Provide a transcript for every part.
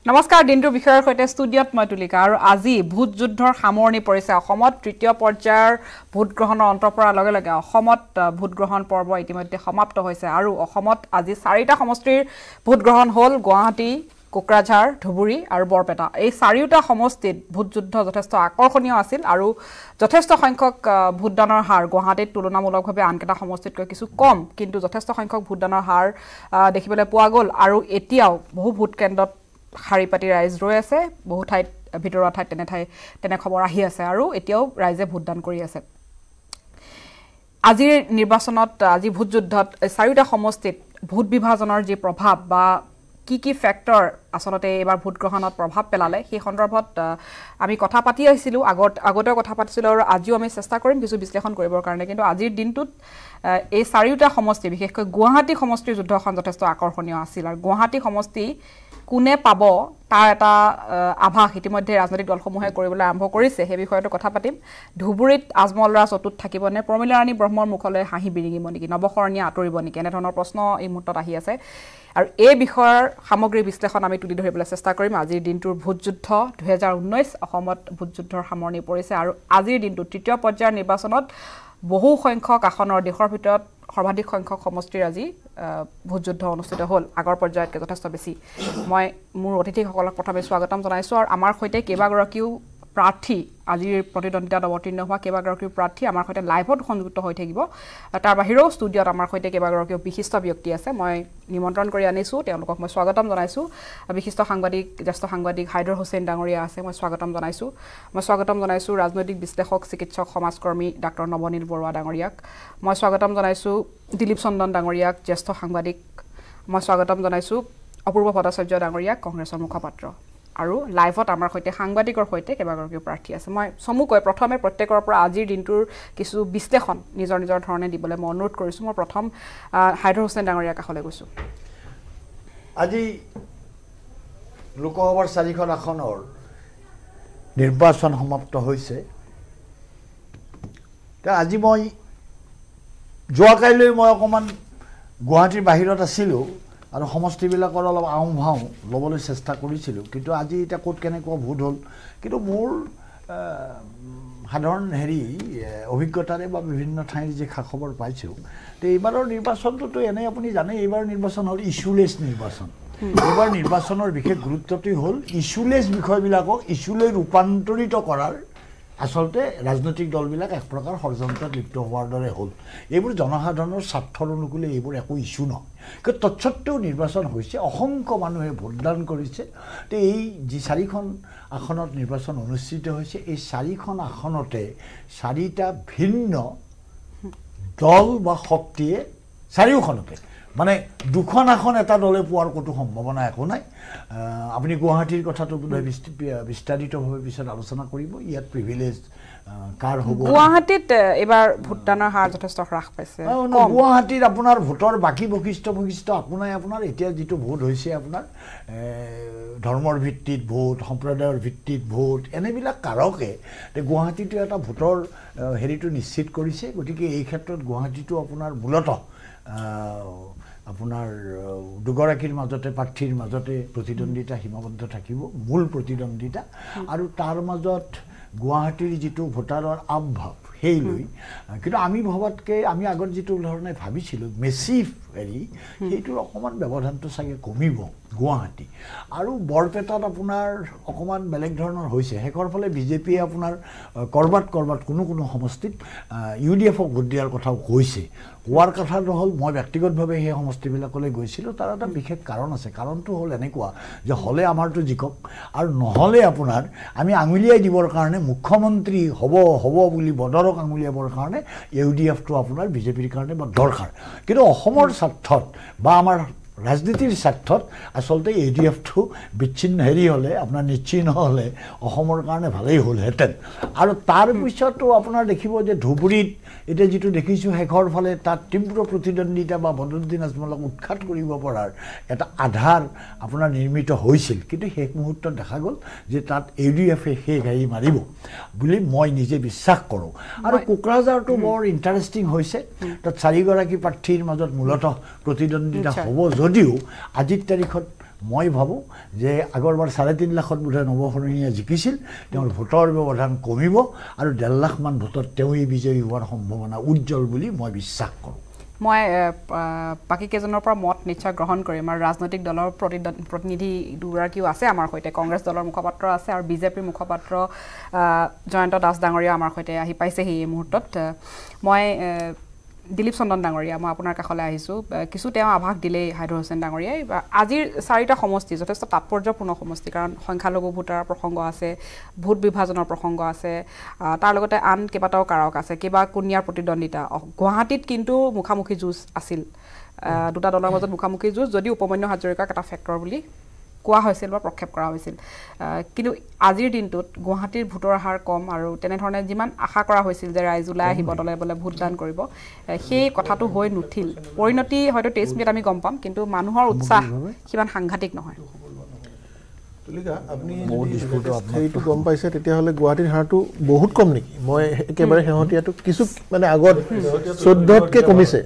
নমস্কাৰ দিনটোৰ বিষয়ৰ সৈতে ষ্টুডিঅ'ত মই তুলিকা আৰু আজি ভোট যুদ্ধৰ সামৰণি পৰিছে অসমত তৃতীয় পৰ্যায়ৰ ভোট গ্ৰহণৰ অন্ত পৰাৰ লগে লগে অসমত ভোট গ্ৰহণ পৰ্ব ইতিমধ্যে সমাপ্ত হৈছে আৰু অসমত আজি 4টা সমষ্টিৰ ভোট গ্ৰহণ হ'ল গুৱাহাটী কোকৰাঝাৰ ধুবুৰী আৰু বৰপেটা এই 4টা সমষ্টিত ভোট যুদ্ধ যথেষ্ট আকৰ্ষণীয় আছিল আৰু যথেষ্ট সংখ্যক ভোটদানৰ হাৰ গুৱাহাটীত তুলনামূলকভাৱে আনকেটা সমষ্টিতকৈ কিছু কম কিন্তু যথেষ্ট সংখ্যক ভোটদানৰ হাৰ দেখিবলৈ পোৱা গ'ল আৰু এতিয়াও বহু ভোট কেন্দ্ৰত হাৰি পাতি ৰাইজ ৰৈ আছে বহু ঠাইত ভিতৰুৱা ঠাইত তেনে খবৰ আহি আছে আৰু এতিয়াও ৰাইজে ভোটদান কৰি আছে আজিৰ নিৰ্বাচনত আজি ভোট যুদ্ধত 4টা সমষ্টিত ভোট বিভাজনৰ যি প্ৰভাৱ বা কি ফেক্টৰ আসলতে এবাৰ ভোট গ্ৰহণত প্ৰভাৱ পেলালে সেই সন্দৰ্ভত আমি কথা পাতি আহিছিলোঁ আগতে কথা পাতিছিলোঁ আৰু আজিও আমি চেষ্টা কৰিম কিছু বিশ্লেষণ কৰিবৰ কাৰণে কিন্তু আজিৰ দিনটোত এই 4টা সমষ্টি বিশেষকৈ গুৱাহাটী সমষ্টিৰ যুদ্ধখন যথেষ্ট আকৰ্ষণীয় আছিল আৰু গুৱাহাটী সমষ্টি কোনে পাব তাৰ এটা আভাস ইতিমধ্যে ৰাজনৈতিক দলসমূহে কৰিবলৈ আৰম্ভ কৰিছে সেই বিষয়টো কথা পাতিম ধুবুৰীত আজমল ৰাজ অতুত থাকিবনে প্ৰমিলা ৰাণী ব্ৰহ্মৰ মুখলৈ হাঁহি বিৰিঙিব নেকি নৱশৰণীয়া আঁতৰিব নেকি এনেধৰণৰ প্ৰশ্ন এই মুহূৰ্তত আহি আছে আৰু এই বিষয়ৰ সামগ্ৰী বিশ্লেষণ আমি তুলি ধৰিবলৈ চেষ্টা কৰিম আজিৰ দিনটোৰ ভোট যুদ্ধ 2019 অসমত ভোট যুদ্ধৰ সামৰণি পৰিছে আৰু আজিৰ দিনটো তৃতীয় পৰ্যায়ৰ নিৰ্বাচনত বহু সংখ্যক আসনৰ দেশৰ ভিতৰত সৰ্বাধিক সংখ্যক সমষ্টিৰ আজি ভোট যুদ্ধ অনুষ্ঠিত হ'ল আগৰ পৰ্যায়তকৈ যথেষ্ট বেছি মই মোৰ অতিথিসকলক প্ৰথমে স্বাগতম জনাইছোঁ আৰু আমাৰ সৈতে কেইবাগৰাকীও প্ৰাৰ্থী আজিৰ প্ৰতিদ্বন্দ্বিতাত অৱতীৰ্ণ হোৱা কেইবাগৰাকীও প্ৰাৰ্থী আমাৰ সৈতে লাইভত সংযুক্ত হৈ থাকিব তাৰ বাহিৰেও ষ্টুডিঅ'ত আমাৰ সৈতে কেইবাগৰাকীও বিশিষ্ট ব্যক্তি আছে মই নিমন্ত্ৰণ কৰি আনিছোঁ তেওঁলোকক মই স্বাগতম জনাইছোঁ বিশিষ্ট সাংবাদিক জ্যেষ্ঠ সাংবাদিক হাইদৰ হুছেইন ডাঙৰীয়া আছে মই স্বাগতম জনাইছোঁ ৰাজনৈতিক বিশ্লেষক চিকিৎসক সমাজকৰ্মী ডাক্তৰ নৱনীল বৰুৱা ডাঙৰীয়াক মই স্বাগতম জনাইছোঁ দিলীপ চন্দন ডাঙৰীয়াক জ্যেষ্ঠ সাংবাদিক মই স্বাগতম জনাইছোঁ অপূৰ্ব ভট্টাচাৰ্য ডাঙৰীয়াক কংগ্ৰেছৰ মুখপাত্ৰ আৰু লাইভত আমাৰ সৈতে সাংবাদিকৰ সৈতে কেইবাগৰাকীও প্ৰাৰ্থী আছে মই চমুকৈ প্ৰথমে প্ৰত্যেকৰ পৰা আজিৰ দিনটোৰ কিছু বিশ্লেষণ নিজৰ ধৰণে দিবলৈ মই অনুৰোধ কৰিছোঁ মই প্ৰথম হাইদৰ হুছেইন ডাঙৰীয়াৰ কাষলৈ গৈছোঁ আজি লোকসভাৰ 4খন আসনৰ নিৰ্বাচন সমাপ্ত হৈছে আজি মই যোৱাকাইলৈ মই অকণমান গুৱাহাটীৰ বাহিৰত আছিলোঁ আৰু সমষ্টিবিলাকৰ অলপ আও ভাও ল'বলৈ চেষ্টা কৰিছিলোঁ কিন্তু আজি এতিয়া ক'ত কেনেকুৱা ভোট হ'ল কিন্তু মোৰ সাধাৰণ অভিজ্ঞতাৰে বা বিভিন্ন ঠাইৰ যি খা খবৰ পাইছোঁ তো এইবাৰৰ নিৰ্বাচনটোতো এনেই আপুনি জানে এইবাৰ নিৰ্বাচন হ'ল ইছ্যুলেছ নিৰ্বাচন এইবাৰ নিৰ্বাচনৰ বিশেষ গুৰুত্বটো হ'ল ইছ্যুলেছ বিষয়বিলাকক ইছ্যুলৈ ৰূপান্তৰিত কৰাৰ আচলতে ৰাজনৈতিক দলবিলাক এক প্ৰকাৰ ষড়যন্ত্ৰত লিপ্ত হোৱাৰ দৰে হ'ল এইবোৰ জনসাধাৰণৰ স্বাৰ্থৰ অনুকূলে এইবোৰ একো ইছ্যু নহয় কিন্তু তৎসত্ত্বেও নিৰ্বাচন হৈছে অসংখ্য মানুহে ভোটদান কৰিছে তো এই যি 4খন আসনত নিৰ্বাচন অনুষ্ঠিত হৈছে এই 4খন আসনতে 4টা ভিন্ন দল বা শক্তিয়ে চাৰিওখনতে মানে দুখন আসন এটা দলে পোৱাৰ কোনো সম্ভাৱনা একো নাই আপুনি গুৱাহাটীৰ কথাটো বোধহয় বিস্তাৰিতভাৱে পিছত আলোচনা কৰিব ইয়াত প্ৰিভিলেজ কাৰ হ'ব গুৱাহাটীত এবাৰ ভোটদানৰ হাৰ যথেষ্ট হ্ৰাস পাইছে গুৱাহাটীত আপোনাৰ ভোটৰ বাকী বৈশিষ্ট্য আপোনাৰ এতিয়া যিটো ভোট হৈছে আপোনাৰ ধৰ্মৰ ভিত্তিত ভোট সম্প্ৰদায়ৰ ভিত্তিত ভোট এনেবিলাক কাৰকে গুৱাহাটীটো এটা ভোটৰ হেৰিটো নিশ্চিত কৰিছে গতিকে এই ক্ষেত্ৰত গুৱাহাটীটো আপোনাৰ মূলতঃ আপোনাৰ দুগৰাকীৰ মাজতে প্ৰাৰ্থীৰ মাজতে প্ৰতিদ্বন্দ্বিতা সীমাবদ্ধ থাকিব মূল প্ৰতিদ্বন্দ্বিতা আৰু তাৰ মাজত গুৱাহাটীৰ যিটো ভোটাৰৰ আৱভাৱ সেই লৈ কিন্তু আমি ভবাতকৈ আমি আগত যিটো ধৰণে ভাবিছিলোঁ মেচিভ সেইটোৰ অকণমান ব্যৱধানটো চাগে কমিব গুৱাহাটী আৰু বৰপেটাত আপোনাৰ অকণমান বেলেগ ধৰণৰ হৈছে শেষৰ ফালে বিজেপিয়ে আপোনাৰ কৰবাত কোনো সমষ্টিত UDFক ভোট দিয়াৰ কথাও কৈছে কোৱাৰ কথাটো হ'ল মই ব্যক্তিগতভাৱে সেই সমষ্টিবিলাকলৈ গৈছিলোঁ তাৰ এটা বিশেষ কাৰণ আছে কাৰণটো হ'ল এনেকুৱা যে হ'লে আমাৰতো জিকক আৰু নহ'লে আপোনাৰ আমি আঙুলিয়াই দিবৰ কাৰণে মুখ্যমন্ত্ৰী হ'ব বুলি বদৰক আঙুলিয়াবৰ কাৰণে UDFটো আপোনাৰ বিজেপিৰ কাৰণে বা দৰকাৰ কিন্তু অসমৰ স্বাৰ্থত বা আমাৰ ৰাজনীতিৰ স্বাৰ্থত আচলতে UDFটো বিচ্ছিন্ন হ'লে আপোনাৰ নিশ্চিন্ন হ'লে অসমৰ কাৰণে ভালেই হ'লহেঁতেন আৰু তাৰ পিছতো আপোনাৰ দেখিব যে ধুবুৰীত এতিয়া যিটো দেখিছোঁ শেষৰ ফালে তাত তীব্ৰ প্ৰতিদ্বন্দ্বিতা বা বদৰুদ্দিন আজমলক উৎখাত কৰিব পৰাৰ এটা আধাৰ আপোনাৰ নিৰ্মিত হৈছিল কিন্তু শেষ মুহূৰ্তত দেখা গ'ল যে তাত UDFে সেই গাড়ী মাৰিব বুলি মই নিজে বিশ্বাস কৰোঁ আৰু কোকৰাঝাৰটো বৰ ইণ্টাৰেষ্টিং হৈছে তাত 4গৰাকী প্ৰাৰ্থীৰ মাজত মূলতঃ প্ৰতিদ্বন্দ্বিতা হ'ব যদিও আজিৰ তাৰিখত মই ভাবোঁ যে আগৰবাৰ 3.5 লাখত বোধহয় নৱসৰণীয়ে জিকিছিল তেওঁৰ ভোটৰ ব্যৱধান কমিব আৰু 1.5 লাখমান ভোটত তেওঁই বিজয়ী হোৱাৰ সম্ভাৱনা উজ্জ্বল বুলি মই বিশ্বাস কৰোঁ মই বাকীকেইজনৰ পৰা মত নিশ্চয় গ্ৰহণ কৰিম আৰু ৰাজনৈতিক দলৰ প্ৰতিনিধি দুগৰাকীও আছে আমাৰ সৈতে কংগ্ৰেছ দলৰ মুখপাত্ৰ আছে আৰু বিজেপিৰ মুখপাত্ৰ জয়ন্ত দাস ডাঙৰীয়া আমাৰ সৈতে আহি পাইছেহি এই মুহূৰ্তত মই দিলীপ চন্দন ডাঙৰীয়া মই আপোনাৰ কাষলৈ আহিছোঁ কিছু তেওঁ আভাস দিলেই হাইদৰ হুছেইন ডাঙৰীয়াই আজিৰ 4টা সমষ্টি যথেষ্ট তাৎপৰ্যপূৰ্ণ সমষ্টি কাৰণ সংখ্যালঘু ভোটাৰৰ প্ৰসংগ আছে ভোট বিভাজনৰ প্ৰসংগ আছে তাৰ লগতে আন কেইবাটাও কাৰক আছে কিবা কোনিয়াৰ প্ৰতিদ্বন্দ্বিতা গুৱাহাটীত কিন্তু মুখামুখি যুঁজ আছিল দুটা দলৰ মাজত মুখামুখি যুঁজ যদি উপমান্য হাজৰিকাক এটা ফেক্টৰ বুলি কোৱা হৈছিল বা প্ৰক্ষেপ কৰা হৈছিল কিন্তু আজিৰ দিনটোত গুৱাহাটীৰ ভোটৰ হাৰ কম আৰু তেনেধৰণে যিমান আশা কৰা হৈছিল যে ৰাইজ ওলাই আহিব দলে বলে ভোটদান কৰিব সেই কথাটো হৈ নুঠিল পৰিণতি হয়তো 23 মিনিট আমি গম পাম কিন্তু মানুহৰ উৎসাহ কিমান সাংঘাতিক নহয় তুলিকা আপুনি সেইটো গম পাইছে তেতিয়াহ'লে গুৱাহাটীৰ হাৰটো বহুত কম নেকি মই একেবাৰে শেহতীয়াটো কিছু মানে আগত 14তকৈ কমিছে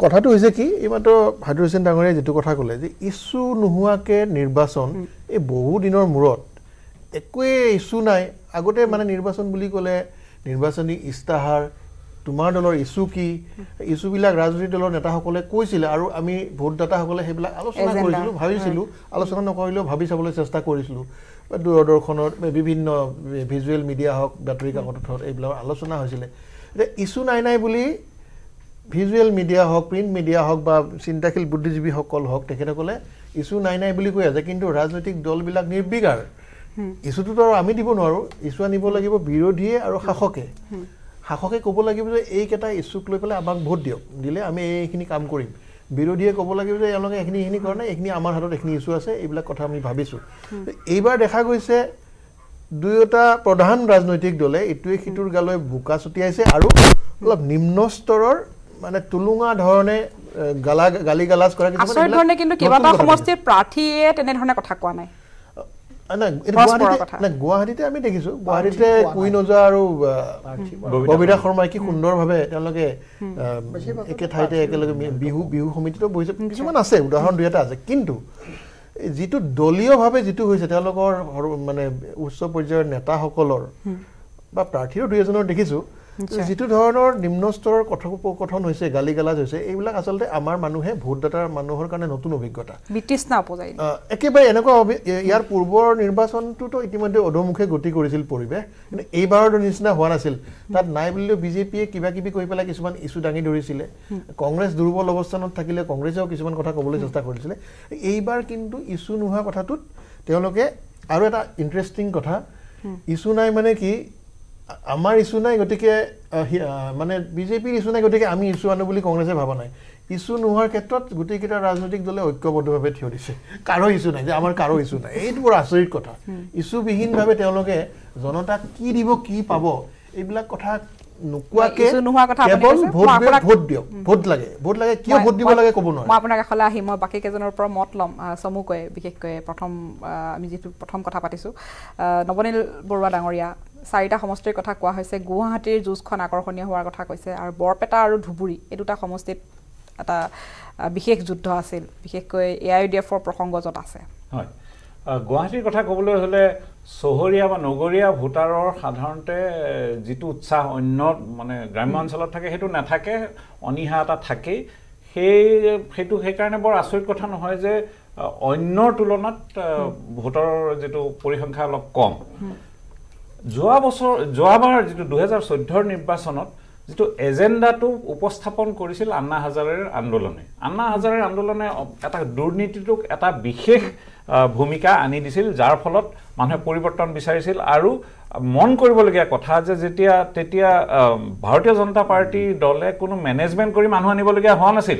কথাটো হৈছে কি এইমাত্ৰ হাইদৰ হুছেইন ডাঙৰীয়াই যেটো কথা ক'লে যে ইছ্যু নোহোৱাকৈ নিৰ্বাচন এই বহু দিনৰ মূৰত একোৱে ইছ্যু নাই আগতে মানে নিৰ্বাচন বুলি ক'লে নিৰ্বাচনী ইস্তাহাৰ তোমাৰ দলৰ ইছ্যু কি ইছ্যুবিলাক ৰাজনৈতিক দলৰ নেতাসকলে কৈছিলে আৰু আমি ভোটদাতাসকলে সেইবিলাক আলোচনা কৰিছিলোঁ ভাবিছিলোঁ আলোচনা নকৰিলেও ভাবি চাবলৈ চেষ্টা কৰিছিলোঁ দূৰদৰ্শনত বিভিন্ন ভিজুৱেল মিডিয়া হওক বাতৰি কাকতত হওক এইবিলাকৰ আলোচনা হৈছিলে এতিয়া ইছ্যু নাই বুলি ভিজুৱেল মিডিয়া হওক প্ৰিণ্ট মিডিয়া হওক বা চিন্তাশীল বুদ্ধিজীৱীসকল হওক তেখেতসকলে ইছ্যু নাই বুলি কৈ আছে কিন্তু ৰাজনৈতিক দলবিলাক নিৰ্বিকাৰ ইছ্যুটোতো আমি দিব নোৱাৰোঁ ইছ্যু আনিব লাগিব বিৰোধীয়ে আৰু শাসকে ক'ব লাগিব যে এইকেইটা ইছ্যুক লৈ পেলাই আমাক ভোট দিয়ক দিলে আমি এইখিনি কাম কৰিম বিৰোধীয়ে ক'ব লাগিব যে এওঁলোকে এইখিনি কৰা নাই এইখিনি আমাৰ হাতত এইখিনি ইছ্যু আছে এইবিলাক কথা আমি ভাবিছোঁ এইবাৰ দেখা গৈছে দুয়োটা প্ৰধান ৰাজনৈতিক দলে ইটোৱে সিটোৰ গালৈ বোকা ছটিয়াইছে আৰু অলপ নিম্ন স্তৰৰ মানে তুলুঙা ধৰণে গালি গালাজ কৰা আচৰিত ধৰণে কিন্তু কেইবাটাও সমষ্টিৰ প্ৰাৰ্থীয়ে তেনেধৰণে কথা কোৱা নাই গুৱাহাটীতে আমি দেখিছোঁ গুৱাহাটীতে কুইন ওজা আৰু ববিতা শৰ্মাই কি সুন্দৰভাৱে তেওঁলোকে একে ঠাইতে একেলগে বিহু সমিতিটো বহিছে কিছুমান আছে উদাহৰণ দুই এটা আছে কিন্তু যিটো দলীয়ভাৱে যিটো হৈছে তেওঁলোকৰ মানে উচ্চ পৰ্যায়ৰ নেতাসকলৰ বা প্ৰাৰ্থীৰ দুই এজনৰ দেখিছোঁ যিটো ধৰণৰ নিম্ন স্তৰৰ কথোপকথন হৈছে গালি গালাজ হৈছে এইবিলাক আচলতে আমাৰ মানুহে ভোটদাতাৰ মানুহৰ কাৰণে নতুন অভিজ্ঞতা বিতৃষ্ণা উপজাই একেবাৰে এনেকুৱা ইয়াৰ পূৰ্বৰ নিৰ্বাচনটোতো ইতিমধ্যে অধমুখে গতি কৰিছিল পৰিৱেশ কিন্তু এইবাৰৰ নিচিনা হোৱা নাছিল তাত নাই বুলিলেও বিজেপিয়ে কিবা কিবি কৈ পেলাই কিছুমান ইছ্যু দাঙি ধৰিছিলে কংগ্ৰেছ দুৰ্বল অৱস্থানত থাকিলে কংগ্ৰেছেও কিছুমান কথা ক'বলৈ চেষ্টা কৰিছিলে এইবাৰ কিন্তু ইছ্যু নোহোৱা কথাটোত তেওঁলোকে আৰু এটা ইণ্টাৰেষ্টিং কথা ইছ্যু নাই মানে কি আমাৰ ইছ্যু নাই গতিকে মানে বিজেপিৰ ইছ্যু নাই গতিকে আমি ইছ্যু আনো বুলি কংগ্ৰেছে ভাবা নাই ইছ্যু নোহোৱাৰ ক্ষেত্ৰত গোটেইকেইটা ৰাজনৈতিক দলে ঐক্যবদ্ধভাৱে থিয় দিছে কাৰো ইছ্যু নাই যে আমাৰ কাৰো ইছ্যু নাই এইটো বৰ আচৰিত কথা ইছ্যুবিহীনভাৱে তেওঁলোকে জনতাক কি দিব কি পাব এইবিলাক কথা নোকোৱাকে কেৱল ভোট দিয়ক ভোট লাগে কিয় ভোট দিব লাগে ক'ব নোৱাৰে মই আপোনাৰ কাষলৈ আহি মই বাকী কেইজনৰ পৰা মত ল'ম চমুকৈ বিশেষকৈ আমি যিটো প্ৰথম কথা পাতিছোঁ নৱনীল বৰুৱা ডাঙৰীয়া 4টা সমষ্টিৰ কথা কোৱা হৈছে গুৱাহাটীৰ যুঁজখন আকৰ্ষণীয় হোৱাৰ কথা কৈছে আৰু বৰপেটা আৰু ধুবুৰী এই দুটা সমষ্টিত এটা বিশেষ যুদ্ধ আছিল বিশেষকৈ AIUDFৰ প্ৰসংগ য'ত আছে হয় গুৱাহাটীৰ কথা ক'বলৈ হ'লে চহৰীয়া বা নগৰীয়া ভোটাৰৰ সাধাৰণতে যিটো উৎসাহ অন্য মানে গ্ৰাম্য অঞ্চলত থাকে সেইটো নাথাকে অনিহা এটা থাকেই সেইকাৰণে বৰ আচৰিত কথা নহয় যে অন্যৰ তুলনাত ভোটৰ যিটো পৰিসংখ্যা অলপ কম যোৱাবাৰ যিটো 2014ৰ নিৰ্বাচনত যিটো এজেণ্ডাটো উপস্থাপন কৰিছিল আন্না হাজাৰেৰ আন্দোলনে এটা দুৰ্নীতিটোক এটা বিশেষ ভূমিকা আনি দিছিল যাৰ ফলত মানুহে পৰিৱৰ্তন বিচাৰিছিল আৰু মন কৰিবলগীয়া কথা যে তেতিয়া ভাৰতীয় জনতা পাৰ্টি দলে কোনো মেনেজমেণ্ট কৰি মানুহ আনিবলগীয়া হোৱা নাছিল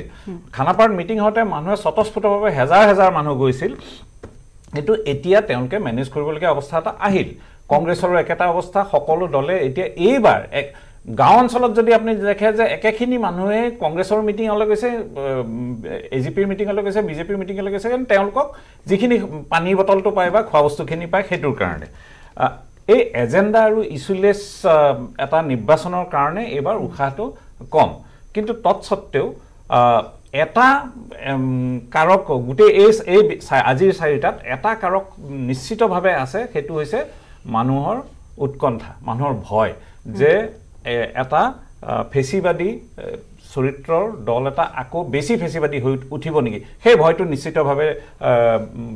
খানাপাৰাত মিটিং হওঁতে মানুহে স্বতঃস্ফূৰ্তভাৱে হেজাৰ মানুহ গৈছিল এইটো এতিয়া তেওঁলোকে মেনেজ কৰিবলগীয়া অৱস্থা এটা আহিল কংগ্ৰেছৰো একেটা অৱস্থা সকলো দলে এতিয়া এইবাৰ গাঁও অঞ্চলত যদি আপুনি দেখে যে একেখিনি মানুহে কংগ্ৰেছৰ মিটিঙলৈ গৈছে AGPৰ মিটিঙলৈ গৈছে বিজেপিৰ মিটিঙলৈ গৈছে কাৰণ তেওঁলোকক যিখিনি পানীৰ বটলটো পায় বা খোৱা বস্তুখিনি পায় সেইটোৰ কাৰণে এই এজেণ্ডা আৰু ইছ্যুলেছ এটা নিৰ্বাচনৰ কাৰণে এইবাৰ উৎসাহটো কম কিন্তু তৎসত্ত্বেও এটা কাৰক গোটেই এই আজিৰ চাৰিটাত এটা কাৰক নিশ্চিতভাৱে আছে, সেইটো হৈছে মানুহৰ উৎকণ্ঠা, মানুহৰ ভয় যে এটা ফেচিবাদী চৰিত্ৰৰ দল এটা আকৌ বেছি ফেচিবাদী হৈ উঠিব নেকি, সেই ভয়টো নিশ্চিতভাৱে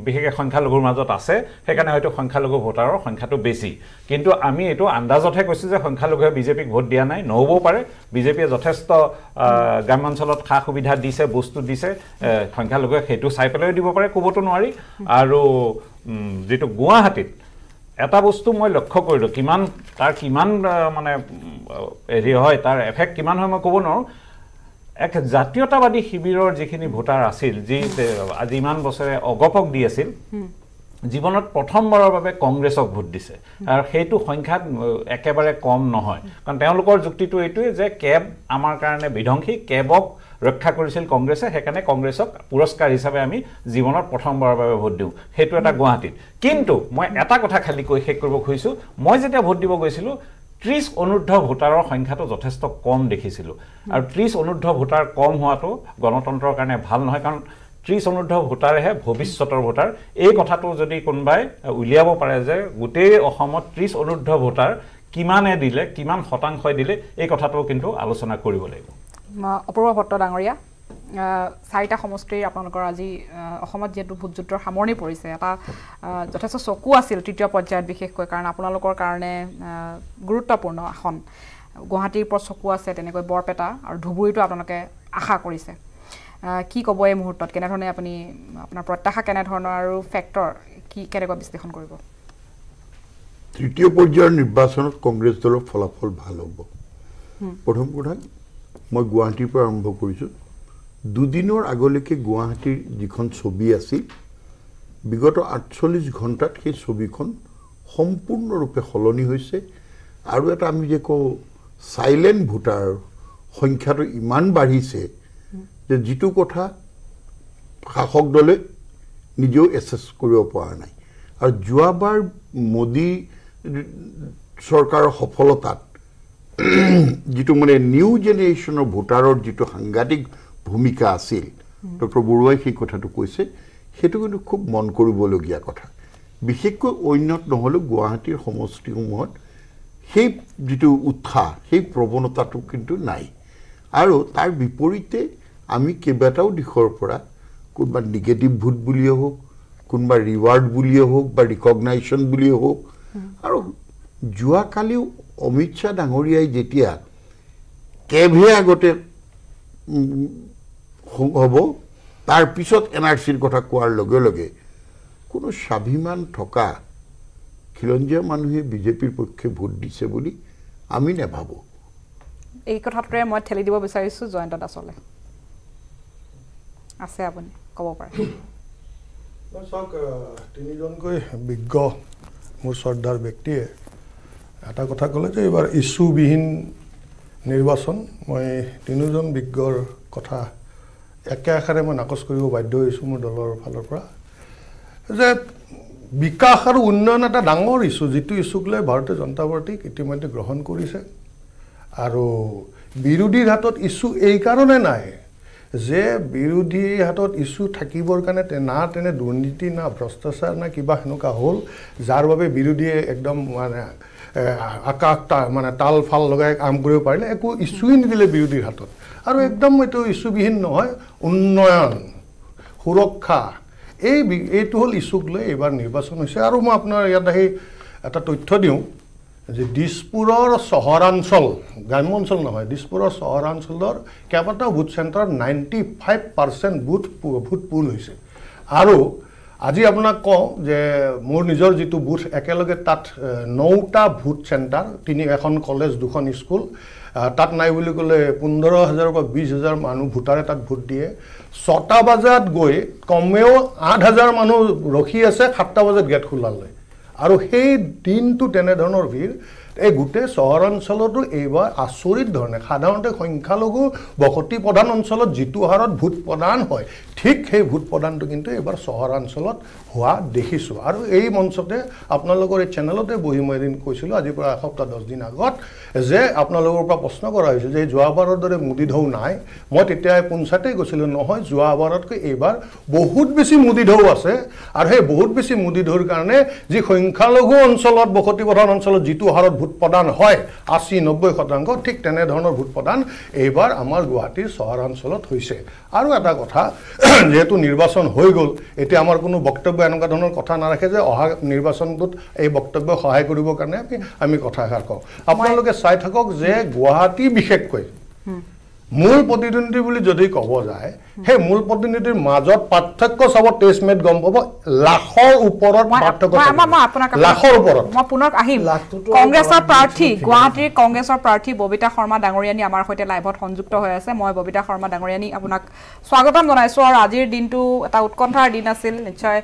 বিশেষকৈ সংখ্যালঘুৰ মাজত আছে। সেইকাৰণে হয়তো সংখ্যালঘু ভোটাৰৰ সংখ্যাটো বেছি। কিন্তু আমি এইটো আন্দাজতহে কৈছোঁ যে সংখ্যালঘুৱে বিজেপিক ভোট দিয়া নাই, নহ'বও পাৰে। বিজেপিয়ে যথেষ্ট গ্ৰাম্যাঞ্চলত সা সুবিধা দিছে, বস্তু দিছে, সংখ্যালঘুৱে সেইটো চাই পেলাইও দিব পাৰে, ক'বতো নোৱাৰি। আৰু যিটো গুৱাহাটীত এটা বস্তু মই লক্ষ্য কৰিলোঁ, তাৰ কিমান মানে হেৰি হয়, তাৰ এফেক্ট কিমান হয় মই ক'ব নোৱাৰোঁ। এক জাতীয়তাবাদী শিবিৰৰ যিখিনি ভোটাৰ আছিল, যি আজি ইমান বছৰে অগপক দি আছিল, জীৱনত প্ৰথমবাৰৰ বাবে কংগ্ৰেছক ভোট দিছে। আৰু সেইটো সংখ্যাত একেবাৰে কম নহয়, কাৰণ তেওঁলোকৰ যুক্তিটো এইটোৱে যে কেব আমাৰ কাৰণে বিধ্বংসী, কেবক ৰক্ষা কৰিছিল কংগ্ৰেছে, সেইকাৰণে কংগ্ৰেছক পুৰস্কাৰ হিচাপে আমি জীৱনত প্ৰথমবাৰৰ বাবে ভোট দিওঁ। সেইটো এটা গুৱাহাটীত। কিন্তু মই এটা কথা খালি কৈ শেষ কৰিব খুজিছোঁ, মই যেতিয়া ভোট দিব গৈছিলোঁ 30 অনুৰ্ধ ভোটাৰৰ সংখ্যাটো যথেষ্ট কম দেখিছিলোঁ। আৰু 30 অনুৰ্ধ ভোটাৰ কম হোৱাটো গণতন্ত্ৰৰ কাৰণে ভাল নহয়, কাৰণ 30 অনুৰ্ধ ভোটাৰেহে ভৱিষ্যতৰ ভোটাৰ। এই কথাটো যদি কোনোবাই উলিয়াব পাৰে যে গোটেই অসমত 30 অনুৰ্ধ ভোটাৰ কিমানে দিলে, কিমান শতাংশই দিলে, এই কথাটো কিন্তু আলোচনা কৰিব লাগিব। অপূৰ্ব ভট্ট ডাঙৰীয়া, 4টা সমষ্টিৰ আপোনালোকৰ আজি অসমত যিহেতু ভোটযুদ্ধৰ সামৰণি পৰিছে, এটা যথেষ্ট চকু আছিল তৃতীয় পৰ্যায়ত, বিশেষকৈ কাৰণ আপোনালোকৰ কাৰণে গুৰুত্বপূৰ্ণ আসন। গুৱাহাটীৰ ওপৰত চকু আছে, তেনেকৈ বৰপেটা আৰু ধুবুৰীতো আপোনালোকে আশা কৰিছে। কি ক'ব এই মুহূৰ্তত, কেনেধৰণে আপুনি আপোনাৰ প্ৰত্যাশা কেনেধৰণৰ আৰু ফেক্টৰ কেনেকৈ বিশ্লেষণ কৰিব? তৃতীয় পৰ্যায়ৰ নিৰ্বাচনত কংগ্ৰেছ দলৰ ফলাফল ভাল হ'ব। প্ৰথম কথা, মই গুৱাহাটীৰ পৰা আৰম্ভ কৰিছোঁ। দুদিনৰ আগলৈকে গুৱাহাটীৰ যিখন ছবি আছিল, বিগত 48 ঘণ্টাত সেই ছবিখন সম্পূৰ্ণৰূপে সলনি হৈছে। আৰু এটা আমি যে কওঁ চাইলেণ্ট ভোটাৰ সংখ্যাটো ইমান বাঢ়িছে যে যিটো কথা শাসক দলে নিজেও এছেছ কৰিব পৰা নাই। আৰু যোৱাবাৰ মোদী চৰকাৰৰ সফলতাত যিটো মানে নিউ জেনেৰেশ্যনৰ ভোটাৰৰ যিটো সাংঘাতিক ভূমিকা আছিল, ডক্টৰ বৰুৱাই সেই কথাটো কৈছে, সেইটো কিন্তু খুব মন কৰিবলগীয়া কথা। বিশেষকৈ অন্যত নহ'লেও গুৱাহাটীৰ সমষ্টিসমূহত সেই যিটো উৎসাহ, সেই প্ৰৱণতাটো কিন্তু নাই। আৰু তাৰ বিপৰীতে আমি কেইবাটাও দিশৰ পৰা কোনোবা নিগেটিভ ভোট বুলিয়ে হওক, কোনোবা ৰিৱাৰ্ড বুলিয়ে হওক বা ৰিকগনাইশ্যন বুলিয়ে হওক। আৰু যোৱাকালিও অমিত শ্বাহ ডাঙৰীয়াই যেতিয়া কেবহে আগতে হ'ব, তাৰপিছত NRCৰ কথা কোৱাৰ লগে লগে কোনো স্বাভিমান থকা খিলঞ্জীয়া মানুহে বিজেপিৰ পক্ষে ভোট দিছে বুলি আমি নাভাবোঁ। এই কথাটোৰে মই ঠেলি দিব বিচাৰিছোঁ জয়ন্ত দাসলৈ। আছে আপুনি ক'ব পাৰে। চাওক, তিনিজনকৈ বিজ্ঞ মোৰ শ্ৰদ্ধাৰ ব্যক্তিয়ে এটা কথা ক'লে যে এইবাৰ ইছ্যুবিহীন নিৰ্বাচন। মই তিনিওজন বিজ্ঞৰ কথা একে আষাৰে মই নাকচ কৰিব বাধ্য হৈছোঁ মোৰ দলৰ ফালৰ পৰা, যে বিকাশ আৰু উন্নয়ন এটা ডাঙৰ ইছ্যু, যিটো ইছ্যুক লৈ ভাৰতীয় জনতা পাৰ্টীক ইতিমধ্যে গ্ৰহণ কৰিছে। আৰু বিৰোধীৰ হাতত ইছ্যু এইকাৰণে নাই যে বিৰোধীৰ হাতত ইছ্যু থাকিবৰ কাৰণে না তেনে দুৰ্নীতি, না ভ্ৰষ্টাচাৰ, না কিবা সেনেকুৱা হ'ল যাৰ বাবে বিৰোধীয়ে একদম মানে আকাশ মানে তাল ফাল লগাই কাম কৰিব পাৰিলে। একো ইছ্যুই নিদিলে বিৰোধীৰ হাতত। আৰু একদম এইটো ইছ্যুবিহীন নহয়, উন্নয়ন, সুৰক্ষা, এইটো হ'ল ইছ্যুক লৈ এইবাৰ নিৰ্বাচন হৈছে। আৰু মই আপোনাৰ ইয়াত আহি এটা তথ্য দিওঁ যে দিছপুৰৰ চহৰাঞ্চল, গ্ৰাম্য অঞ্চল নহয়, দিছপুৰৰ চহৰাঞ্চলৰ কেইবাটাও ভোট চেণ্টাৰত 95% ভোট পোল হৈছে। আৰু আজি আপোনাক কওঁ যে মোৰ নিজৰ যিটো বুথ, একেলগে তাত 9টা ভোট চেণ্টাৰ, এখন কলেজ, 2খন স্কুল, তাত নাই বুলি ক'লে 15,000 পৰা 20,000 মানুহ ভোটাৰে তাত ভোট দিয়ে। 6টা বজাত গৈ কমেও 8,000 মানুহ ৰখি আছে 7টা বজাত গেট খোলালৈ। আৰু সেই দিনটো তেনেধৰণৰ ভিৰ। এই গোটেই চহৰ অঞ্চলতো এইবাৰ আচৰিত ধৰণে সাধাৰণতে সংখ্যালঘু বসতি প্ৰধান অঞ্চলত যিটো হাৰত ভোট প্ৰদান হয় ঠিক সেই ভোট প্ৰদানটো কিন্তু এইবাৰ চহৰাঞ্চলত হোৱা দেখিছোঁ আৰু এই মঞ্চতে আপোনালোকৰ এই চেনেলতে বহি মই এদিন কৈছিলোঁ আজিৰ পৰা এসপ্তাহ 10 দিন আগত যে আপোনালোকৰ পৰা প্ৰশ্ন কৰা হৈছিল যে যোৱাবাৰৰ দৰে মুদি ঢৌ নাই মই তেতিয়া পঞ্চায়তে কৈছিলোঁ নহয় যোৱাবাৰতকৈ এইবাৰ বহুত বেছি মুদি ঢৌ আছে আৰু সেই বহুত বেছি মুদি ঢৌৰ কাৰণে যি সংখ্যালঘু অঞ্চলত বসতি প্ৰধান অঞ্চলত যিটো হাৰত ভোট প্ৰদান হয় 80-90% ঠিক তেনেধৰণৰ ভোট প্ৰদান এইবাৰ আমাৰ গুৱাহাটীৰ চহৰাঞ্চলত হৈছে আৰু এটা কথা যেহেতু নিৰ্বাচন হৈ গ'ল এতিয়া আমাৰ কোনো বক্তব্য এনেকুৱা ধৰণৰ কথা নাৰাখে যে অহা নিৰ্বাচনটোত এই বক্তব্য সহায় কৰিবৰ কাৰণে আমি কথা এষাৰ কওঁ আপোনালোকে চাই থাকক যে গুৱাহাটী বিশেষকৈ মূল প্ৰতিদ্বন্দ্বী বুলি যদি ক'ব যায় সেই মূল প্ৰতিনিধিৰ মাজত পাৰ্থক্য চাব 23 মেত গম পাব লাখৰ ওপৰত পাৰ্থক্য লাখৰ ওপৰত মই পুনৰ আহিম কংগ্ৰেছৰ প্ৰাৰ্থী গুৱাহাটীৰ কংগ্ৰেছৰ প্ৰাৰ্থী ববিতা শৰ্মা ডাঙৰীয়ানী আমাৰ সৈতে লাইভত সংযুক্ত হৈ আছে মই ববিতা শৰ্মা ডাঙৰীয়ানী আপোনাক স্বাগতম জনাইছো আৰু আজিৰ দিনটো এটা উৎকণ্ঠাৰ দিন আছিল নিশ্চয়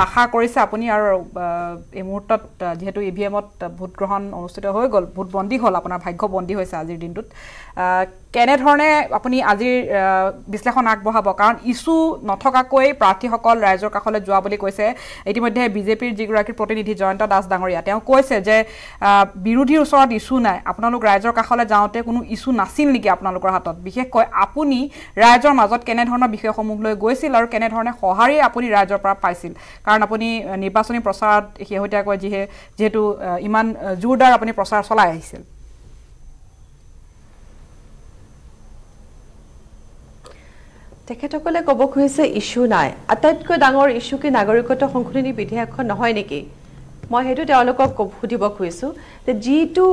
আশা কৰিছে আপুনি আৰু এই মুহূৰ্তত যেহেতু ইভিএমত ভোট গ্ৰহণ অনুষ্ঠিত হৈ গ'ল ভোট বন্দী হ'ল আপোনাৰ ভাগ্য বন্দী হৈছে আজিৰ দিনটোত কেনেধৰণে আপুনি আজিৰ বিশ্লেষণ আগবঢ়াব কাৰণ ইছ্যু নথকাকৈ প্ৰাৰ্থীসকল ৰাইজৰ কাষলৈ যোৱা বুলি কৈছে ইতিমধ্যে বিজেপিৰ যিগৰাকী প্ৰতিনিধি জয়ন্ত দাস ডাঙৰীয়া তেওঁ কৈছে যে বিৰোধীৰ ওচৰত ইছ্যু নাই আপোনালোক ৰাইজৰ কাষলৈ যাওঁতে কোনো ইছ্যু নাছিল নেকি আপোনালোকৰ হাতত বিশেষকৈ আপুনি ৰাইজৰ মাজত কেনেধৰণৰ বিষয়সমূহ লৈ গৈছিল আৰু কেনেধৰণে সঁহাৰি আপুনি ৰাইজৰ পৰা পাইছিল কাৰণ আপুনি নিৰ্বাচনী প্ৰচাৰত শেহতীয়াকৈ যিহেতু ইমান জোৰদাৰ আপুনি প্ৰচাৰ চলাই আহিছিল তেখেতসকলে ক'ব খুজিছে ইস্যু নাই আটাইতকৈ ডাঙৰ ইস্যু কি নাগৰিকত্ব সংশোধনী বিধেয়কখন নহয় নেকি মই সেইটো তেওঁলোকক সুধিব খুজিছোঁ যে যিটো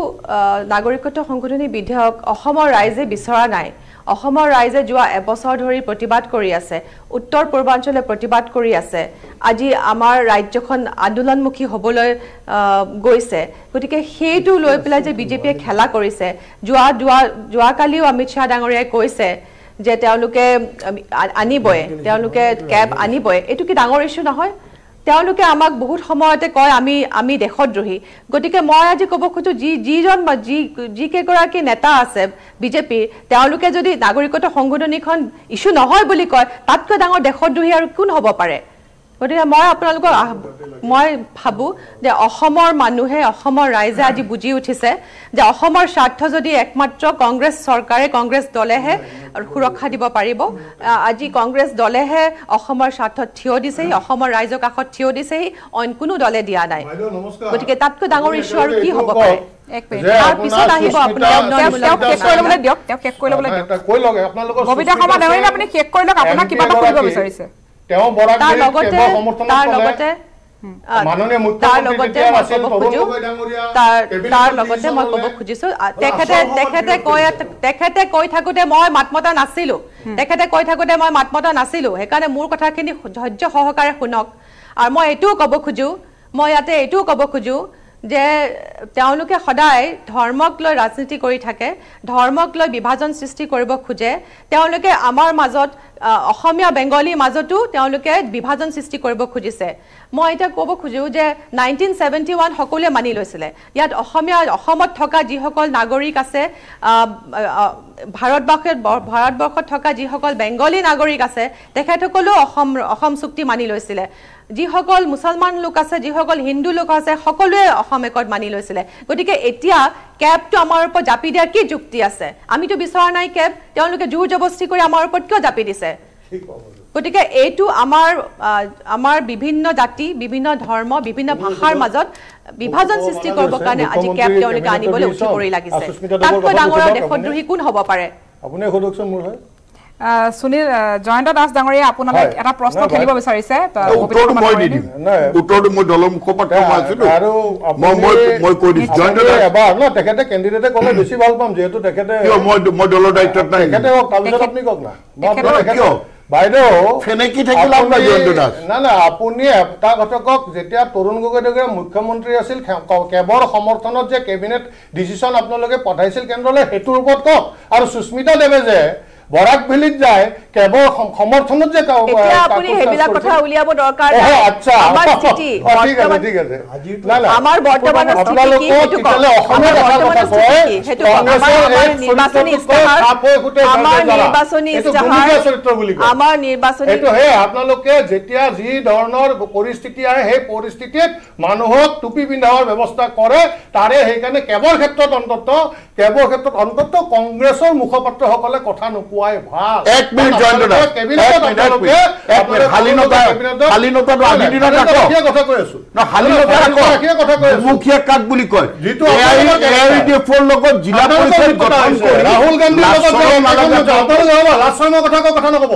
নাগৰিকত্ব সংশোধনী বিধেয়ক অসমৰ ৰাইজে বিচৰা নাই অসমৰ ৰাইজে যোৱা এবছৰ ধৰি প্ৰতিবাদ কৰি আছে উত্তৰ পূৰ্বাঞ্চলে প্ৰতিবাদ কৰি আছে আজি আমাৰ ৰাজ্যখন আন্দোলনমুখী হ'বলৈ গৈছে গতিকে সেইটো লৈ পেলাই যে বিজেপিয়ে খেলা কৰিছে যোৱাকালিও অমিত শ্বাহ ডাঙৰীয়াই কৈছে যে তেওঁলোকে আনিবই তেওঁলোকে কেব আনিবই এইটো কি ডাঙৰ ইস্যু নহয় তেওঁলোকে আমাক বহুত সময়তে কয় আমি দেশদ্ৰোহী গতিকে মই আজি ক'ব খোজো যি কেইগৰাকী নেতা আছে বিজেপিৰ তেওঁলোকে যদি নাগৰিকত্ব সংশোধনীখন ইস্যু নহয় বুলি কয় তাতকৈ ডাঙৰ দেশদ্ৰোহী আৰু কোন হ'ব পাৰে গতিকে মই আপোনালোকক মই ভাবোঁ যে অসমৰ মানুহে অসমৰ ৰাইজে আজি বুজি উঠিছে যে অসমৰ স্বাৰ্থ যদি একমাত্ৰ কংগ্ৰেছ চৰকাৰে কংগ্ৰেছ দলেহে সুৰক্ষা দিব পাৰিব আজি কংগ্ৰেছ দলেহে অসমৰ স্বাৰ্থত থিয় দিছেহি অসমৰ ৰাইজৰ কাষত থিয় দিছেহি অইন কোনো দলে দিয়া নাই গতিকে তাতকৈ ডাঙৰ ইস্যু আৰু কি হ'ব পাৰে তাৰপিছত আহিব আপোনালোকৰ তাৰ লগতে মই ক'ব খুজিছোঁ তেখেতে কৈ থাকোঁতে মই মাত মতা নাছিলোঁ সেইকাৰণে মোৰ কথাখিনি ধৈৰ্য সহকাৰে শুনক আৰু মই এইটোও ক'ব খোজোঁ যে তেওঁলোকে সদায় ধৰ্মক লৈ ৰাজনীতি কৰি থাকে ধৰ্মক লৈ বিভাজন সৃষ্টি কৰিব খোজে তেওঁলোকে আমাৰ মাজত অসমীয়া বেংগলীৰ মাজতো তেওঁলোকে বিভাজন সৃষ্টি কৰিব খুজিছে মই এতিয়া ক'ব খোজো যে 1971 সকলোৱে মানি লৈছিলে ইয়াত অসমত থকা যিসকল নাগৰিক আছে ভাৰতবৰ্ষত থকা যিসকল বেংগলী নাগৰিক আছে তেখেতসকলেও অসম চুক্তি মানি লৈছিলে যিসকল মুছলমান লোক আছে যিসকল হিন্দু লোক আছে সকলোৱে অসম একত মানি লৈছিলে গতিকে এতিয়া কেবটো আমাৰ ওপৰত জাপি দিয়াৰ কি যুক্তি আছে আমিতো বিচৰা নাই কেব তেওঁলোকে জোৰ জবস্তি কৰি আমাৰ ওপৰত কিয় জাপি দিছে গতিকে এইটো আমাৰ বিভিন্ন জাতি বিভিন্ন ধৰ্ম বিভিন্ন ভাষাৰ মাজত বিভাজন সৃষ্টি কৰিবৰ কাৰণে আজি কেব তেওঁলোকে আনিবলৈ উঠি পৰি লাগিছে তাতকৈ ডাঙৰ দেশদ্ৰোহী কোন হ'ব পাৰে আপুনি সোধকচোন মোৰ হয় সুনীল জয়ন্ত দাস ডাঙৰীয়া আপোনালৈ এটা প্ৰশ্ন খেলিব বিচাৰিছে উত্তৰটো মই দলৰ মুখপাত্ৰ আৰু মই কৈ দিছোঁ জয়ন্ত এবাৰ ন তেখেতে কেণ্ডিডেটে ক'লে বেছি ভাল পাম যিহেতু তেখেতে মই দলৰ দায়িত্বত নাই তেখেতে কওক তাৰপিছত আপুনি কওক না কিয় বাইদেউ ফেনেকি থাকিলে না আপুনি এটা কথা কওক যেতিয়া তৰুণ গগৈ ডাঙৰীয়া মুখ্যমন্ত্ৰী আছিল কেবৰ সমৰ্থনত যে কেবিনেট ডিচিশ্যন আপোনালোকে পঠাইছিল কেন্দ্ৰলৈ সেইটোৰ ওপৰত কওক আৰু সুস্মিতা দেৱে যে বৰাক ভেলীত যায় কেৱল সমৰ্থনত যে এতিয়া আপুনি হেবিলা কথা উলিয়াব দৰকাৰ নাই আচ্ছা আমাৰ স্থিতি ঠিক আছে আমাৰ বৰ্তমানৰ স্থিতি কি হেতু অসমৰ কথা কয় হেতু আমাৰ নিৰ্বাচনী ইস্তাহাৰ আমাৰ নিৰ্বাচনী এইটো হে আপোনালোকে যেতিয়া যি ধৰণৰ পৰিস্থিতি আহে সেই পৰিস্থিতিত মানুহক টুপি পিন্ধাৰ ব্যৱস্থা কৰে তাৰে সেইকাৰণে কেৱল ক্ষেত্ৰত অন্তত কংগ্ৰেছৰ মুখপাত্ৰসকলে কথা নোকোৱাই ভাল এক মিনিট জয়ন্ত দা কথা কৈ আছো মুখিয়া কাক বুলি কয় যিটো এআইডিএফৰ লগত জিলা পৰিষদ গঠন কৰি ৰাহুল গান্ধীৰ লগত কথা নকব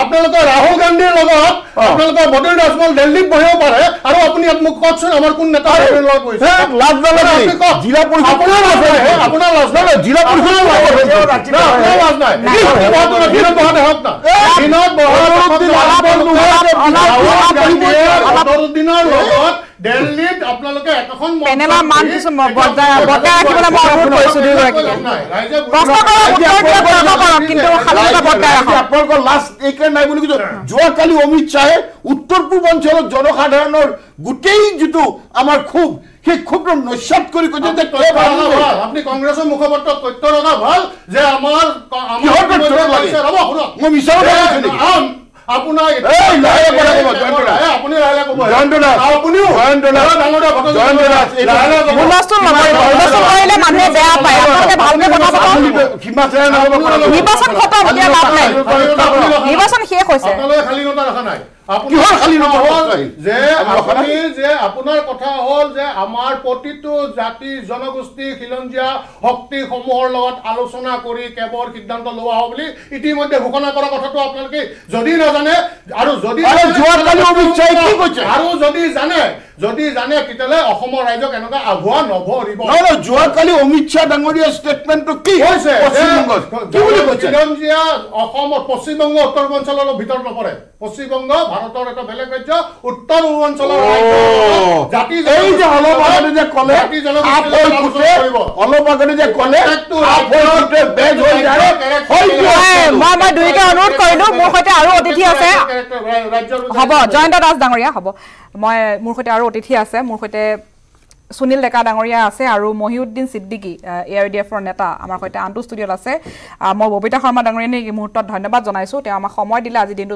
আপোনালোকে ৰাহুল গান্ধীৰ লগত আপোনালোকৰ বদৰুদ্দিন আজমল দিল্লীত বহিব পাৰে আৰু আপুনি মোক কওকচোন আমাৰ কোন নেতা জিলা পৰিষদ আপোনাৰ লাজ নাই জিলা পৰিষদৰ লাজ নাই বদৰুদ্দিনৰ লগত দিল্লীত আপোনালোকে এখন পেনেলৰ মান কিছু বজাই ৰাখিবলৈ মই অনুৰোধ কৰিছো দুয়োগৰাকীকে প্ৰশ্ন কৰক কিন্তু আপোনালোকৰ লাষ্ট এইকাৰণে নাই বুলি কৈছো যোৱাকালি অমিত শ্বাহে উত্তৰ পূৰ্বাঞ্চলত জনসাধাৰণৰ গোটেই যিটো আমাৰ ক্ষোভ সেই ক্ষোভটো নস্যাৎ কৰি কৈছে যে আপুনি কংগ্ৰেছৰ মুখপাত্ৰ তথ্য ৰখা ভাল যে আমাৰ মই বিচাৰো আপোনাৰ নিৰ্বাচন শেষ হৈছে শালীনতা ৰখা নাই আপোনাৰ কথা হল যে আমাৰ প্ৰতিটো জাতি জনগোষ্ঠী খিলঞ্জীয়া শক্তিসমূহৰ লগত আলোচনা কৰি কেৱল সিদ্ধান্ত লোৱা হ'ব বুলি ইতিমধ্যে ঘোষণা কৰা কথাটো আপোনালোকে যদি নাজানে আৰু যদি জানে তেতিয়াহ'লে অসমৰ ৰাইজক এনেকুৱা আভুৱা নভৰিব যোৱাকালি অমিত শ্বাহ ডাঙৰীয়াৰ ষ্টেটমেণ্টটো কি হৈছে খিলঞ্জীয়া অসমৰ পশ্চিমবংগ উত্তৰ পূৰ্বাঞ্চলৰ ভিতৰত নপৰে পশ্চিমবংগ ভাৰতৰ এটা বেলেগ ৰাজ্য উত্তৰ পূৰ্বাঞ্চলৰ মই দুয়োকে অনুৰোধ কৰিলো মোৰ সৈতে আৰু অতিথি আছে হ'ব জয়ন্ত দাস ডাঙৰীয়া হ'ব মই মোৰ সৈতে আৰু অতিথি আছে মোৰ সৈতে সুনীল ডেকা ডাঙৰীয়া আছে আৰু মহিউদ্দিন সিদ্দিকী এআইডিএফৰ নেতা আমাৰ সৈতে আনটো ষ্টুডিঅ'ত আছে মই ববিতা শৰ্মা ডাঙৰীয়াক এই মুহূৰ্তত ধন্যবাদ জনাইছোঁ তেওঁ আমাক সময় দিলে আজি দিনটো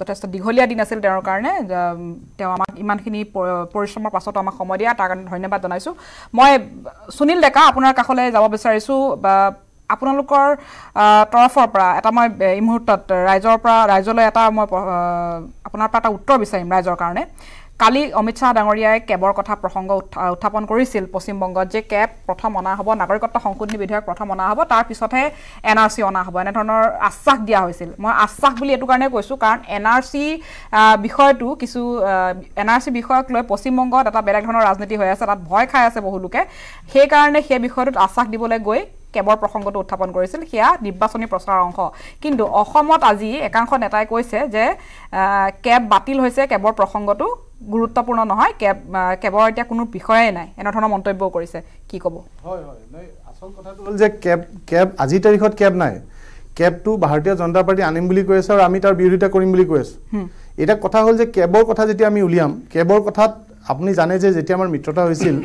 যথেষ্ট দীঘলীয়া দিন আছিল তেওঁৰ কাৰণে তেওঁ আমাক ইমানখিনি পৰিশ্ৰমৰ পাছতো আমাক সময় দিয়া তাৰ কাৰণে ধন্যবাদ জনাইছোঁ মই সুনীল ডেকা আপোনাৰ কাষলৈ যাব বিচাৰিছোঁ আপোনালোকৰ তৰফৰ পৰা এটা মই এই মুহূৰ্তত ৰাইজলৈ এটা মই আপোনাৰ পৰা এটা উত্তৰ বিচাৰিম ৰাইজৰ কাৰণে কালি অমিত শ্বাহ ডাঙৰীয়াই কেবৰ কথা প্ৰসংগ উত্থাপন কৰিছিল পশ্চিমবংগত যে কেব প্ৰথম অনা হ'ব নাগৰিকত্ব সংশোধনী বিধেয়ক প্ৰথম অনা হ'ব তাৰ পিছতহে এনআৰচি অনা হ'ব এনেধৰণৰ আশ্বাস দিয়া হৈছিল মই আশ্বাস বুলি এইটো কাৰণে কৈছোঁ কাৰণ এনআৰচি বিষয়টো কিছু এনআৰচি বিষয়ক লৈ পশ্চিমবংগত এটা বেলেগ ধৰণৰ ৰাজনীতি হৈ আছে তাত ভয় খাই আছে বহু লোকে সেইকাৰণে সেই বিষয়টোত আশ্বাস দিবলৈ গৈ কেবৰ প্ৰসংগটো উত্থাপন কৰিছিল সেয়া নিৰ্বাচনী প্ৰচাৰৰ অংশ কিন্তু অসমত আজি একাংশ নেতাই কৈছে যে কেব বাতিল হৈছে কেবৰ প্ৰসংগটো গুৰুত্বপূৰ্ণ নহয় কেবৰ এতিয়া কোনো বিষয়ে নাই এনেধৰণৰ মন্তব্যও কৰিছে কি ক'ব হয় আচল কথাটো হ'ল যে কেব আজিৰ তাৰিখত কেব নাই কেবটো ভাৰতীয় জনতা পাৰ্টি আনিম বুলি কৈ আছে আৰু আমি তাৰ বিৰোধিতা কৰিম বুলি কৈ আছোঁ এটা কথা হ'ল যে কেবৰ কথা যেতিয়া আমি উলিয়াম কেবৰ কথাত আপুনি জানে যে যেতিয়া আমাৰ মিত্ৰতা হৈছিল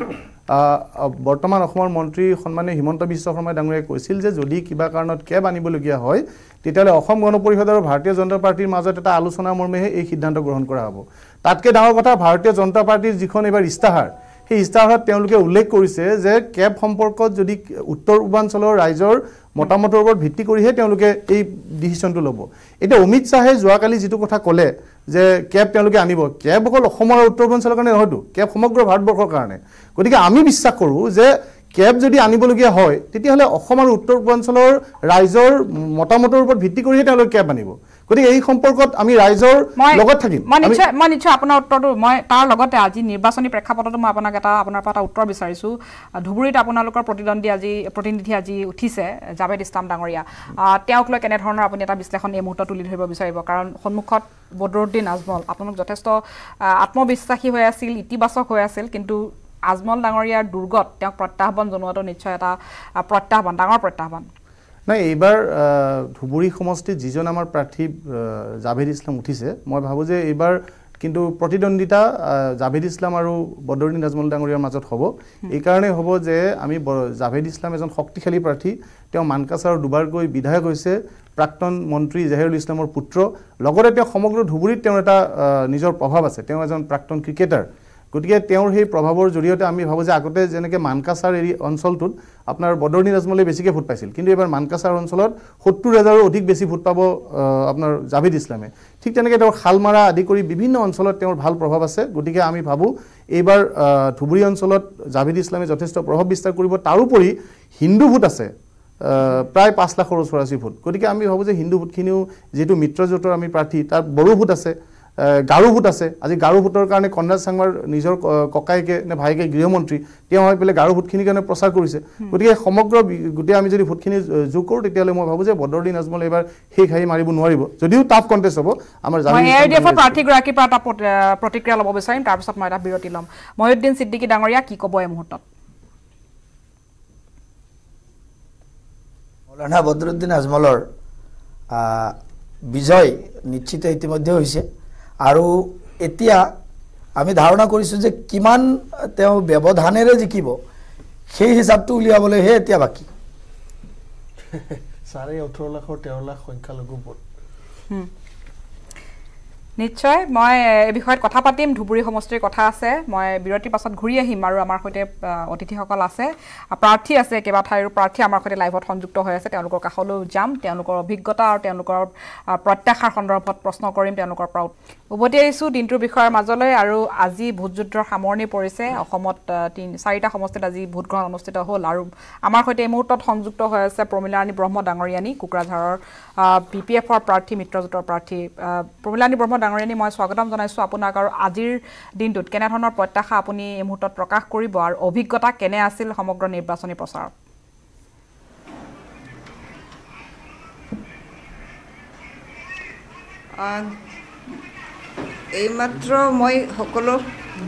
বৰ্তমান অসমৰ মন্ত্ৰী সন্মানীয় হিমন্ত বিশ্ব শৰ্মা ডাঙৰীয়াই কৈছিল যে যদি কিবা কাৰণত কেব আনিবলগীয়া হয় তেতিয়াহ'লে অসম গণ পৰিষদ আৰু ভাৰতীয় জনতা পাৰ্টিৰ মাজত এটা আলোচনা মৰ্মেহে এই সিদ্ধান্ত গ্ৰহণ কৰা হ'ব তাতকৈ ডাঙৰ কথা ভাৰতীয় জনতা পাৰ্টিৰ যিখন এইবাৰ ইস্তাহাৰ সেই ইস্তাহাৰত তেওঁলোকে উল্লেখ কৰিছে যে কেব সম্পৰ্কত যদি উত্তৰ পূৰ্বাঞ্চলৰ ৰাইজৰ মতামতৰ ওপৰত ভিত্তি কৰিহে তেওঁলোকে এই ডিচিশ্যনটো ল'ব এতিয়া অমিত শ্বাহে যোৱাকালি যিটো কথা ক'লে যে কেব তেওঁলোকে আনিব কেব অকল অসমৰ উত্তৰ পূৰ্বাঞ্চলৰ কাৰণে নহয়তো কেব সমগ্ৰ ভাৰতবৰ্ষৰ কাৰণে গতিকে আমি বিশ্বাস কৰোঁ যে কেব যদি আনিবলগীয়া হয় তেতিয়াহ'লে অসম আৰু উত্তৰ পূৰ্বাঞ্চলৰ ৰাইজৰ মতামতৰ ওপৰত ভিত্তি কৰিহে তেওঁলোকে কেব আনিব গতিকে এই সম্পৰ্কত আমি ৰাইজৰ লগত থাকিম মই নিশ্চয় আপোনাৰ উত্তৰটো মই তাৰ লগতে আজি নিৰ্বাচনী প্ৰেক্ষাপটতো মই আপোনাৰ পৰা এটা উত্তৰ বিচাৰিছোঁ ধুবুৰীত আপোনালোকৰ প্ৰতিনিধি আজি উঠিছে জাভেদ ইছলাম ডাঙৰীয়া তেওঁক লৈ কেনেধৰণৰ আপুনি এটা বিশ্লেষণ এই মুহূৰ্তত তুলি ধৰিব বিচাৰিব কাৰণ সন্মুখত বদৰুদ্দিন আজমল আপোনালোক যথেষ্ট আত্মবিশ্বাসী হৈ আছিল ইতিবাচক হৈ আছিল কিন্তু আজমল ডাঙৰীয়াৰ দুৰ্গত তেওঁক প্ৰত্যাহ্বান জনোৱাটো নিশ্চয় এটা প্ৰত্যাহ্বান ডাঙৰ প্ৰত্যাহ্বান নাই এইবাৰ ধুবুৰী সমষ্টিত যিজন আমাৰ প্ৰাৰ্থী জাভেদ ইছলাম উঠিছে মই ভাবোঁ যে এইবাৰ কিন্তু প্ৰতিদ্বন্দ্বিতা জাভেদ ইছলাম আৰু বদৰুদ্দিন আজমল ডাঙৰীয়াৰ মাজত হ'ব এইকাৰণে হ'ব যে আমি জাভেদ ইছলাম এজন শক্তিশালী প্ৰাৰ্থী তেওঁ মানকাছাৰৰ দুবাৰকৈ বিধায়ক হৈছে প্ৰাক্তন মন্ত্ৰী জহিৰুল ইছলামৰ পুত্ৰ লগতে তেওঁ সমগ্ৰ ধুবুৰীত তেওঁৰ এটা নিজৰ প্ৰভাৱ আছে তেওঁ এজন প্ৰাক্তন ক্ৰিকেটাৰ গতিকে তেওঁৰ সেই প্ৰভাৱৰ জৰিয়তে আমি ভাবোঁ যে আগতে যেনেকৈ মানকাছাৰ অঞ্চলটোত আপোনাৰ বদৰুদ্দিন আজমলে বেছিকৈ ভোট পাইছিল কিন্তু এইবাৰ মানকাছাৰ অঞ্চলত ৭০,০০০ৰো অধিক বেছি ভোট পাব আপোনাৰ জাভেদ ইছলামে ঠিক তেনেকৈ তেওঁৰ শালমাৰা আদি কৰি বিভিন্ন অঞ্চলত তেওঁৰ ভাল প্ৰভাৱ আছে গতিকে আমি ভাবোঁ এইবাৰ ধুবুৰী অঞ্চলত জাভেদ ইছলামে যথেষ্ট প্ৰভাৱ বিস্তাৰ কৰিব তাৰোপৰি হিন্দু ভোট আছে প্ৰায় ৫ লাখৰ ওচৰা-ওচৰি ভোট গতিকে আমি ভাবোঁ যে হিন্দু ভোটখিনিও যিহেতু মিত্ৰজোঁটৰ আমি প্ৰাৰ্থী তাত বড়ো ভোট আছে গাৰো ভোট আছে আজি গাৰো ভোটৰ কাৰণে কনৰাজ চাংমাৰ নিজৰ ককাইকে নে ভাইকে গৃহমন্ত্ৰী তেওঁ হৈ পেলাই গাৰো ভোটখিনিৰ কাৰণে প্ৰচাৰ কৰিছে গতিকে সমগ্ৰ গোটেই আমি যদি ভোটখিনি যোগ কৰোঁ তেতিয়াহ'লে মই ভাবোঁ যে বদৰুদ্দিন আজমল এইবাৰ সেই খাই মাৰিব নোৱাৰিব যদিও টাফ কণ্টেষ্ট হ'ব আমাৰ এআইডিএফৰ প্ৰাৰ্থীগৰাকীৰ পৰা এটা প্ৰতিক্ৰিয়া ল'ব বিচাৰিম তাৰপিছত মই এটা বিৰতি ল'ম মহিউদ্দিন ছিদ্দিকী ডাঙৰীয়া কি ক'ব এই মুহূৰ্তত মৌলানা বদৰুদ্দিন আজমলৰ বিজয় নিশ্চিত ইতিমধ্যে হৈছে আৰু এতিয়া আমি ধাৰণা কৰিছোঁ যে কিমান তেওঁ ব্যৱধানেৰে জিকিব সেই হিচাপটো উলিয়াবলৈহে এতিয়া বাকী 18.5 লাখৰ 13 লাখ সংখ্যালঘু ভোট নিশ্চয় মই এই বিষয়ত কথা পাতিম ধুবুৰী সমষ্টিৰ কথা আছে মই বিৰতিৰ পাছত ঘূৰি আহিম আৰু আমাৰ সৈতে অতিথিসকল আছে প্ৰাৰ্থী আছে কেইবাঠাইৰো প্ৰাৰ্থী আমাৰ সৈতে লাইভত সংযুক্ত হৈ আছে তেওঁলোকৰ কাষলৈ যাম তেওঁলোকৰ অভিজ্ঞতা আৰু তেওঁলোকৰ প্ৰত্যাশাৰ সন্দৰ্ভত প্ৰশ্ন কৰিম তেওঁলোকৰ পৰা উভতি আহিছোঁ দিনটোৰ বিষয়ৰ মাজলৈ আৰু আজি ভোটযুদ্ধৰ সামৰণি পৰিছে অসমত 4টা সমষ্টিত আজি ভোটগ্ৰহণ অনুষ্ঠিত হ'ল আৰু আমাৰ সৈতে এই মুহূৰ্তত সংযুক্ত হৈ আছে প্ৰমীলাৰাণী ব্ৰহ্ম ডাঙৰীয়ানী কোকৰাঝাৰৰ PPFৰ প্ৰাৰ্থী মিত্ৰজোঁটৰ প্ৰাৰ্থী প্ৰমীলাৰাণী ব্ৰহ্ম ডাঙৰীয়ানী মই স্বাগতম জনাইছোঁ আপোনাক আৰু আজিৰ দিনটোত কেনেধৰণৰ প্ৰত্যাশা আপুনি এই মুহূৰ্তত প্ৰকাশ কৰিব আৰু অভিজ্ঞতা কেনে আছিল সমগ্ৰ নিৰ্বাচনী প্ৰচাৰত এইমাত্ৰ মই সকলো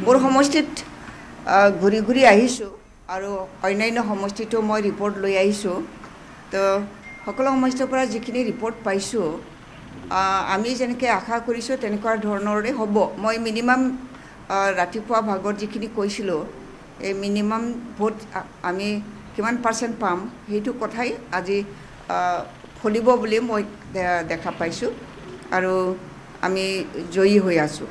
মোৰ সমষ্টিত ঘূৰি ঘূৰি আহিছোঁ আৰু অন্যান্য সমষ্টিতো মই ৰিপৰ্ট লৈ আহিছোঁ তো সকলো সমষ্টিৰ পৰা যিখিনি ৰিপৰ্ট পাইছোঁ আমি যেনেকৈ আশা কৰিছোঁ তেনেকুৱা ধৰণৰে হ'ব মই মিনিমাম ৰাতিপুৱা ভাগত যিখিনি কৈছিলোঁ এই মিনিমাম ভোট আমি কিমান পাৰ্চেণ্ট পাম সেইটো কথাই আজি ফলিব বুলি মই দেখা পাইছোঁ আৰু আমি জয়ী হৈ আছোঁ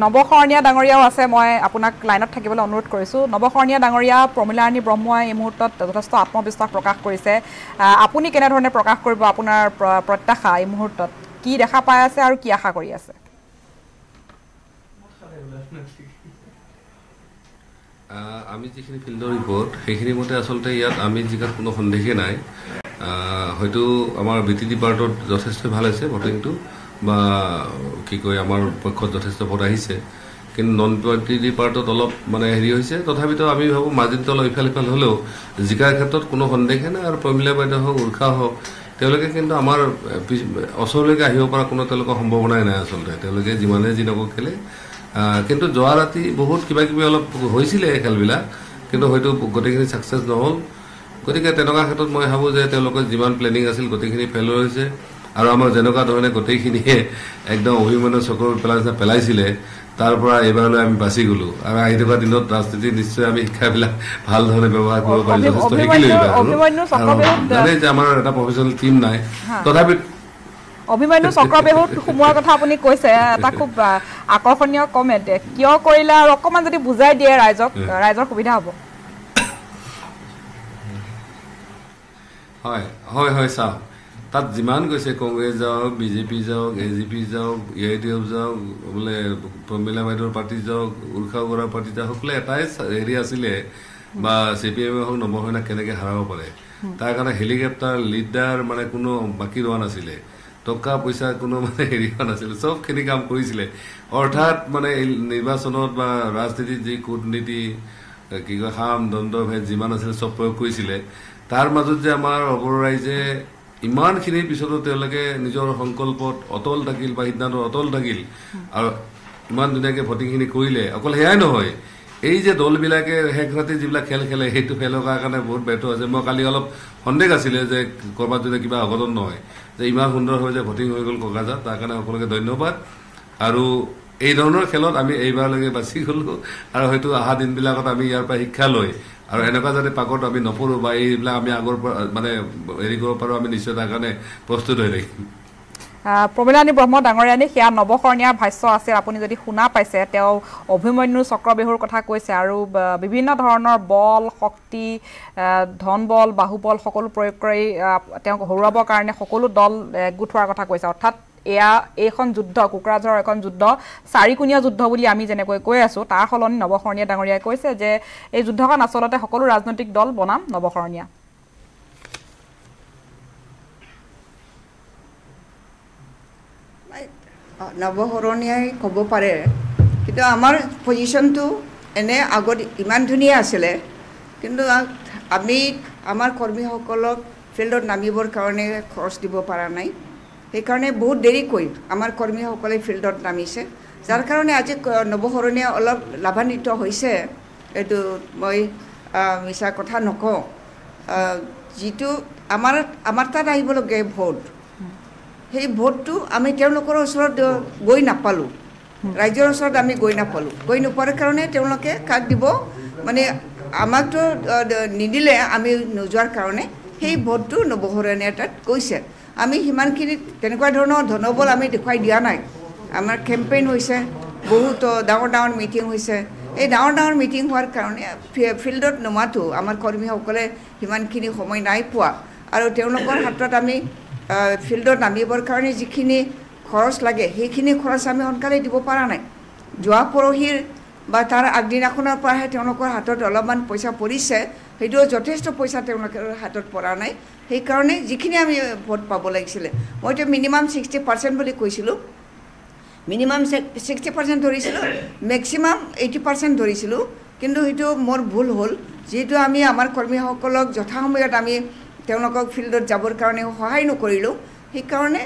নৱশৰণীয়া ডাঙৰীয়াও আছে মই আপোনাক লাইনত থাকিবলৈ অনুৰোধ কৰিছোঁ নৱশৰণীয়া ডাঙৰীয়া প্ৰমীলাৰাণী ব্ৰহ্মই এই মুহূৰ্তত যথেষ্ট আত্মবিশ্বাস প্ৰকাশ কৰিছে আপুনি কেনেধৰণে প্ৰকাশ কৰিব আপোনাৰ প্ৰত্যাশা এই মুহূৰ্তত কি দেখা পাই আছে আৰু কি আশা কৰি আছে আমি যিখিনি ফিল্ডৰ ৰিপৰ্ট সেইখিনি মতে আচলতে ইয়াত আমি জিকাত কোনো সন্দেহেই নাই হয়তো আমাৰ BTD পাৰ্টত যথেষ্ট ভাল হৈছে ভোটিংটো বা কি কয় আমাৰ পক্ষত যথেষ্ট ভোট আহিছে কিন্তু নন BTD পাৰ্টত অলপ মানে হেৰি হৈছে তথাপিতো আমি ভাবোঁ মাৰ্জিনটো অলপ ইফাল সিফাল হ'লেও জিকাৰ ক্ষেত্ৰত কোনো সন্দেহে নাই আৰু প্ৰমীলা বাইদেউ হওক উৰ্ষা হওক তেওঁলোকে কিন্তু আমাৰ ওচৰলৈকে আহিব পৰা কোনো তেওঁলোকৰ সম্ভাৱনাই নাই আচলতে তেওঁলোকে যিমানে যি নকওঁ খেলে কিন্তু যোৱা ৰাতি বহুত কিবা কিবি অলপ হৈছিলে খেলবিলাক কিন্তু হয়তো গোটেইখিনি ছাকচেছ নহ'ল গতিকে তেনেকুৱা ক্ষেত্ৰত মই ভাবোঁ যে তেওঁলোকৰ যিমান প্লেনিং আছিল গোটেইখিনি ফেইল হৈছে আৰু আমাৰ যেনেকুৱা ধৰণে গোটেইখিনিয়ে একদম অভিমানৰ চকুৰ পেলাইছিলে তাৰ পৰা এইবাৰলৈ আমি বাচি গ'লোঁ আৰু আহি থকা দিনত ৰাজনীতি নিশ্চয় আমি শিক্ষাবিলাক ভাল ধৰণে ব্যৱহাৰ কৰিব পাৰি যথেষ্ট শিকিলোঁ জানে যে আমাৰ এটা প্ৰফেচনেল টীম নাই তথাপি অভিমন্যু চক্ৰবেহুত সোমোৱাৰ কথা আপুনি কৈছে এটা খুব আকৰ্ষণীয় কমেণ্ট কিয় কৰিলে আৰু অকণমান যদি বুজাই দিয়ে ৰাইজৰ সুবিধা হ'ব হয় হয় হয় চাওক তাত যিমান গৈছে কংগ্ৰেছ যাওক BJP যাওক AGP যাওক EIDF যাওক বোলে প্ৰমীলা বাইদেউৰ পাৰ্টি যাওক উৰ্ষা বৰাৰ পাৰ্টি যাওক সকলোৱে এটাই হেৰি আছিলে বা CPM হওক নৱসেনা কেনেকৈ হাৰাব পাৰে তাৰ কাৰণে হেলিকপ্টাৰ লিডাৰ মানে কোনো বাকী ৰোৱা নাছিলে টকা পইচা কোনো মানে হেৰি হোৱা নাছিলে চবখিনি কাম কৰিছিলে অৰ্থাৎ মানে নিৰ্বাচনত বা ৰাজনীতিত যি কূটনীতি কি কয় সাম দণ্ড ভেদ যিমান আছিলে চব প্ৰয়োগ কৰিছিলে তাৰ মাজত যে আমাৰ অবৰ ৰাইজে ইমানখিনিৰ পিছতো তেওঁলোকে নিজৰ সংকল্পত অটল থাকিল বা সিদ্ধান্ত অটল থাকিল আৰু ইমান ধুনীয়াকৈ ভোটিংখিনি কৰিলে অকল সেয়াই নহয় এই যে দলবিলাকে শেষ ৰাতি যিবিলাক খেল খেলে সেইটো ফেলৰ কাৰণে বহুত ব্যৰ্থ হৈছে মই কালি অলপ সন্দেহ আছিলে যে ক'ৰবাত যদি কিবা অঘটন নহয় যে ইমান সুন্দৰভাৱে যে ভোটিং হৈ গ'ল কোকৰাঝাৰ তাৰ কাৰণে সকলোকে ধন্যবাদ আৰু এই ধৰণৰ খেলত আমি এইবাৰলৈকে বাছি গ'লোঁ আৰু হয়তো অহা দিনবিলাকত আমি ইয়াৰ পৰা শিক্ষা লৈ আৰু এনেকুৱা যাতে পাকত আমি নপৰোঁ বা এইবিলাক আমি আগৰ পৰা মানে হেৰি কৰিব পাৰোঁ আমি নিশ্চয় তাৰ কাৰণে প্ৰস্তুত হৈ থাকিম প্ৰমীলানী ব্ৰহ্ম ডাঙৰীয়ানী সেয়া নৱকৰণীয়াৰ ভাষ্য আছিল আপুনি যদি শুনা পাইছে তেওঁ অভিমন্যু চক্ৰবেহুৰ কথা কৈছে আৰু বিভিন্ন ধৰণৰ বল শক্তি ধন বল বাহুবল সকলো প্ৰয়োগ কৰি তেওঁক হৰুৱাবৰ কাৰণে সকলো দল একগোট হোৱাৰ কথা কৈছে অৰ্থাৎ এইখন যুদ্ধ কোকৰাঝাৰৰ এখন যুদ্ধ চাৰিকোণীয়া যুদ্ধ বুলি আমি যেনেকৈ কৈ আছোঁ তাৰ সলনি নৱকৰণীয়া ডাঙৰীয়াই কৈছে যে এই যুদ্ধখন আচলতে সকলো ৰাজনৈতিক দল বনাম নৱকৰণীয়া নৱকৰণীয়াই ক'ব পাৰে কিন্তু আমাৰ পজিশ্যনটো এনে আগত ইমান ধুনীয়া আছিলে কিন্তু আমি আমাৰ কৰ্মীসকলক ফিল্ডত নামিবৰ কাৰণে খৰচ দিব পৰা নাই সেইকাৰণে বহুত দেৰিকৈ আমাৰ কৰ্মীসকলে ফিল্ডত নামিছে যাৰ কাৰণে আজি নৱকৰণীয়া অলপ লাভান্বিত হৈছে এইটো মই মিছা কথা নকওঁ যিটো আমাৰ তাত আহিবলগীয়া ভোট সেই ভোটটো আমি তেওঁলোকৰ ওচৰত গৈ নাপালোঁ ৰাইজৰ ওচৰত আমি গৈ নোপোৱাৰ কাৰণে তেওঁলোকে কাক দিব মানে আমাকতো নিদিলে আমি নোযোৱাৰ কাৰণে সেই ভোটটো নৱকৰণীয়াৰ তাত গৈছে আমি সিমানখিনি তেনেকুৱা ধৰণৰ ধনবল আমি দেখুৱাই দিয়া নাই আমাৰ কেম্পেইন হৈছে বহুত ডাঙৰ মিটিং হৈছে এই ডাঙৰ মিটিং হোৱাৰ কাৰণে ফিল্ডত নমাটো আমাৰ কৰ্মীসকলে সিমানখিনি সময় নাই পোৱা আৰু তেওঁলোকৰ হাতত আমি ফিল্ডত নামিবৰ কাৰণে যিখিনি খৰচ লাগে সেইখিনি খৰচ আমি সোনকালে দিব পৰা নাই যোৱা পৰহিৰ বা তাৰ আগদিনাখনৰ পৰাহে তেওঁলোকৰ হাতত অলপমান পইচা পৰিছে সেইটো যথেষ্ট পইচা তেওঁলোকৰ হাতত পৰা নাই সেইকাৰণে যিখিনি আমি ভোট পাব লাগিছিলে মইতো মিনিমাম 60% বুলি কৈছিলোঁ মিনিমাম 60% ধৰিছিলোঁ মেক্সিমাম 80% ধৰিছিলোঁ কিন্তু সেইটো মোৰ ভুল হ'ল যিহেতু আমি আমাৰ কৰ্মীসকলক যথাসময়ত আমি তেওঁলোকক ফিল্ডত যাবৰ কাৰণে সহায় নকৰিলোঁ সেইকাৰণে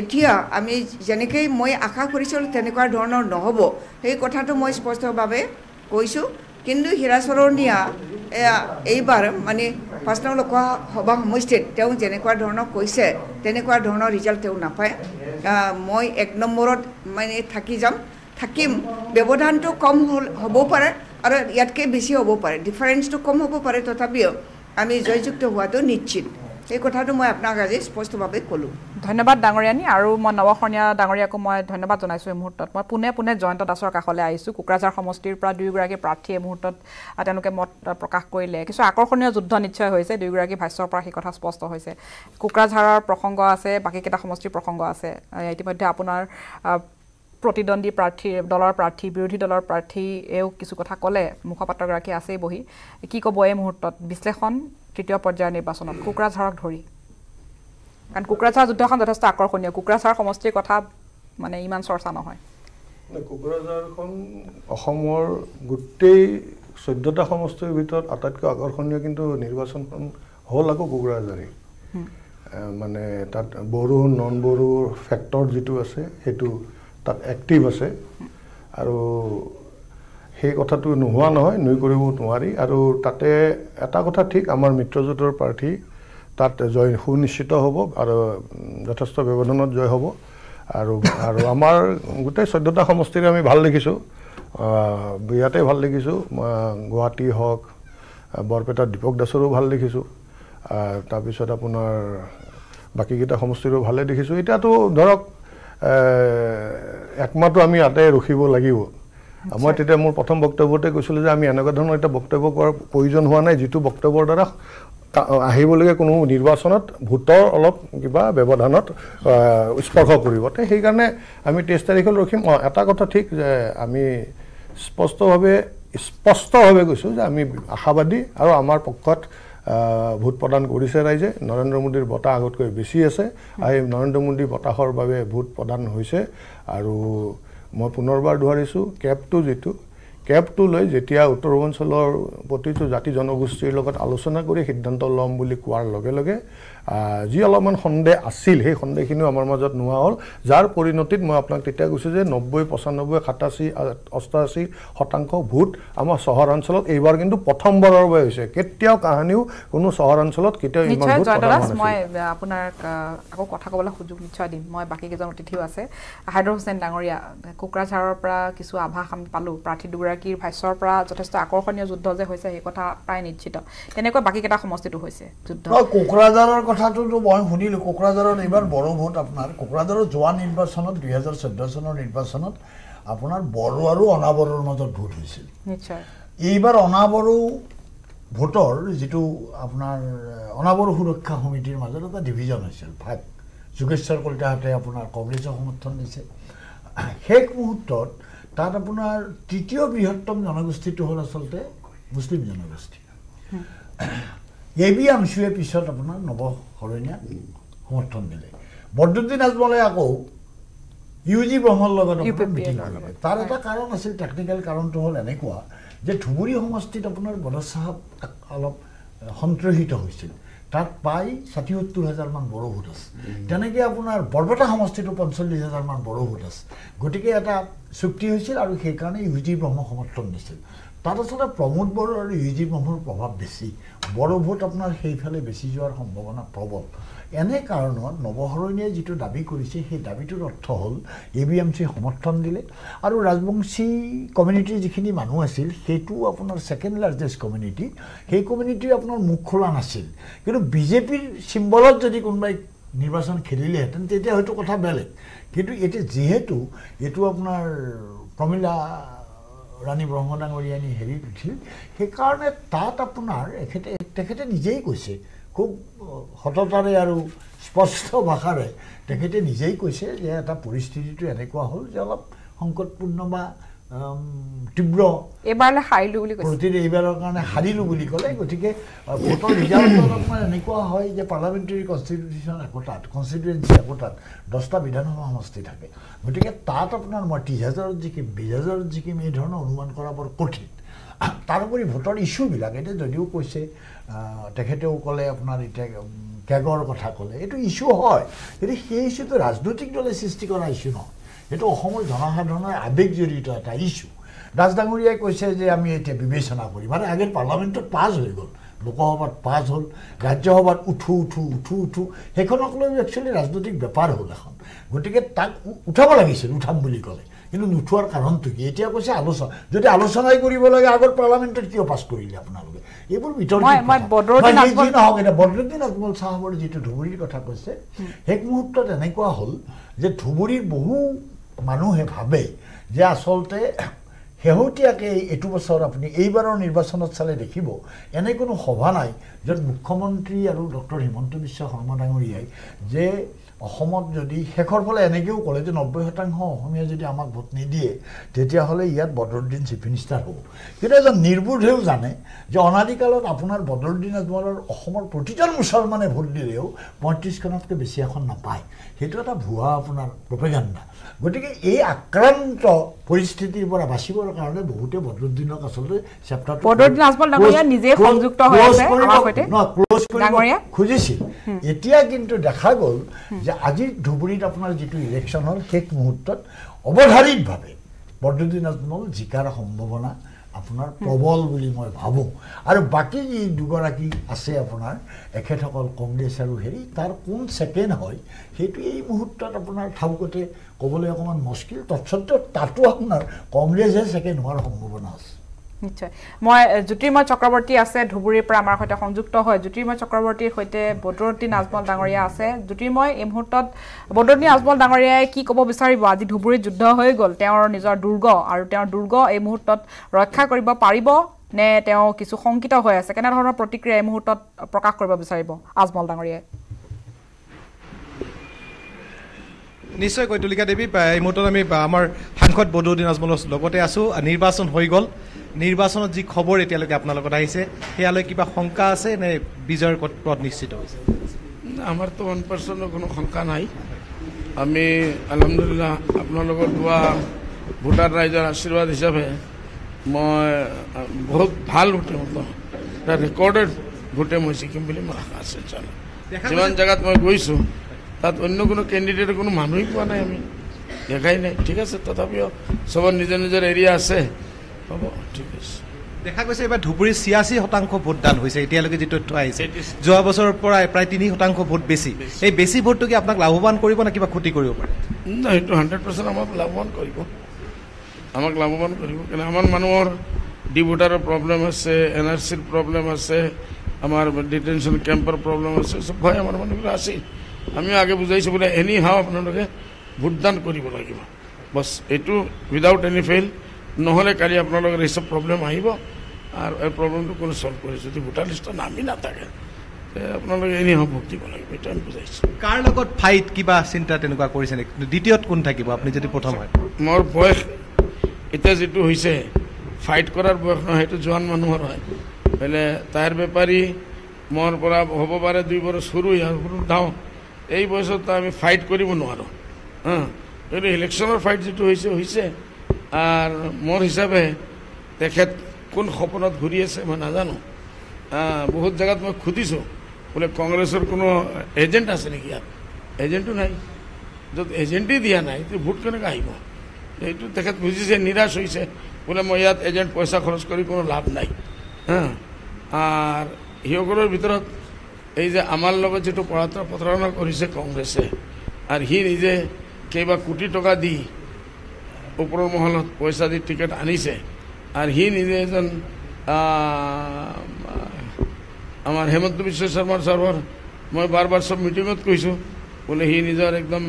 এতিয়া আমি যেনেকৈ মই আশা কৰিছিলোঁ তেনেকুৱা ধৰণৰ নহ'ব সেই কথাটো মই স্পষ্টভাৱে কৈছোঁ কিন্তু হীৰাচৰণীয়া এইবাৰ মানে 5 নং লোকসভা সমষ্টিত তেওঁ যেনেকুৱা ধৰণৰ কৈছে তেনেকুৱা ধৰণৰ ৰিজাল্ট তেওঁ নাপায় মই 1 নম্বৰত মানে থাকিম ব্যৱধানটো কম হ'ব পাৰে আৰু ইয়াতকৈ বেছি হ'ব পাৰে ডিফাৰেঞ্চটো কম হ'ব পাৰে তথাপিও আমি জয়যুক্ত হোৱাটো নিশ্চিত এই কথাটো মই আপোনাক আজি স্পষ্টভাৱে ক'লোঁ ধন্যবাদ ডাঙৰীয়ানী আৰু মই নৱকৰণীয়া ডাঙৰীয়াকো মই ধন্যবাদ জনাইছোঁ এই মুহূৰ্তত মই পোনে জয়ন্ত দাসৰ কাষলৈ আহিছোঁ কোকৰাঝাৰ সমষ্টিৰ পৰা দুয়োগৰাকী প্ৰাৰ্থী এই মুহূৰ্তত তেওঁলোকে মত প্ৰকাশ কৰিলে কিছু আকৰ্ষণীয় যুদ্ধ নিশ্চয় হৈছে দুয়োগৰাকী ভাষ্যৰ পৰা সেই কথা স্পষ্ট হৈছে কোকৰাঝাৰৰ প্ৰসংগ আছে বাকীকেইটা সমষ্টিৰ প্ৰসংগ আছে ইতিমধ্যে আপোনাৰ প্ৰতিদ্বন্দ্বী প্ৰাৰ্থী দলৰ প্ৰাৰ্থী বিৰোধী দলৰ প্ৰাৰ্থীয়েও কিছু কথা ক'লে মুখপাত্ৰগৰাকী আছেই বহি কি ক'ব এই মুহূৰ্তত বিশ্লেষণ তৃতীয় পৰ্যায়ৰ নিৰ্বাচনত কোকৰাঝাৰক ধৰি কাৰণ কোকৰাঝাৰ যুদ্ধখন যথেষ্ট আকৰ্ষণীয় কোকৰাঝাৰ সমষ্টিৰ কথা মানে ইমান চৰ্চা নহয় কোকৰাঝাৰখন অসমৰ গোটেই 14টা সমষ্টিৰ ভিতৰত আটাইতকৈ আকৰ্ষণীয় কিন্তু নিৰ্বাচনখন হ'ল আকৌ কোকৰাঝাৰেই মানে তাত বড়ো নন বড়ো ফেক্টৰ যিটো আছে সেইটো তাত এক্টিভ আছে আৰু সেই কথাটো নোহোৱা নহয় নুই কৰিব নোৱাৰি আৰু তাতে এটা কথা ঠিক আমাৰ মিত্ৰজোঁটৰ প্ৰাৰ্থী তাত জয় সুনিশ্চিত হ'ব আৰু যথেষ্ট ব্যৱধানত জয় হ'ব আৰু আমাৰ গোটেই 14টা সমষ্টিৰে আমি ভাল দেখিছোঁ বিৰাটে ভাল দেখিছোঁ গুৱাহাটী হওক বৰপেটা দীপক দাসৰো ভাল দেখিছোঁ তাৰপিছত আপোনাৰ বাকীকেইটা সমষ্টিৰো ভালে দেখিছোঁ এতিয়াতো ধৰক একমাহটো আমি ইয়াতে ৰখিব লাগিব মই তেতিয়া মোৰ প্ৰথম বক্তব্যতে কৈছিলোঁ যে আমি এনেকুৱা ধৰণৰ এটা বক্তব্য কৰাৰ প্ৰয়োজন হোৱা নাই যিটো বক্তব্যৰ দ্বাৰা আহিবলগীয়া কোনো নিৰ্বাচনত ভোটৰ অলপ কিবা ব্যৱধানত স্পৰ্শ কৰিব সেইকাৰণে আমি 23 তাৰিখলৈ ৰখিম এটা কথা ঠিক যে আমি স্পষ্টভাৱে কৈছোঁ যে আমি আশাবাদী আৰু আমাৰ পক্ষত ভোট প্ৰদান কৰিছে ৰাইজে নৰেন্দ্ৰ মোদীৰ বঁটা আগতকৈ বেছি আছে আৰু নৰেন্দ্ৰ মোদীৰ বঁটাৰ বাবে ভোট প্ৰদান হৈছে আৰু মই পুনৰবাৰ দোহাৰিছোঁ কেবটো যিটো কেবটো লৈ যেতিয়া উত্তৰ পূৰ্বাঞ্চলৰ প্ৰতিটো জাতি জনগোষ্ঠীৰ লগত আলোচনা কৰি সিদ্ধান্ত ল'ম বুলি কোৱাৰ লগে লগে যি অলপমান সন্দেহ আছিল সেই সন্দেহখিনিও আমাৰ মাজত নোহোৱা হ'ল, যাৰ পৰিণতিত মই আপোনাক তেতিয়া কৈছোঁ যে 90, 95, 87, 88% ভোট আমাৰ চহৰ অঞ্চলত এইবাৰ কিন্তু প্ৰথমবাৰৰ বাবে হৈছে। কেতিয়াও কাহানিও কোনো চহৰ অঞ্চলত কেতিয়াও ইমান ভোট মই আপোনাক আকৌ কথা ক'বলৈ সুযোগ নিশ্চয় দিম। মই বাকী কেইজন অতিথিও আছে। হাইদৰ হুছেইন ডাঙৰীয়া, কোকৰাঝাৰৰ পৰা কিছু আভাস আমি পালোঁ, প্ৰাৰ্থী দুগৰাকীৰ ভাষ্যৰ পৰা যথেষ্ট আকৰ্ষণীয় যুদ্ধ যে হৈছে সেই কথা প্ৰায় নিশ্চিত। তেনেকৈ বাকীকেইটা সমষ্টিতো হৈছে যুদ্ধ। কোকৰাঝাৰৰ কথাটোতো মই শুনিলোঁ। কোকৰাঝাৰত এইবাৰ বড়ো ভোট আপোনাৰ কোকৰাঝাৰৰ যোৱা নিৰ্বাচনত 2014 চনৰ নিৰ্বাচনত আপোনাৰ বড়ো আৰু অনাবড়োৰ মাজত ভোট হৈছিল। নিশ্চয় এইবাৰ অনাবড়ো ভোটৰ যিটো আপোনাৰ অনাবড়ো সুৰক্ষা সমিতিৰ মাজত এটা ডিভিজন হৈছিল, ভাগ। যোগেশ্বৰ কলিতাহঁতে আপোনাৰ কংগ্ৰেছক সমৰ্থন দিছে। শেষ মুহূৰ্তত তাত আপোনাৰ তৃতীয় বৃহত্তম জনগোষ্ঠীটো হ'ল আচলতে মুছলিম জনগোষ্ঠী। এবি আমচুৱে পিছত আপোনাৰ নৱশৰণীয়া সমৰ্থন দিলে। বদৰুদ্দিন আজমলে আকৌ ইউজি ব্ৰহ্মৰ লগত মিটিং কৰিলে। তাৰ এটা কাৰণ আছিল, টেকনিকেল কাৰণটো হ'ল এনেকুৱা যে ধুবুৰী সমষ্টিত আপোনাৰ বদৰ চাহাব অলপ সন্ত্ৰহিত হৈছিল। তাত প্ৰায় ৬০-৭০ মান বড়ো ভোট আছে। তেনেকৈ আপোনাৰ বৰপেটা সমষ্টিটো ৪৫,০০০ মান বড়ো ভোট আছে। গতিকে এটা চুক্তি হৈছিল আৰু সেইকাৰণে ইউজি ব্ৰহ্ম সমৰ্থন দিছিল। তাত আচলতে প্ৰমোদ বড়ো আৰু ইউজি ব্ৰহ্মৰ প্ৰভাৱ বেছি। বড়ো ভোট আপোনাৰ সেইফালে বেছি যোৱাৰ সম্ভাৱনা প্ৰবল। এনে কাৰণত নৱশৰণীয়ে যিটো দাবী কৰিছে সেই দাবীটোৰ অৰ্থ হ'ল ABMC সমৰ্থন দিলে আৰু ৰাজবংশী কমিউনিটিৰ যিখিনি মানুহ আছিল সেইটো আপোনাৰ ছেকেণ্ড লাৰ্জেষ্ট কমিউনিটি। সেই কমিউনিটিৰ আপোনাৰ মুখ খোলা নাছিল। কিন্তু বিজেপিৰ চিম্বলত যদি কোনোবাই নিৰ্বাচন খেলিলেহেঁতেন তেতিয়া হয়তো কথা বেলেগ। কিন্তু এতিয়া যিহেতু এইটো আপোনাৰ প্ৰমীলা ৰাণী ব্ৰহ্ম ডাঙৰীয়ানী হেৰিত উঠিল, সেইকাৰণে তাত আপোনাৰ তেখেতে নিজেই কৈছে, খুব সততাৰে আৰু স্পষ্ট ভাষাৰে তেখেতে নিজেই কৈছে যে এটা পৰিস্থিতিটো এনেকুৱা হ'ল যে অলপ সংকটপূৰ্ণ বা তীব্ৰ, এইবাৰলৈ হাৰিলোঁ বুলি কৈছে, এইবাৰৰ কাৰণে হাৰিলোঁ বুলি ক'লে। গতিকে ভোটৰ ৰিজাল্টত আপোনাৰ এনেকুৱা হয় যে পাৰ্লামেণ্টাৰী কনষ্টিটুৱেঞ্চি একোটাত 10টা বিধানসভা সমষ্টি থাকে। গতিকে তাত আপোনাৰ মই 30,000ত জিকিম, 20,000ত জিকিম এই ধৰণৰ অনুমান কৰা বৰ কঠিন। তাৰোপৰি ভোটৰ ইছ্যুবিলাক এতিয়া যদিও কৈছে, তেখেতেও ক'লে আপোনাৰ এতিয়া কেগৰ কথা ক'লে, এইটো ইছ্যু হয়, কিন্তু সেই ইছ্যুটো ৰাজনৈতিক দলে সৃষ্টি কৰা ইছ্যু নহয়। এইটো অসমৰ জনসাধাৰণৰ আৱেগ জড়িত এটা ইছ্যু। দাস ডাঙৰীয়াই কৈছে যে আমি এতিয়া বিবেচনা কৰিম, মানে আগত পাৰ্লামেণ্টত পাছ হৈ গ'ল, লোকসভাত পাছ হ'ল, ৰাজ্যসভাত উঠো সেইখনক লৈ একচুৱেলি ৰাজনৈতিক বেপাৰ হ'ল এখন। গতিকে তাক উঠাব লাগিছিল, উঠাম বুলি ক'লে, কিন্তু নুঠোৱাৰ কাৰণটো কি? এতিয়া কৈছে আলোচনা, যদি আলোচনাই কৰিব লাগে আগত পাৰ্লামেণ্টত কিয় পাছ কৰিলে আপোনালোকে? এইবোৰ বিতৰ্কিত নহওক। এতিয়া বদৰুদ্দিন আজমল চাহাবৰ যিটো ধুবুৰীৰ কথা কৈছে, শেষ মুহূৰ্তত এনেকুৱা হ'ল যে ধুবুৰীৰ বহু মানুহে ভাবে যে আচলতে শেহতীয়াকৈ এইটো বছৰ আপুনি এইবাৰৰ নিৰ্বাচনত চালে দেখিব এনে কোনো সভা নাই য'ত মুখ্যমন্ত্ৰী আৰু ডক্টৰ হিমন্ত বিশ্ব শৰ্মা ডাঙৰীয়াই যে অসমত যদি শেষৰ ফালে এনেকৈও ক'লে যে 90% অসমীয়া যদি আমাক ভোট নিদিয়ে তেতিয়াহ'লে ইয়াত বদৰুদ্দিন চিফ মিনিষ্টাৰ হ'ব। কিন্তু এজন নিৰ্বোধেও জানে যে অনাদিকালত আপোনাৰ বদৰুদ্দিন আজমলৰ অসমৰ প্ৰতিজন মুছলমানে ভোট দিলেও 35খনতকৈ বেছি এখন নাপায়। সেইটো এটা ভুৱা আপোনাৰ প্ৰপেগাণ্ডা। গতিকে এই আক্ৰান্ত পৰিস্থিতিৰ পৰা বাচিবৰ কাৰণে বহুতে বদৰুদ্দিনক আচলতে চেপ্টাৰটো খুজিছিল। এতিয়া কিন্তু দেখা গ'ল যে আজি ধুবুৰীত আপোনাৰ যিটো ইলেকশ্যন হ'ল শেষ মুহূৰ্তত অৱধাৰিতভাৱে বদৰুদ্দিন আজমল জিকাৰ সম্ভাৱনা আপোনাৰ প্ৰবল বুলি মই ভাবোঁ। আৰু বাকী যি দুগৰাকী আছে আপোনাৰ এখেতসকল কংগ্ৰেছ আৰু হেৰি, তাৰ কোন ছেকেণ্ড হয় সেইটো এই মুহূৰ্তত আপোনাৰ ঠাউকতে ক'বলৈ অকণমান মুস্কিল। তৎসত্ত্বেও তাতো আপোনাৰ কংগ্ৰেছহে ছেকেণ্ড হোৱাৰ সম্ভাৱনা আছে। নিশ্চয়। মই জ্যোতিৰ্ময় চক্ৰৱৰ্তী আছে ধুবুৰীৰ পৰা আমাৰ সৈতে সংযুক্ত হয়। জ্যোতিৰ্ময় চক্ৰৱৰ্তীৰ সৈতে বদৰুদ্দিন আজমল ডাঙৰীয়া আছে। জ্যোতিৰ্ময়, এই মুহূৰ্তত বদৰুদ্দিন আজমল ডাঙৰীয়াই কি ক'ব বিচাৰিব? আজি ধুবুৰীত যুদ্ধ হৈ গ'ল, তেওঁৰ নিজৰ দুৰ্গ, আৰু তেওঁৰ দুৰ্গ এই মুহূৰ্তত ৰক্ষা কৰিব পাৰিব নে তেওঁ কিছু শংকিত হৈ আছে? কেনেধৰণৰ প্ৰতিক্ৰিয়া এই মুহূৰ্তত প্ৰকাশ কৰিব বিচাৰিব আজমল ডাঙৰীয়াই? নিশ্চয়কৈ তুলিকা দেৱী, এই মুহূৰ্তত আমি আমাৰ সাংসদ বদৰুদ্দিন আজমলৰ লগতে আছোঁ। নিৰ্বাচন হৈ গ'ল, নিৰ্বাচনত যি খবৰ এতিয়ালৈকে আপোনাৰ লগত আহিছে সেয়ালৈ কিবা শংকা আছে নে বিজয়ৰ পথ নিশ্চিত হৈছে? আমাৰতো 1% কোনো শংকা নাই। আমি আলহামদুলিল্লাহ আপোনালোকৰ দোৱা ভোটাৰ ৰাইজৰ আশীৰ্বাদ হিচাপে মই বহুত ভাল ভোটে এটা ৰেকৰ্ডেড ভোটে মই জিকিম বুলি মোৰ আশা আছে যিমান জেগাত মই গৈছোঁ তাত অন্য কোনো কেণ্ডিডেটৰ কোনো মানুহেই পোৱা নাই আমি দেখাই নাই ঠিক আছে তথাপিও চবৰ নিজৰ নিজৰ এৰিয়া আছে হ'ব ঠিক আছে দেখা গৈছে এইবাৰ ধুবুৰীত 86% ভোটদান হৈছে এতিয়ালৈকে যি তথ্য আহিছে যোৱা বছৰৰ পৰা প্ৰায় 3% ভোট বেছি এই বেছি ভোটটো কি আপোনাক লাভৱান কৰিব নে কিবা ক্ষতি কৰিব পাৰে এইটো 100% আমাক লাভৱান কৰিব কিন্তু আমাৰ মানুহৰ ডি ভোটাৰৰ প্ৰব্লেম আছে NRCৰ প্ৰব্লেম আছে আমাৰ ডিটেনশ্যন কেম্পৰ প্ৰব্লেম আছে চব ভয় আমাৰ মানুহবিলাক আছে আমিও আগে বুজাইছোঁ বোলে এনি হাও আপোনালোকে ভোটদান কৰিব লাগিব বছ এইটো উইদাউট এনি ফেইল নহ'লে কালি আপোনালোকৰ এই চব প্ৰব্লেম আহিব আৰু এই প্ৰব্লেমটো কোনো ছল্ভ কৰে যদি ভোটাৰ লিষ্টত নামি নাথাকে আপোনালোকে এনি হাও ভোট দিব লাগিব এইটো আমি বুজাইছোঁ কাৰ লগত ফাইট কিবা চিন্তা তেনেকুৱা কৰিছে নেকি দ্বিতীয়ত কোন থাকিব আপুনি যদি প্ৰথম হয় মোৰ বয়স এতিয়া যিটো হৈছে ফাইট কৰাৰ বয়স নহয় সেইটো জোৱান মানুহৰ হয় বোলে টায়াৰ বেপাৰী মোৰ পৰা হ'ব পাৰে 2 বছৰ সৰু ইয়াৰ দাওঁ এই বয়সত আমি ফাইট কৰিব নোৱাৰোঁ এইটো ইলেকশ্যনৰ ফাইট যিটো হৈছে আৰু মোৰ হিচাপে তেখেত কোন সপোনত ঘূৰি আছে মই নাজানো বহুত জেগাত মই সুধিছোঁ বোলে কংগ্ৰেছৰ কোনো এজেণ্ট আছে নেকি ইয়াত এজেণ্টো নাই য'ত এজেণ্টেই দিয়া নাই ভোট কেনেকৈ আহিব এইটো তেখেত বুজিছে নিৰাশ হৈছে বোলে মই ইয়াত এজেণ্ট পইচা খৰচ কৰি কোনো লাভ নাই আৰু সিসকলৰ ভিতৰত এই যে আমাৰ লগত যিটো প্ৰতাৰণা কৰিছে কংগ্ৰেছে আৰু সি নিজে কেইবা কোটি টকা দি ওপৰৰ মহলত পইচা দি টিকেট আনিছে আৰু সি নিজে এজন আমাৰ হেমন্ত বিশ্ব শৰ্মাৰ ছাৰৰ মই বাৰ চব মিটিঙত কৈছোঁ বোলে সি নিজৰ একদম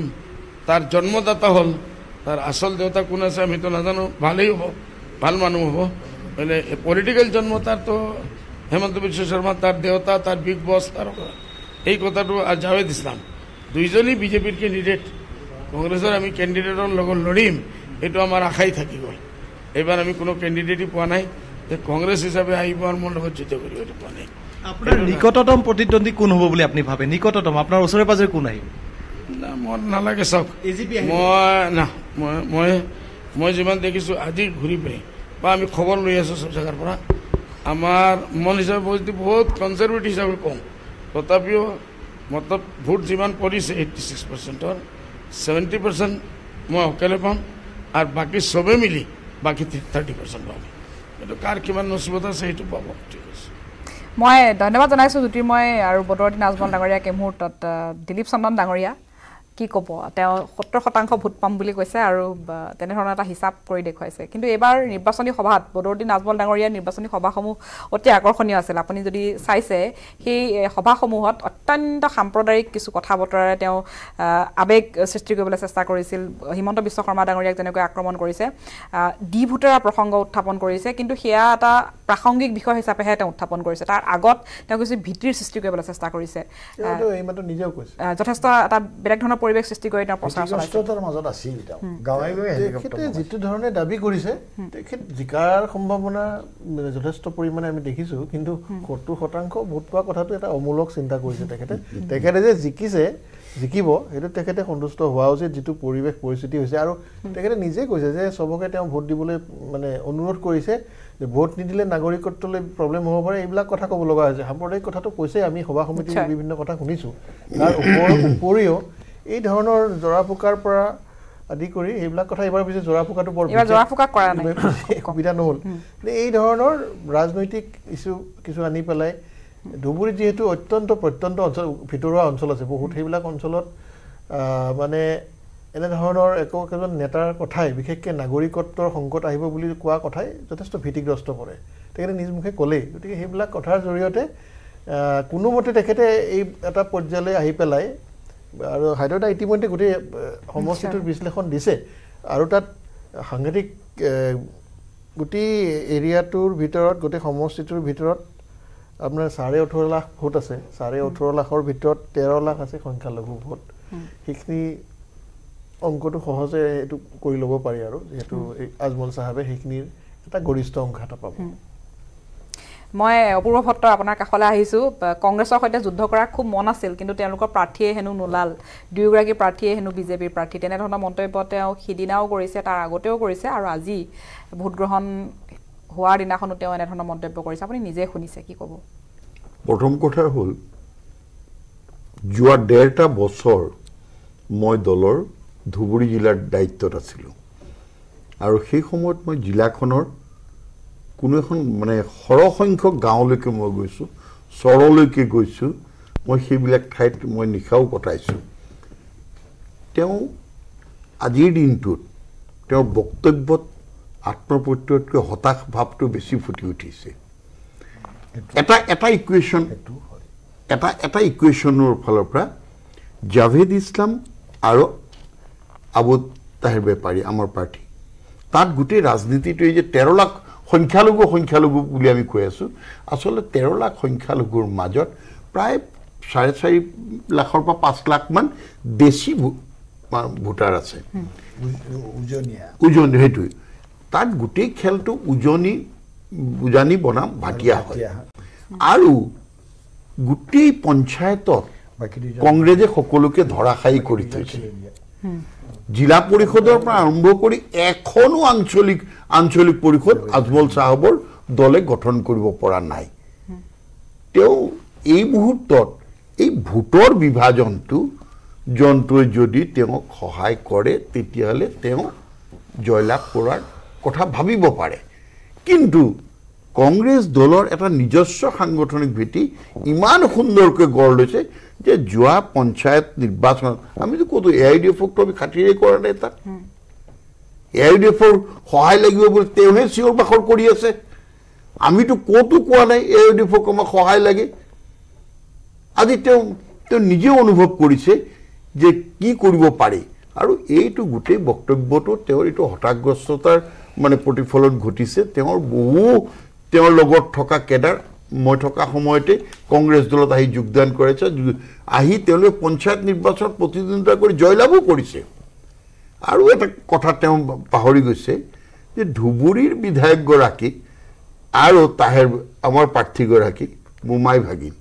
তাৰ জন্মদাতা হ'ল তাৰ আচল দেউতা কোন আছে আমিতো নাজানো ভালেই হ'ব ভাল মানুহ হ'ব বোলে পলিটিকেল জন্ম তাৰতো হেমন্ত বিশ্ব শৰ্মা তাৰ দেউতা তাৰ বিগ বছ তাৰ এই কথাটো আৰু জাভেদ ইছলাম দুইজনেই বিজেপিৰ কেণ্ডিডেট কংগ্ৰেছৰ আমি কেণ্ডিডেটৰ লগত লৰিম এইটো আমাৰ আশাই থাকি গ'ল এইবাৰ আমি কোনো কেণ্ডিডেটেই পোৱা নাই যে কংগ্ৰেছ হিচাপে আহিব আৰু মোৰ লগত যুদ্ধ কৰিব এইটো পোৱা নাই আপোনাৰ নিকটতম প্ৰতিদ্বন্দ্বী কোন হ'ব বুলি আপুনি ভাবে নিকটতম আপোনাৰ ওচৰে পাজৰে কোন আহিব না মোৰ নালাগে চাওক মই যিমান দেখিছোঁ আজি ঘূৰি পেলাই বা আমি খবৰ লৈ আছোঁ চব জেগাৰ পৰা আমাৰ মন হিচাপে বহুত কনজাৰভেটিভ হিচাপে কওঁ তথাপিও মতলব ভোট যিমান পৰিছে 86%ৰ 70% মই অকলে পাম আৰু বাকী চবে মিলি বাকী 30% পাম এইটো কাৰ কিমান নচিবত আছে সেইটো পাব ঠিক আছে মই ধন্যবাদ জনাইছোঁ জ্যোতিৰ্ময় আৰু বদৰুদ্দিন আজমল ডাঙৰীয়াক এই মুহূৰ্তত দিলীপ চন্দন ডাঙৰীয়া কি ক'ব তেওঁ 70% ভোট পাম বুলি কৈছে আৰু তেনেধৰণৰ এটা হিচাপ কৰি দেখুৱাইছে কিন্তু এইবাৰ নিৰ্বাচনী সভাত বদৰুদ্দিন আজমল ডাঙৰীয়াৰ নিৰ্বাচনী সভাসমূহ অতি আকৰ্ষণীয় আছিল আপুনি যদি চাইছে সেই সভাসমূহত অত্যন্ত সাম্প্ৰদায়িক কিছু কথা বতৰাৰে তেওঁ আৱেগ সৃষ্টি কৰিবলৈ চেষ্টা কৰিছিল হিমন্ত বিশ্ব শৰ্মা ডাঙৰীয়াক যেনেকৈ আক্ৰমণ কৰিছে ডি ভোটাৰৰ প্ৰসংগ উত্থাপন কৰিছে কিন্তু সেয়া এটা প্ৰাসংগিক বিষয় হিচাপেহে তেওঁ উত্থাপন কৰিছে তাৰ আগত তেওঁ কিছু ভীতিৰ সৃষ্টি কৰিবলৈ চেষ্টা কৰিছে যথেষ্ট এটা বেলেগ ধৰণৰ পৰিৱেশ সৃষ্টি কৰি তেওঁ প্ৰচাৰ চলাইছে মাজত আছিল তেখেতে যিটো ধৰণে দাবী কৰিছে তেখেত জিকাৰ সম্ভাৱনা যথেষ্ট পৰিমাণে আমি দেখিছোঁ কিন্তু 70% ভোট পোৱা কথাটো এটা অমূলক চিন্তা কৰিছে তেখেতে যে জিকিব সেইটো তেখেতে সন্তুষ্ট হোৱা উচিত যিটো পৰিৱেশ পৰিস্থিতি হৈছে আৰু তেখেতে নিজে কৈছে যে চবকে তেওঁ ভোট দিবলৈ মানে অনুৰোধ কৰিছে যে ভোট নিদিলে নাগৰিকত্বলৈ প্ৰব্লেম হ'ব পাৰে এইবিলাক কথা ক'ব লগা হৈছে সাম্প্ৰদায়িক কথাটো কৈছে আমি সভা সমিতিৰ বিভিন্ন কথা শুনিছোঁ তাৰ উপৰিও এই ধৰণৰ জৰা ফুকাৰ পৰা আদি কৰি এইবিলাক কথা এইবাৰ পিছে জৰা ফুকাটো বৰ সুবিধা নহ'ল এই ধৰণৰ ৰাজনৈতিক ইছ্যু কিছু আনি পেলাই ধুবুৰীত যিহেতু অত্যন্ত প্ৰত্যন্ত অঞ্চল ভিতৰুৱা অঞ্চল আছে বহুত সেইবিলাক অঞ্চলত মানে এনেধৰণৰ একোজন নেতাৰ কথাই বিশেষকৈ নাগৰিকত্বৰ সংকট আহিব বুলি কোৱা কথাই যথেষ্ট ভীতিগ্ৰস্ত কৰে তেখেতে নিজ মুখে ক'লেই গতিকে সেইবিলাক কথাৰ জৰিয়তে কোনোমতে তেখেতে এই এটা পৰ্যায়লৈ আহি পেলাই আৰু হাইদৰাবাদ ইতিমধ্যে গোটেই সমষ্টিটোৰ বিশ্লেষণ দিছে আৰু তাত সাংঘাতিক গোটেই এৰিয়াটোৰ ভিতৰত গোটেই সমষ্টিটোৰ ভিতৰত আপোনাৰ 18.5 লাখ ভোট আছে 18.5 লাখৰ ভিতৰত 13 লাখ আছে সংখ্যালঘু ভোট সেইখিনি অংকটো সহজে এইটো কৰি ল'ব পাৰি আৰু যিহেতু আজমল চাহাবে সেইখিনিৰ এটা গৰিষ্ঠ অংশ এটা পাব মই অপূৰ্ব ভট্ট আপোনাৰ কাষলৈ আহিছোঁ কংগ্ৰেছৰ সৈতে যুদ্ধ কৰাৰ খুব মন আছিল কিন্তু তেওঁলোকৰ প্ৰাৰ্থীয়ে হেনো নোলাল দুয়োগৰাকী প্ৰাৰ্থীয়ে হেনো বিজেপিৰ প্ৰাৰ্থী তেনেধৰণৰ মন্তব্য তেওঁ সিদিনাও কৰিছে তাৰ আগতেও কৰিছে আৰু আজি ভোটগ্ৰহণ হোৱাৰ দিনাখনো তেওঁ এনেধৰণৰ মন্তব্য কৰিছে আপুনি নিজে শুনিছে কি ক'ব প্ৰথম কথা হ'ল যোৱা 1.5টা বছৰ মই দলৰ ধুবুৰী জিলাৰ দায়িত্বত আছিলোঁ আৰু সেই সময়ত মই জিলাখনৰ কোনো এখন মানে সৰহসংখ্যক গাঁৱলৈকে মই গৈছোঁ চৰলৈকে গৈছোঁ মই সেইবিলাক ঠাইত মই নিশাও কটাইছোঁ তেওঁ আজিৰ দিনটোত তেওঁৰ বক্তব্যত আত্মপ্ৰত্যয়তকৈ হতাশ ভাৱটো বেছি ফুটি উঠিছে এটা ইকুৱেশ্যনৰ ফালৰ পৰা জাভেদ ইছলাম আৰু আবু তাহেৰ বেপাৰী আমাৰ প্ৰাৰ্থী তাত গোটেই ৰাজনীতিটো এই যে 13 লাখ সংখ্যালঘু বুলি আমি কৈ আছোঁ আচলতে 13 লাখ সংখ্যালঘুৰ মাজত প্ৰায় 4.5 লাখৰ পৰা 5 লাখমান দেশী ভোটাৰ আছে উজনি সেইটোৱে তাত গোটেই খেলটো উজানি বনাম ভাটিয়া হয় আৰু গোটেই পঞ্চায়তত কংগ্ৰেছে সকলোকে ধৰাশায়ী কৰি থৈছে জিলা পৰিষদৰ পৰা আৰম্ভ কৰি এখনো আঞ্চলিক পৰিষদ আজমল সাহেবৰ দলে গঠন কৰিব পৰা নাই তেওঁ এই মুহূৰ্তত এই ভোটৰ বিভাজনটো জন্তুৱে যদি তেওঁক সহায় কৰে তেতিয়াহ'লে তেওঁ জয়লাভ কৰাৰ কথা ভাবিব পাৰে কিন্তু কংগ্ৰেছ দলৰ এটা নিজস্ব সাংগঠনিক ভিত্তি ইমান সুন্দৰকৈ গঢ় লৈছে যে যোৱা পঞ্চায়ত নিৰ্বাচনত আমিতো ক'তো AIDF-ক আমি খাতিৰেই কৰা নাই তাত AIDF-ৰ সহায় লাগিব বুলি তেওঁহে চিঞৰ বাখৰ কৰি আছে আমিতো ক'তো কোৱা নাই AIDF-ক আমাক সহায় লাগে আজি তেওঁ নিজে অনুভৱ কৰিছে যে কি কৰিব পাৰে আৰু এইটো গোটেই বক্তব্যটো তেওঁৰ এইটো হতাশগ্ৰস্ততাৰ মানে প্ৰতিফলন ঘটিছে তেওঁৰ লগত থকা কেডাৰ মই থকা সময়তে কংগ্ৰেছ দলত আহি যোগদান কৰিছে আহি তেওঁলোকে পঞ্চায়ত নিৰ্বাচনত প্ৰতিদ্বন্দ্বিতা কৰি জয়লাভো কৰিছে আৰু এটা কথা তেওঁ পাহৰি গৈছে যে ধুবুৰীৰ বিধায়কগৰাকী আৰু তাহেৰ আমাৰ প্ৰাৰ্থীগৰাকী মোমাই ভাগিন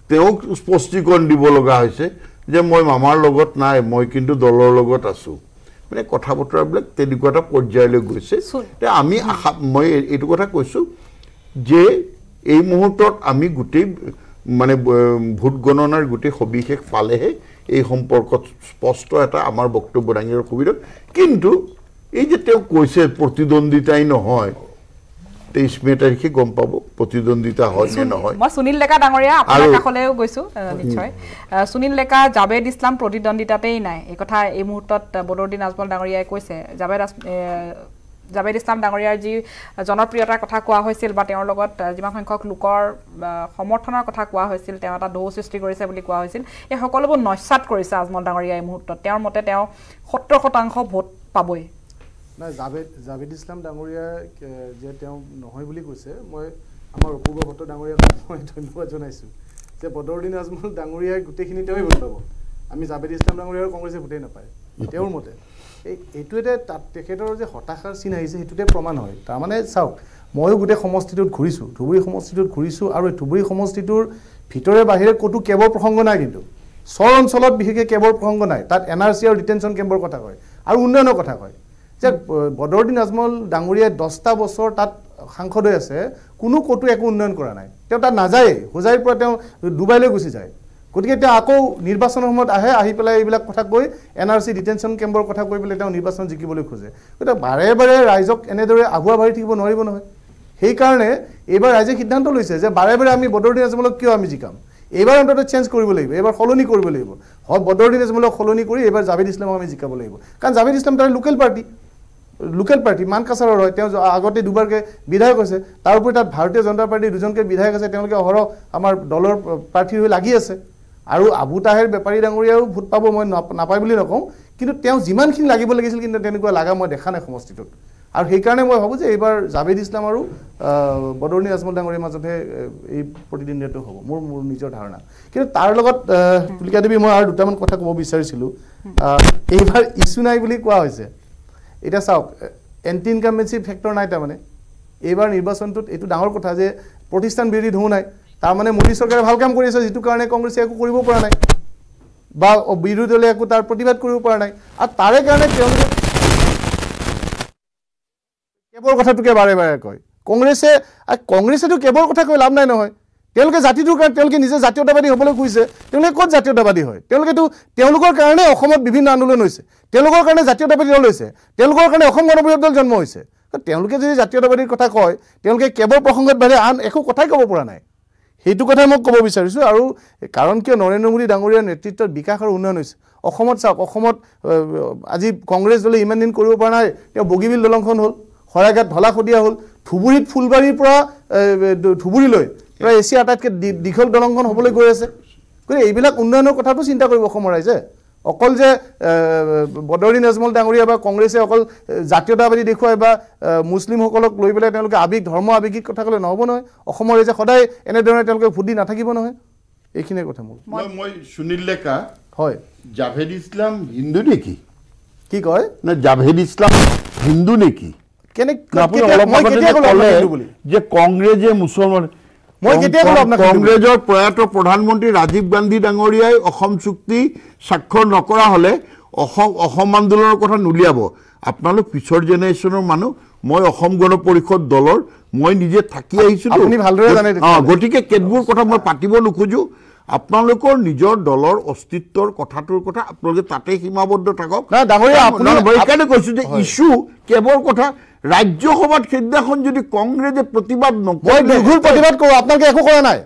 তেওঁক স্পষ্টীকৰণ দিব লগা হৈছে যে মই মামাৰ লগত নাই মই কিন্তু দলৰ লগত আছোঁ মানে কথা বতৰাবিলাক তেনেকুৱা এটা পৰ্যায়লৈ গৈছে আমি মই এইটো কথা কৈছোঁ যে এই মুহূৰ্তত আমি গোটেই মানে ভোট গণনাৰ গোটেই সবিশেষ পালেহে এই সম্পৰ্কত স্পষ্ট এটা আমাৰ বক্তব্য দাঙিৰ সুবিধা কিন্তু এই যে তেওঁ কৈছে প্ৰতিদ্বন্দ্বিতাই নহয় 23 মে তাৰিখে গম পাব প্ৰতিদ্বন্দ্বিতা হয় নে নহয় মই সুনীল লেকা ডাঙৰীয়া আপোনাৰ কাষলৈও গৈছো নিশ্চয় সুনীল লেকা জাভেদ ইছলাম প্ৰতিদ্বন্দ্বিতাতেই নাই এই কথা এই মুহূৰ্তত বদৰুদ্দিন আজমল ডাঙৰীয়াই কৈছে জাভেদ ইছলাম ডাঙৰীয়াৰ যি জনপ্ৰিয়তাৰ কথা কোৱা হৈছিল বা তেওঁৰ লগত যিমান সংখ্যক লোকৰ সমৰ্থনৰ কথা কোৱা হৈছিল তেওঁ এটা ঢৌ সৃষ্টি কৰিছে বুলি কোৱা হৈছিল এই সকলোবোৰ নস্যাৎ কৰিছে আজমল ডাঙৰীয়া এই মুহূৰ্তত তেওঁৰ মতে তেওঁ 70% ভোট পাবই নাই জাভেদ ইছলাম ডাঙৰীয়া যে তেওঁ নহয় বুলি কৈছে মই আমাৰ অপূৰ্ব ভট্ট ডাঙৰীয়াক মই ধন্যবাদ জনাইছোঁ যে বদৰুদ্দিন আজমল ডাঙৰীয়াই গোটেইখিনি তেওঁই ভোট পাব আমি জাভেদ ইছলাম ডাঙৰীয়াৰ কংগ্ৰেছে ভোটেই নাপায় তেওঁৰ মতে এইটোতে তেখেতৰ যে হতাশাৰ চিন আহিছে সেইটোতে প্ৰমাণ হয় তাৰমানে চাওক ময়ো গোটেই সমষ্টিটোত ঘূৰিছোঁ ধুবুৰী সমষ্টিটোত ঘূৰিছোঁ আৰু এই ধুবুৰী সমষ্টিটোৰ ভিতৰে বাহিৰে ক'তো কেবৰ প্ৰসংগ নাই কিন্তু চৰ অঞ্চলত বিশেষকৈ কেবৰ প্ৰসংগ নাই তাত NRC আৰু ডিটেনশ্যন কেম্পৰ কথা কয় আৰু উন্নয়নৰ কথা কয় যে বদৰুদ্দিন আজমল ডাঙৰীয়াই 10টা বছৰ তাত সাংসদ হৈ আছে কোনো ক'তো একো উন্নয়ন কৰা নাই তেওঁ তাত নাযায় হোজাইৰ পৰা তেওঁ ডুবাইলৈ গুচি যায় গতিকে তেওঁ আকৌ নিৰ্বাচনৰ সময়ত আহি পেলাই এইবিলাক কথা কৈ NRC ডিটেনশ্যন কেম্পৰ কথা কৈ পেলাই তেওঁ নিৰ্বাচন জিকিবলৈ খোজে গতিকে বাৰে বাৰে ৰাইজক এনেদৰে আগুৱা ভাৰি থাকিব নোৱাৰিব নহয় সেইকাৰণে এইবাৰ ৰাইজে সিদ্ধান্ত লৈছে যে বাৰে বাৰে আমি বদৰুদ্দিন আজমলক কিয় আমি জিকাম এইবাৰ অন্তত চেঞ্জ কৰিব লাগিব এইবাৰ সলনি কৰিব লাগিব বদৰুদ্দিন আজমলক সলনি কৰি এইবাৰ জাভেদ ইছলামক আমি জিকাব লাগিব কাৰণ জাভেদ ইছলাম তাৰ লোকেল পাৰ্টি মানকাছাৰৰ হয় তেওঁ আগতে দুবাৰকৈ বিধায়ক হৈছে তাৰ উপৰি তাত ভাৰতীয় জনতা পাৰ্টিৰ দুজনকৈ বিধায়ক আছে তেওঁলোকে অহৰহ আমাৰ দলৰ প্ৰাৰ্থী হৈ লাগি আছে আৰু আবু তাহেৰ বেপাৰী ডাঙৰীয়াও ভোট পাব মই নাপায় বুলি নকওঁ কিন্তু তেওঁ যিমানখিনি লাগিব লাগিছিল কিন্তু তেনেকুৱা লাগা মই দেখা নাই সমষ্টিটোত আৰু সেইকাৰণে মই ভাবোঁ যে এইবাৰ জাভেদ ইছলাম আৰু বদৰুদ্দিন আজমল ডাঙৰীয়াৰ মাজতহে এই প্ৰতিদ্বন্দ্বিতাটো হ'ব মোৰ নিজৰ ধাৰণা কিন্তু তাৰ লগত তুলিকা দেৱী মই আৰু দুটামান কথা ক'ব বিচাৰিছিলোঁ এইবাৰ ইছ্যু নাই বুলি কোৱা হৈছে এটা চাওক এণ্টি ইনকামবেঞ্চি ফেক্টৰ নাই তাৰমানে এইবাৰ নিৰ্বাচনটোত এইটো ডাঙৰ কথা যে প্ৰতিষ্ঠান বিৰোধী ঢৌ নাই তাৰমানে মোদী চৰকাৰে ভাল কাম কৰি আছে যিটো কাৰণে কংগ্ৰেছে একো কৰিব পৰা নাই বা বিৰোধী দলে একো তাৰ প্ৰতিবাদ কৰিব পৰা নাই আৰু তাৰে কাৰণে তেওঁলোকে কেৱল কথাটোকে বাৰে বাৰে কয় কংগ্ৰেছেতো কেৱল কথা কৈ লাভ নাই নহয় তেওঁলোকে জাতিটোৰ কাৰণে তেওঁলোকে নিজে জাতীয়তাবাদী হ'বলৈ কৈছে তেওঁলোকে ক'ত জাতীয়তাবাদী হয় তেওঁলোকেতো তেওঁলোকৰ কাৰণে অসমত বিভিন্ন আন্দোলন হৈছে তেওঁলোকৰ কাৰণে জাতীয়তাবাদী দল হৈছে তেওঁলোকৰ কাৰণে অসম গণ পৰিষদ দল জন্ম হৈছে তেওঁলোকে যদি জাতীয়তাবাদীৰ কথা কয় তেওঁলোকে কেৱল প্ৰসংগত বাদে আন একো কথাই ক'ব পৰা নাই সেইটো কথাই মই ক'ব বিচাৰিছোঁ আৰু কাৰণ কিয় নৰেন্দ্ৰ মোদী ডাঙৰীয়াৰ নেতৃত্বত বিকাশ আৰু উন্নয়ন হৈছে অসমত চাওক অসমত আজি কংগ্ৰেছ দলে ইমান দিন কৰিব পৰা নাই তেওঁ বগীবিল দলংখন হ'ল শৰাইঘাট ঢলাশদিয়া হ'ল ধুবুৰীত ফুলবাৰীৰ পৰা ধুবুৰীলৈ প্ৰায় এছিয়া আটাইতকৈ দীঘল দলংখন হ'বলৈ গৈ আছে গতিকে এইবিলাক উন্নয়নৰ কথাটো চিন্তা কৰিব অসমৰ ৰাইজে অকল যে বদৰুদ্দিন আজমল ডাঙৰীয়া বা কংগ্ৰেছে অকল জাতীয়তাবাদী দেখুৱাই বা মুছলিমসকলক লৈ পেলাই তেওঁলোকে ধৰ্ম আৱেগিক কথা ক'লে নহ'ব নহয় অসমৰ ৰাইজে সদায় এনেধৰণে তেওঁলোকে ভোট দি নাথাকিব নহয় এইখিনিয়ে কথা মোৰ মই সুনীল লেকা হয় জাভেদ ইছলাম হিন্দু নেকি কি কয় না জাভেদ ইছলাম হিন্দু নেকি যে কংগ্ৰেছে মুছলমান কংগ্ৰেছৰ প্ৰয়াত প্ৰধানমন্ত্ৰী ৰাজীৱ গান্ধী ডাঙৰীয়াই অসম চুক্তি স্বাক্ষৰ নকৰা হ'লে অসম আন্দোলনৰ কথা নুলিয়াব আপোনালোক পিছৰ জেনেৰেশ্যনৰ মানুহ মই অসম গণ পৰিষদ দলৰ মই নিজে থাকি আহিছোঁ গতিকে কেতবোৰ কথা মই পাতিব নোখোজোঁ আপোনালোকৰ নিজৰ দলৰ অস্তিত্বৰ কথাটোৰ কথা আপোনালোকে তাতে সীমাবদ্ধ থাকক সেইকাৰণে কৈছোঁ যে ইছ্যু কেৱল কথা ৰাজ্যসভাত সেইদিনাখন যদি কংগ্ৰেছে প্ৰতিবাদ নকৰে দুৰ্ঘূৰ প্ৰতিবাদ কৰোঁ আপোনালোকে একো কৰা নাই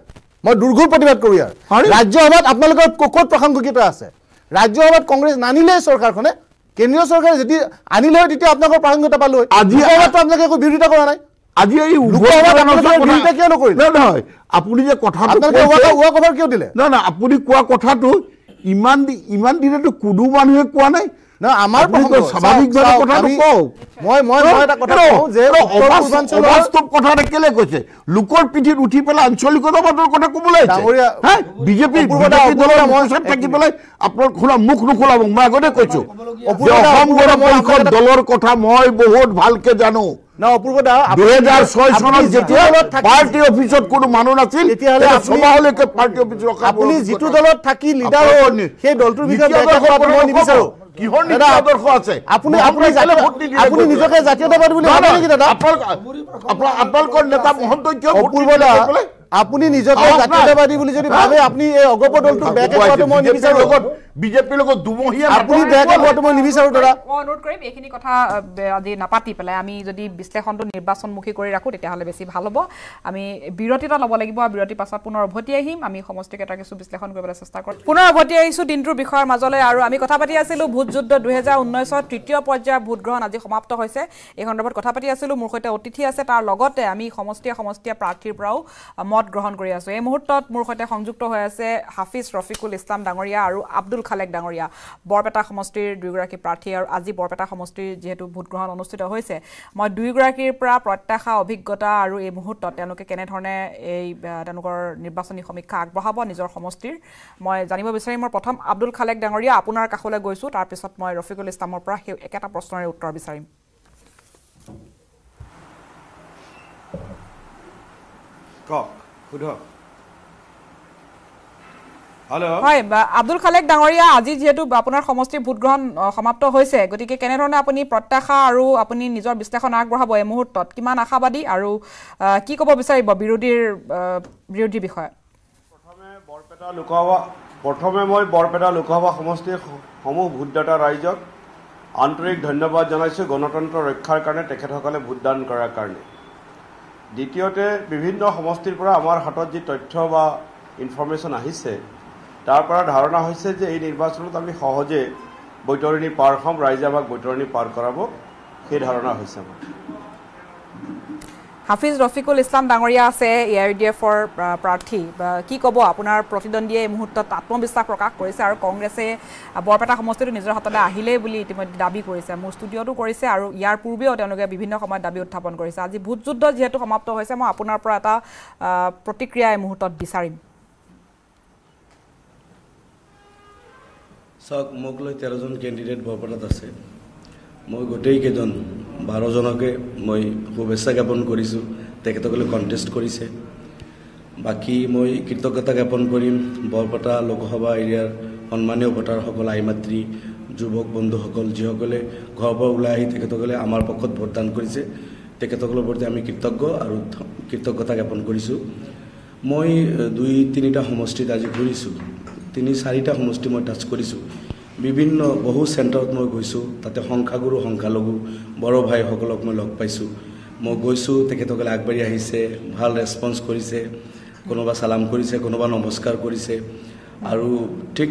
মই দুৰ্ঘূৰ প্ৰতিবাদ কৰোঁ ইয়াৰ ৰাজ্যসভাত আপোনালোকৰ ক'ত প্ৰাসংগিকতা আছে ৰাজ্যসভাত কংগ্ৰেছ নানিলে চৰকাৰখনে কেন্দ্ৰীয় চৰকাৰে যদি আনিলে হয় তেতিয়া আপোনালোকৰ প্ৰাসংগিকতা পালোঁ হয় আজি আপোনালোকে একো বিৰোধিতা কৰা নাই আজি এই কিয় নকৰিলে নহয় আপুনি যে কথাটো কিয় দিলে নহয় আপুনি কোৱা কথাটো ইমান দিনেতো কোনো মানুহে কোৱা নাই আমাৰ স্বাভাৱিকভাৱে কথাটো কওক অবাস্তৱ কথা এটা কেলে কৈছে লোকৰ পিঠিত উঠি পেলাই আঞ্চলিকতাবাদৰ কথা ক'বলৈ বিজেপি দলৰ থাকি পেলাই আপোনাৰ মুখ নোখোলাব মই আগতে কৈছোঁ অসম গণ পৰিষদ দলৰ কথা মই বহুত ভালকে জানো 2006 চনত যেতিয়া পাৰ্টি অফিচত কোনো মানুহ নাছিল তেতিয়াহ'লে পাৰ্টি অফিচ আপুনি যিটো দলত থাকি লিডাৰ হ'ল সেই দলটোৰ বিষয়ে মই নিবিচাৰোঁ কিহৰ নীতি আদৰ্শ আছে আপুনি নিজকে জাতীয়তাবাদী বুলি ভাবে নেকি দাদা আপোনালোকৰ নেতা মহন্ত কিয় আপুনি নিজকে জাতীয়তাবাদী বুলি যদি ভাবে আপুনি এই অগপ দলটোক বেয়াকে কোৱাটো মই নিবিচাৰোঁ বিজেপিৰ লগত দুমহীয়া আপুনি বেয়াকে কোৱাটো মই নিবিচাৰোঁ দাদা মই অনুৰোধ কৰিম এইখিনি কথা আজি নাপাতি পেলাই আমি যদি বিশ্লেষণটো নিৰ্বাচনমুখী কৰি ৰাখোঁ তেতিয়াহ'লে বেছি ভাল হ'ব আমি বিৰতি এটা ল'ব লাগিব আৰু বিৰতিৰ পাছত পুনৰ উভতি আহিম আমি সমষ্টিকেইটা কিছু বিশ্লেষণ কৰিবলৈ চেষ্টা কৰিম পুনৰ উভতি আহিছোঁ দিনটোৰ বিষয়ৰ মাজলৈ আৰু আমি কথা পাতি আছিলোঁ ভোট যুদ্ধ 2019ৰ তৃতীয় পৰ্যায়ৰ ভোটগ্ৰহণ আজি সমাপ্ত হৈছে এই সন্দৰ্ভত কথা পাতি আছিলোঁ মোৰ সৈতে অতিথি আছে তাৰ লগতে আমি সমষ্টিয়ে প্ৰাৰ্থীৰ পৰাও মত গ্ৰহণ কৰি আছোঁ এই মুহূৰ্তত মোৰ সৈতে সংযুক্ত হৈ আছে হাফিজ ৰফিকুল ইছলাম ডাঙৰীয়া আৰু আব্দুল খালেক ডাঙৰীয়া বৰপেটা সমষ্টিৰ দুয়োগৰাকী প্ৰাৰ্থী আৰু আজি বৰপেটা সমষ্টিৰ যিহেতু ভোটগ্ৰহণ অনুষ্ঠিত হৈছে মই দুয়োগৰাকীৰ পৰা প্ৰত্যাশা অভিজ্ঞতা আৰু এই মুহূৰ্তত তেওঁলোকে কেনেধৰণে এই তেওঁলোকৰ নিৰ্বাচনী সমীক্ষা আগবঢ়াব নিজৰ সমষ্টিৰ মই জানিব বিচাৰিম মোৰ প্ৰথম আব্দুল খালেক ডাঙৰীয়া আপোনাৰ কাষলৈ গৈছোঁ তাৰপিছত মই ৰফিকুল ইছলামৰ পৰা সেই একেটা প্ৰশ্নৰে উত্তৰ বিচাৰিম হয় আব্দুল খালেক ডাঙৰীয়া আজি যিহেতু আপোনাৰ সমষ্টিৰ ভোটগ্ৰহণ সমাপ্ত হৈছে গতিকে কেনেধৰণে আপুনি প্ৰত্যাশা আৰু আপুনি নিজৰ বিশ্লেষণ আগবঢ়াব এই মুহূৰ্তত কিমান আশাবাদী আৰু কি ক'ব বিচাৰিব বিৰোধী বিষয়ে প্ৰথমে মই বৰপেটা লোকসভা সমষ্টিৰ সমূহ ভোটদাতা ৰাইজক আন্তৰিক ধন্যবাদ জনাইছোঁ গণতন্ত্ৰ ৰক্ষাৰ কাৰণে তেখেতসকলে ভোটদান কৰাৰ কাৰণে দ্বিতীয়তে বিভিন্ন সমষ্টিৰ পৰা আমাৰ হাতত যি তথ্য বা ইনফৰমেশ্যন আহিছে তাৰ পৰা ধাৰণা হৈছে যে এই নিৰ্বাচনত আমি সহজে বৈতৰণি পাৰ হ'ম ৰাইজে আমাক বৈতৰণি পাৰ কৰাব সেই ধাৰণা হৈছে আমাৰ হাফিজ ৰফিকুল ইছলাম ডাঙৰীয়া আছে AIUDFৰ প্ৰাৰ্থী কি ক'ব আপোনাৰ প্ৰতিদ্বন্দ্বীয়ে এই মুহূৰ্তত আত্মবিশ্বাস প্ৰকাশ কৰিছে আৰু কংগ্ৰেছে বৰপেটা সমষ্টিটো নিজৰ হাতলৈ আহিলেই বুলি ইতিমধ্যে দাবী কৰিছে মোৰ ষ্টুডিঅ'টো কৰিছে আৰু ইয়াৰ পূৰ্বেও তেওঁলোকে বিভিন্ন সময়ত দাবী উত্থাপন কৰিছে আজি ভোট যুদ্ধ যিহেতু সমাপ্ত হৈছে মই আপোনাৰ পৰা এটা প্ৰতিক্ৰিয়া এই মুহূৰ্তত বিচাৰিম চাওক মোক লৈ 13জন কেণ্ডিডেট বৰপেটাত আছে মই গোটেইকেইজন 12জনকে মই শুভেচ্ছা জ্ঞাপন কৰিছোঁ তেখেতসকলে কণ্টেষ্ট কৰিছে বাকী মই কৃতজ্ঞতা জ্ঞাপন কৰিম বৰপেটা লোকসভা এৰিয়াৰ সন্মানীয় ভোটাৰসকল আইমাতৃ যুৱক বন্ধুসকল যিসকলে ঘৰৰ পৰা ওলাই আহি তেখেতসকলে আমাৰ পক্ষত ভোটদান কৰিছে তেখেতসকলৰ প্ৰতি আমি কৃতজ্ঞ আৰু কৃতজ্ঞতা জ্ঞাপন কৰিছোঁ। মই 2-3টা সমষ্টিত আজি ঘূৰিছোঁ, 3-4টা সমষ্টি মই টাচ কৰিছোঁ। বিভিন্ন বহু চেণ্টাৰত মই গৈছোঁ, তাতে সংখ্যাগুৰু সংখ্যালঘু বড়ো ভাইসকলক মই লগ পাইছোঁ। মই গৈছোঁ, তেখেতসকলে আগবাঢ়ি আহিছে, ভাল ৰেছপন্স কৰিছে, কোনোবা চালাম কৰিছে, কোনোবা নমস্কাৰ কৰিছে। আৰু ঠিক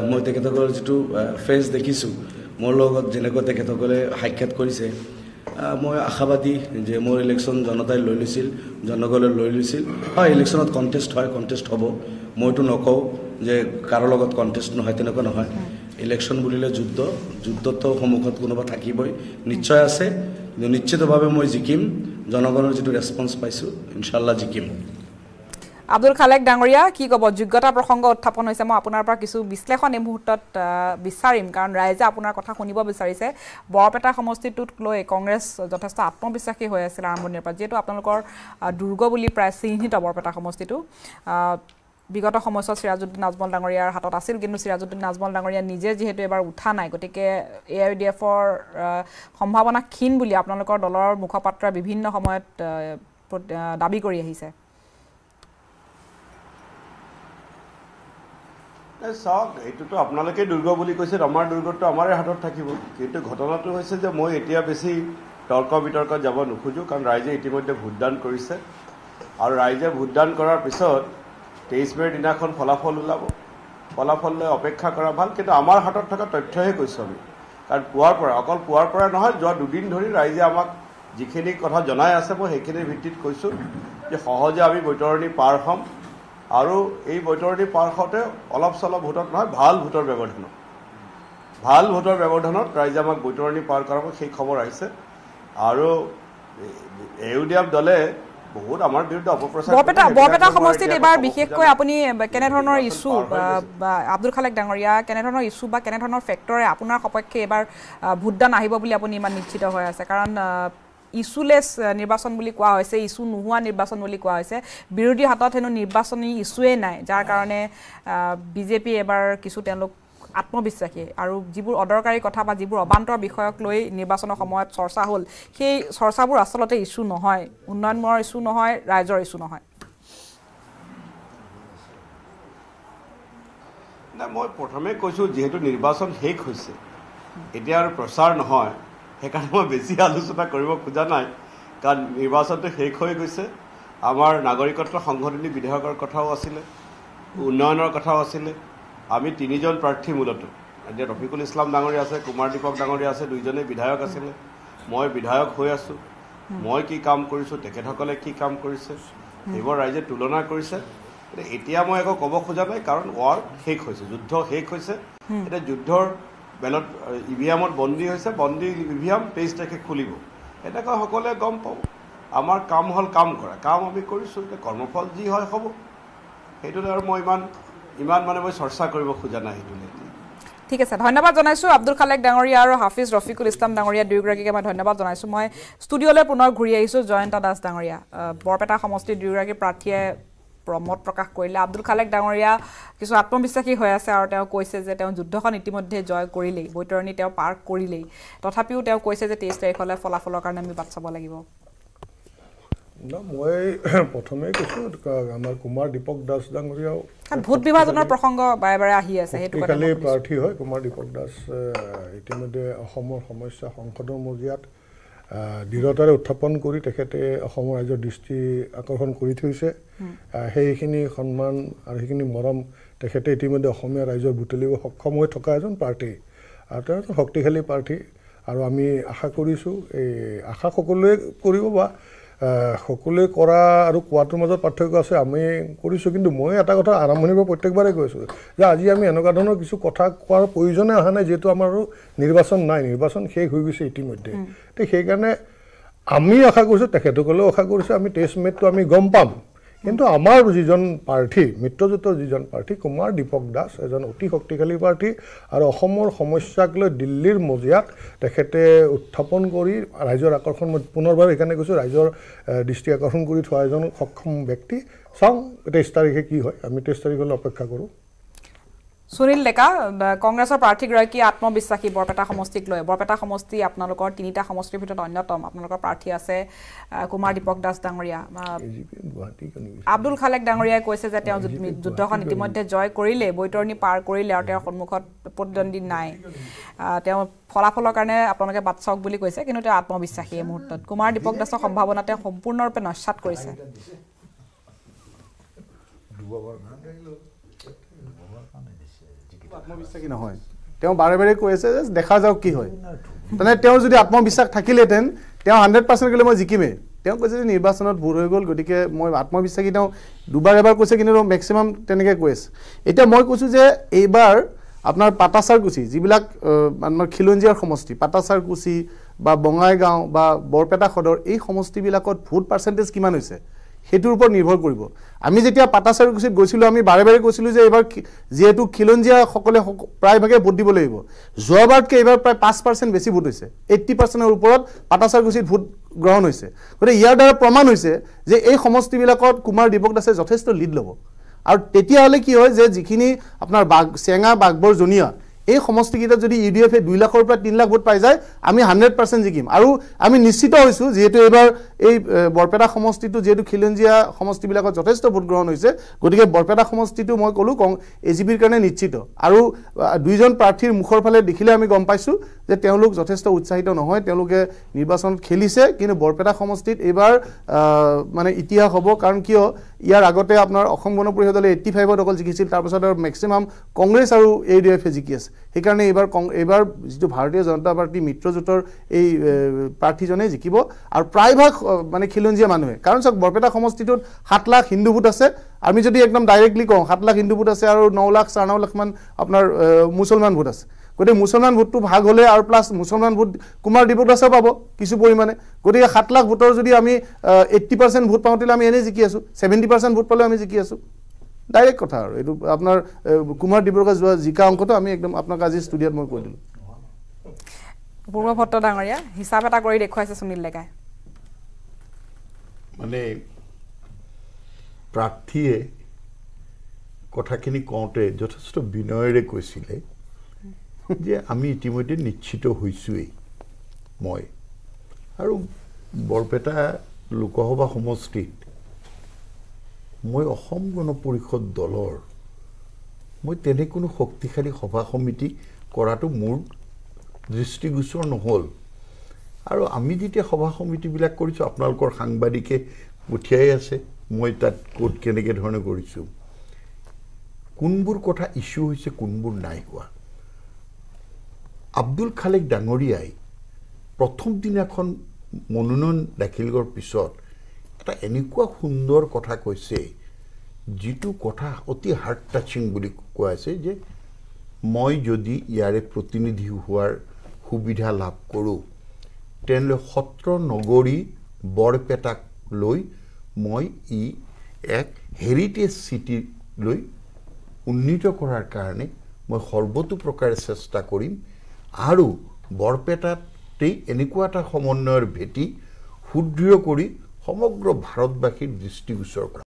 মই তেখেতসকলৰ যিটো ফেচ দেখিছোঁ, মোৰ লগত যেনেকৈ তেখেতসকলে সাক্ষাৎ কৰিছে, মই আশাবাদী যে মোৰ ইলেকশ্যন জনতাই লৈ লৈছিল, জনগণে লৈ লৈছিল। হয়, ইলেকশ্যনত কণ্টেষ্ট হয়, কণ্টেষ্ট হ'ব, মইতো নকওঁ যে কাৰো লগত কণ্টেষ্ট নহয়, তেনেকুৱা নহয়। ইলেকশ্যন বুলিলে যুদ্ধ, যুদ্ধতো সন্মুখত কোনোবা থাকিবই, নিশ্চয় আছে, কিন্তু নিশ্চিতভাৱে মই জিকিম। জনগণৰ যিটো ৰেছপন্স পাইছোঁ, ইনশাল্লাহ জিকিম। আব্দুল খালেক ডাঙৰীয়া, কি ক'ব? যোগ্যতা প্ৰসংগ উত্থাপন হৈছে, মই আপোনাৰ পৰা কিছু বিশ্লেষণ এই মুহূৰ্তত বিচাৰিম, কাৰণ ৰাইজে আপোনাৰ কথা শুনিব বিচাৰিছে। বৰপেটা সমষ্টিটোক লৈ কংগ্ৰেছ যথেষ্ট আত্মবিশ্বাসী হৈ আছিল আৰম্ভণিৰ পৰা, যিহেতু আপোনালোকৰ দুৰ্গ বুলি প্ৰায় চিহ্নিত বৰপেটা সমষ্টিটো। বিগত সময়ছোৱাত চিৰাজুদ্দিন আজমল ডাঙৰীয়াৰ হাতত আছিল, কিন্তু চিৰাজুদ্দিন আজমল ডাঙৰীয়া নিজে যিহেতু এবাৰ উঠা নাই, গতিকে AIUDFৰ সম্ভাৱনা ক্ষীণ বুলি আপোনালোকৰ দলৰ মুখপাত্ৰই বিভিন্ন সময়ত দাবী কৰি আহিছে। চাওক, এইটোতো আপোনালোকে দুৰ্গ বুলি কৈছে, আমাৰ দুৰ্গটো আমাৰে হাতত থাকিব। কিন্তু ঘটনাটো হৈছে যে মই এতিয়া বেছি তৰ্ক বিতৰ্কত যাব নোখোজোঁ, কাৰণ ৰাইজে ইতিমধ্যে ভোটদান কৰিছে, আৰু ৰাইজে ভোটদান কৰাৰ পিছত 23 মে'ৰ দিনাখন ফলাফল ওলাব। ফলাফললৈ অপেক্ষা কৰা ভাল, কিন্তু আমাৰ হাতত থকা তথ্যহে কৈছোঁ আমি। কাৰণ অকল পুৱাৰ পৰা নহয়, যোৱা 2 দিন ধৰি ৰাইজে আমাক যিখিনি কথা জনাই আছে, মই সেইখিনিৰ ভিত্তিত কৈছোঁ যে সহজে আমি বৈতৰণি পাৰ হ'ম, আৰু এই বৈতৰণি পাৰ হওঁতে অলপ চলপ ভোটত নহয়, ভাল ভোটৰ ব্যৱধানত ৰাইজে আমাক বৈতৰণি পাৰ কৰাব, সেই খবৰ আহিছে। আৰু AIUDF দলে বহুত আমাৰ বিৰুদ্ধে অপপ্ৰচাৰ। বৰপেটা সমষ্টিত এবাৰ বিশেষকৈ আপুনি কেনেধৰণৰ ইছ্যু, আব্দুল খালেক ডাঙৰীয়া, কেনেধৰণৰ ইছ্যু বা কেনেধৰণৰ ফেক্টৰে আপোনাৰ সপক্ষে এবাৰ ভোটদান আহিব বুলি আপুনি ইমান নিশ্চিত হৈ আছে? কাৰণ ইছ্যুলেছ নিৰ্বাচন বুলি কোৱা হৈছে, ইছ্যু নোহোৱা নিৰ্বাচন বুলি কোৱা হৈছে। বিৰোধী হাতত হেনো নিৰ্বাচনী ইছ্যুৱেই নাই, যাৰ কাৰণে বিজেপি এবাৰ কিছু তেওঁলোক আত্মবিশ্বাসী, আৰু যিবোৰ অদৰকাৰী কথা বা যিবোৰ অবান্তৰ বিষয়ক লৈ নিৰ্বাচনৰ সময়ত চৰ্চা হ'ল, সেই চৰ্চাবোৰ আচলতে ইছ্যু নহয়, উন্নয়নৰ ইছ্যু নহয়, ৰাইজৰ ইছ্যু নহয়। মই প্ৰথমে কৈছোঁ, যিহেতু নিৰ্বাচন শেষ হৈছে, এতিয়া আৰু প্ৰচাৰ নহয়, সেইকাৰণে মই বেছি আলোচনা কৰিব খোজা নাই, কাৰণ নিৰ্বাচনটো শেষ হৈ গৈছে। আমাৰ নাগৰিকত্ব সংশোধনী বিধেয়কৰ কথাও আছিলে, উন্নয়নৰ কথাও আছিলে। আমি 3জন প্ৰাৰ্থী মূলত, এতিয়া ৰফিকুল ইছলাম ডাঙৰীয়া আছে, কুমাৰ দীপক ডাঙৰীয়া আছে, 2জনেই বিধায়ক আছিলে, মই বিধায়ক হৈ আছোঁ। মই কি কাম কৰিছোঁ, তেখেতসকলে কি কাম কৰিছে, এইবোৰ ৰাইজে তুলনা কৰিছে। এতিয়া মই একো ক'ব খোজা নাই, কাৰণ ৱাৰ শেষ হৈছে, যুদ্ধ শেষ হৈছে। এতিয়া যুদ্ধৰ বেলত EVMত বন্দী হৈছে, বন্দী EVM 23 তাৰিখে খুলিব, এনেকৈ সকলোৱে গম পাব। আমাৰ কাম হ'ল কাম কৰা, কাম আমি কৰিছোঁ, এতিয়া কৰ্মফল যি হয় হ'ব। সেইটোলৈ আৰু মই ইমান মই চৰ্চা কৰিব খোজা নাই সেইটোলৈ। ঠিক আছে, ধন্যবাদ জনাইছোঁ আব্দুল খালেক ডাঙৰীয়া আৰু হাফিজ ৰফিকুল ইছলাম ডাঙৰীয়া, দুয়োগৰাকীকে মই ধন্যবাদ জনাইছোঁ। মই ষ্টুডিঅ'লৈ পুনৰ ঘূৰি আহিছোঁ। জয়ন্তা দাস ডাঙৰীয়া, বৰপেটা সমষ্টিৰ দুয়োগৰাকী প্ৰাৰ্থীয়ে মত প্ৰকাশ কৰিলে। আব্দুল খালেক ডাঙৰীয়া কিছু আত্মবিশ্বাসী হৈ আছে, আৰু তেওঁ কৈছে যে তেওঁ যুদ্ধখন ইতিমধ্যে জয় কৰিলেই, বৈতৰণি তেওঁ পাৰ কৰিলেই। তথাপিও তেওঁ কৈছে যে 23 তাৰিখলৈ ফলাফলৰ কাৰণে আমি বাট চাব লাগিব। মই প্ৰথমে কৈছোঁ, আমাৰ কুমাৰ দীপক দাস ডাঙৰীয়াও ভোট বিভাজনৰ প্ৰসংগ বাৰে বাৰে আহি আছে, সেইটো শক্তিশালী প্ৰাৰ্থী হয়। কুমাৰ দীপক দাস ইতিমধ্যে অসমৰ সমস্যা সংসদৰ মজিয়াত দৃঢ়তাৰে উত্থাপন কৰি তেখেতে অসমৰ ৰাইজৰ দৃষ্টি আকৰ্ষণ কৰি থৈছে। সেইখিনি সন্মান আৰু সেইখিনি মৰম তেখেতে ইতিমধ্যে অসমীয়া ৰাইজৰ বুটলিব সক্ষম হৈ থকা এজন প্ৰাৰ্থী, আৰু তেওঁ এজন শক্তিশালী প্ৰাৰ্থী। আৰু আমি আশা কৰিছোঁ, এই আশা সকলোৱে কৰিব, বা সকলোৱে কৰা আৰু কোৱাটোৰ মাজত পাৰ্থক্য আছে, আমি কৰিছোঁ। কিন্তু মই এটা কথা আৰম্ভণিৰ পৰা প্ৰত্যেকবাৰে কৈছোঁ যে আজি আমি এনেকুৱা ধৰণৰ কিছু কথা কোৱাৰ প্ৰয়োজনে অহা নাই, যিহেতু আমাৰ আৰু নিৰ্বাচন নাই, নিৰ্বাচন শেষ হৈ গৈছে ইতিমধ্যে। তো সেইকাৰণে আমি আশা কৰিছোঁ, তেখেতসকলেও আশা কৰিছোঁ, আমি 23 মে'টো আমি গম পাম। কিন্তু আমাৰ যিজন প্ৰাৰ্থী, মিত্ৰজোঁটৰ যিজন প্ৰাৰ্থী কুমাৰ দীপক দাস, এজন অতি শক্তিশালী প্ৰাৰ্থী, আৰু অসমৰ সমস্যাক লৈ দিল্লীৰ মজিয়াত তেখেতে উত্থাপন কৰি ৰাইজৰ আকৰ্ষণ, মই পুনৰবাৰ সেইকাৰণে কৈছোঁ, ৰাইজৰ দৃষ্টি আকৰ্ষণ কৰি থোৱা এজন সক্ষম ব্যক্তি। চাওঁ 23 তাৰিখে কি হয়, আমি 23 তাৰিখলৈ অপেক্ষা কৰোঁ। সুনীল ডেকা কংগ্ৰেছৰ প্ৰাৰ্থীগৰাকী আত্মবিশ্বাসী বৰপেটা সমষ্টিক লৈ বৰপেটা সমষ্টি আপোনালোকৰ তিনিটা সমষ্টিৰ ভিতৰত অন্যতম আপোনালোকৰ প্ৰাৰ্থী আছে কুমাৰ দীপক দাস ডাঙৰীয়া আব্দুল খালেক ডাঙৰীয়াই কৈছে যে তেওঁ যুদ্ধখন ইতিমধ্যে জয় কৰিলে বৈতৰণি পাৰ কৰিলে আৰু তেওঁৰ সন্মুখত প্ৰতিদ্বন্দ্বী নাই তেওঁ ফলাফলৰ কাৰণে আপোনালোকে বাট চাওক বুলি কৈছে কিন্তু তেওঁ আত্মবিশ্বাসী এই মুহূৰ্তত কুমাৰ দীপক দাসৰ সম্ভাৱনা তেওঁ সম্পূৰ্ণৰূপে নস্যাৎ কৰিছে আত্মবিশ্বাসী নহয় তেওঁ বাৰে বাৰে কৈ আছে যে দেখা যাওক কি হয় মানে তেওঁৰ যদি আত্মবিশ্বাস থাকিলেহেঁতেন তেওঁ 100% গ'লে মই জিকিমেই তেওঁ কৈছে যে নিৰ্বাচনত ভুল হৈ গ'ল গতিকে মই আত্মবিশ্বাসী তেওঁ দুবাৰ এবাৰ কৈছে কিন্তু মেক্সিমাম তেনেকৈ কৈ আছে এতিয়া মই কৈছোঁ যে এইবাৰ আপোনাৰ পাটাচাৰকুচি যিবিলাক আমাৰ খিলঞ্জীয়াৰ সমষ্টি পাটাচাৰকুচি বা বঙাইগাঁও বা বৰপেটা সদৰ এই সমষ্টিবিলাকত ভোট পাৰ্চেণ্টেজ কিমান হৈছে সেইটোৰ ওপৰত নিৰ্ভৰ কৰিব আমি যেতিয়া পাটাচাৰকুচিত গৈছিলোঁ আমি বাৰে বাৰে কৈছিলোঁ যে এইবাৰ যিহেতু খিলঞ্জীয়াসকলে প্ৰায়ভাগে ভোট দিব লাগিব যোৱাবাৰতকৈ এইবাৰ প্ৰায় 5% বেছি ভোট হৈছে 80%ৰ ওপৰত পাটাচাৰকুচিত ভোট গ্ৰহণ হৈছে গতিকে ইয়াৰ দ্বাৰা প্ৰমাণ হৈছে যে এই সমষ্টিবিলাকত কুমাৰ দীপক দাসে যথেষ্ট লিড ল'ব আৰু তেতিয়াহ'লে কি হয় যে যিখিনি আপোনাৰ চেঙা বাগবৰ জনীয়া এই সমষ্টিকেইটাত যদি ইউডিএফে 2 লাখৰ পৰা 3 লাখ ভোট পাই যায় আমি 100% জিকিম আৰু আমি নিশ্চিত হৈছোঁ যিহেতু এইবাৰ এই বৰপেটা সমষ্টিটো যিহেতু খিলঞ্জীয়া সমষ্টিবিলাকত যথেষ্ট ভোট গ্ৰহণ হৈছে গতিকে বৰপেটা সমষ্টিটো মই ক'লোঁ এজিপিৰ কাৰণে নিশ্চিত আৰু দুইজন প্ৰাৰ্থীৰ মুখৰ ফালে দেখিলে আমি গম পাইছোঁ যে তেওঁলোক যথেষ্ট উৎসাহিত নহয় তেওঁলোকে নিৰ্বাচনত খেলিছে কিন্তু বৰপেটা সমষ্টিত এইবাৰ মানে ইতিহাস হ'ব কাৰণ কিয় ইয়াৰ আগতে আপোনাৰ অসম গণ পৰিষদলৈ 85ত অকল জিকিছিল তাৰপিছত আৰু মেক্সিমাম কংগ্ৰেছ আৰু ইউডিএফে জিকি আছে সেইকাৰণে এইবাৰ যিটো ভাৰতীয় জনতা পাৰ্টি মিত্ৰজোঁটৰ এই প্ৰাৰ্থীজনে জিকিব আৰু প্ৰায়ভাগ মানে খিলঞ্জীয়া মানুহে কাৰণ চাওক বৰপেটা সমষ্টিটোত 7 লাখ হিন্দু ভোট আছে আমি যদি একদম ডাইৰেক্টলি কওঁ 7 লাখ হিন্দু ভোট আছে আৰু 9 লাখ 9.5 লাখমান আপোনাৰ মুছলমান ভোট আছে গতিকে মুছলমান ভোটটো ভাগ হ'লে আৰু প্লাছ মুছলমান ভোট কুমাৰ দীপক দাসে পাব কিছু পৰিমাণে গতিকে 7 লাখ ভোটৰ যদি আমি 80% ভোট পাওঁ তেতিয়াহ'লে আমি এনেই জিকি আছোঁ 70% ভোট পালে আমি জিকি আছোঁ ডাইৰেক্ট কথা আৰু এইটো আপোনাৰ কুমাৰ দীপক দাস যোৱা জিকা অংকটো আমি একদম আপোনাক আজি ষ্টুডিঅ'ত মই কৈ দিলোঁ পূৰ্বভট্ট ডাঙৰীয়া হিচাপ এটা কৰি দেখুৱাইছে সুনীল ডেকাই মানে প্ৰাৰ্থীয়ে কথাখিনি কওঁতে যথেষ্ট বিনয়েৰে কৈছিলে যে আমি ইতিমধ্যে নিশ্চিত হৈছোঁৱেই মই আৰু বৰপেটা লোকসভা সমষ্টিত মই অসম গণ পৰিষদ দলৰ মই তেনে কোনো শক্তিশালী সভা সমিতি কৰাটো মোৰ দৃষ্টিগোচৰ নহ'ল আৰু আমি যেতিয়া সভা সমিতিবিলাক কৰিছোঁ আপোনালোকৰ সাংবাদিকে পঠিয়াই আছে মই তাত ক'ত কেনেকৈ ধৰণে কৰিছোঁ কোনবোৰ কথা ইছ্যু হৈছে কোনবোৰ নাই হোৱা আব্দুল খালেক ডাঙৰীয়াই প্ৰথম দিনাখন মনোনয়ন দাখিল কৰাৰ পিছত এটা এনেকুৱা সুন্দৰ কথা কৈছে যিটো কথা অতি হাৰ্ট টাচিং বুলি কোৱা আছে যে মই যদি ইয়াৰে প্ৰতিনিধি হোৱাৰ সুবিধা লাভ কৰোঁ তেনেহ'লে সত্ৰ নগৰী বৰপেটাক লৈ মই এক হেৰিটেজ চিটিলৈ উন্নীত কৰাৰ কাৰণে মই সৰ্বতো প্ৰকাৰে চেষ্টা কৰিম আৰু বৰপেটাতেই এনেকুৱা এটা সমন্বয়ৰ ভেটি সুদৃঢ় কৰি সমগ্ৰ ভাৰতবাসীৰ দৃষ্টিগোচৰ কৰা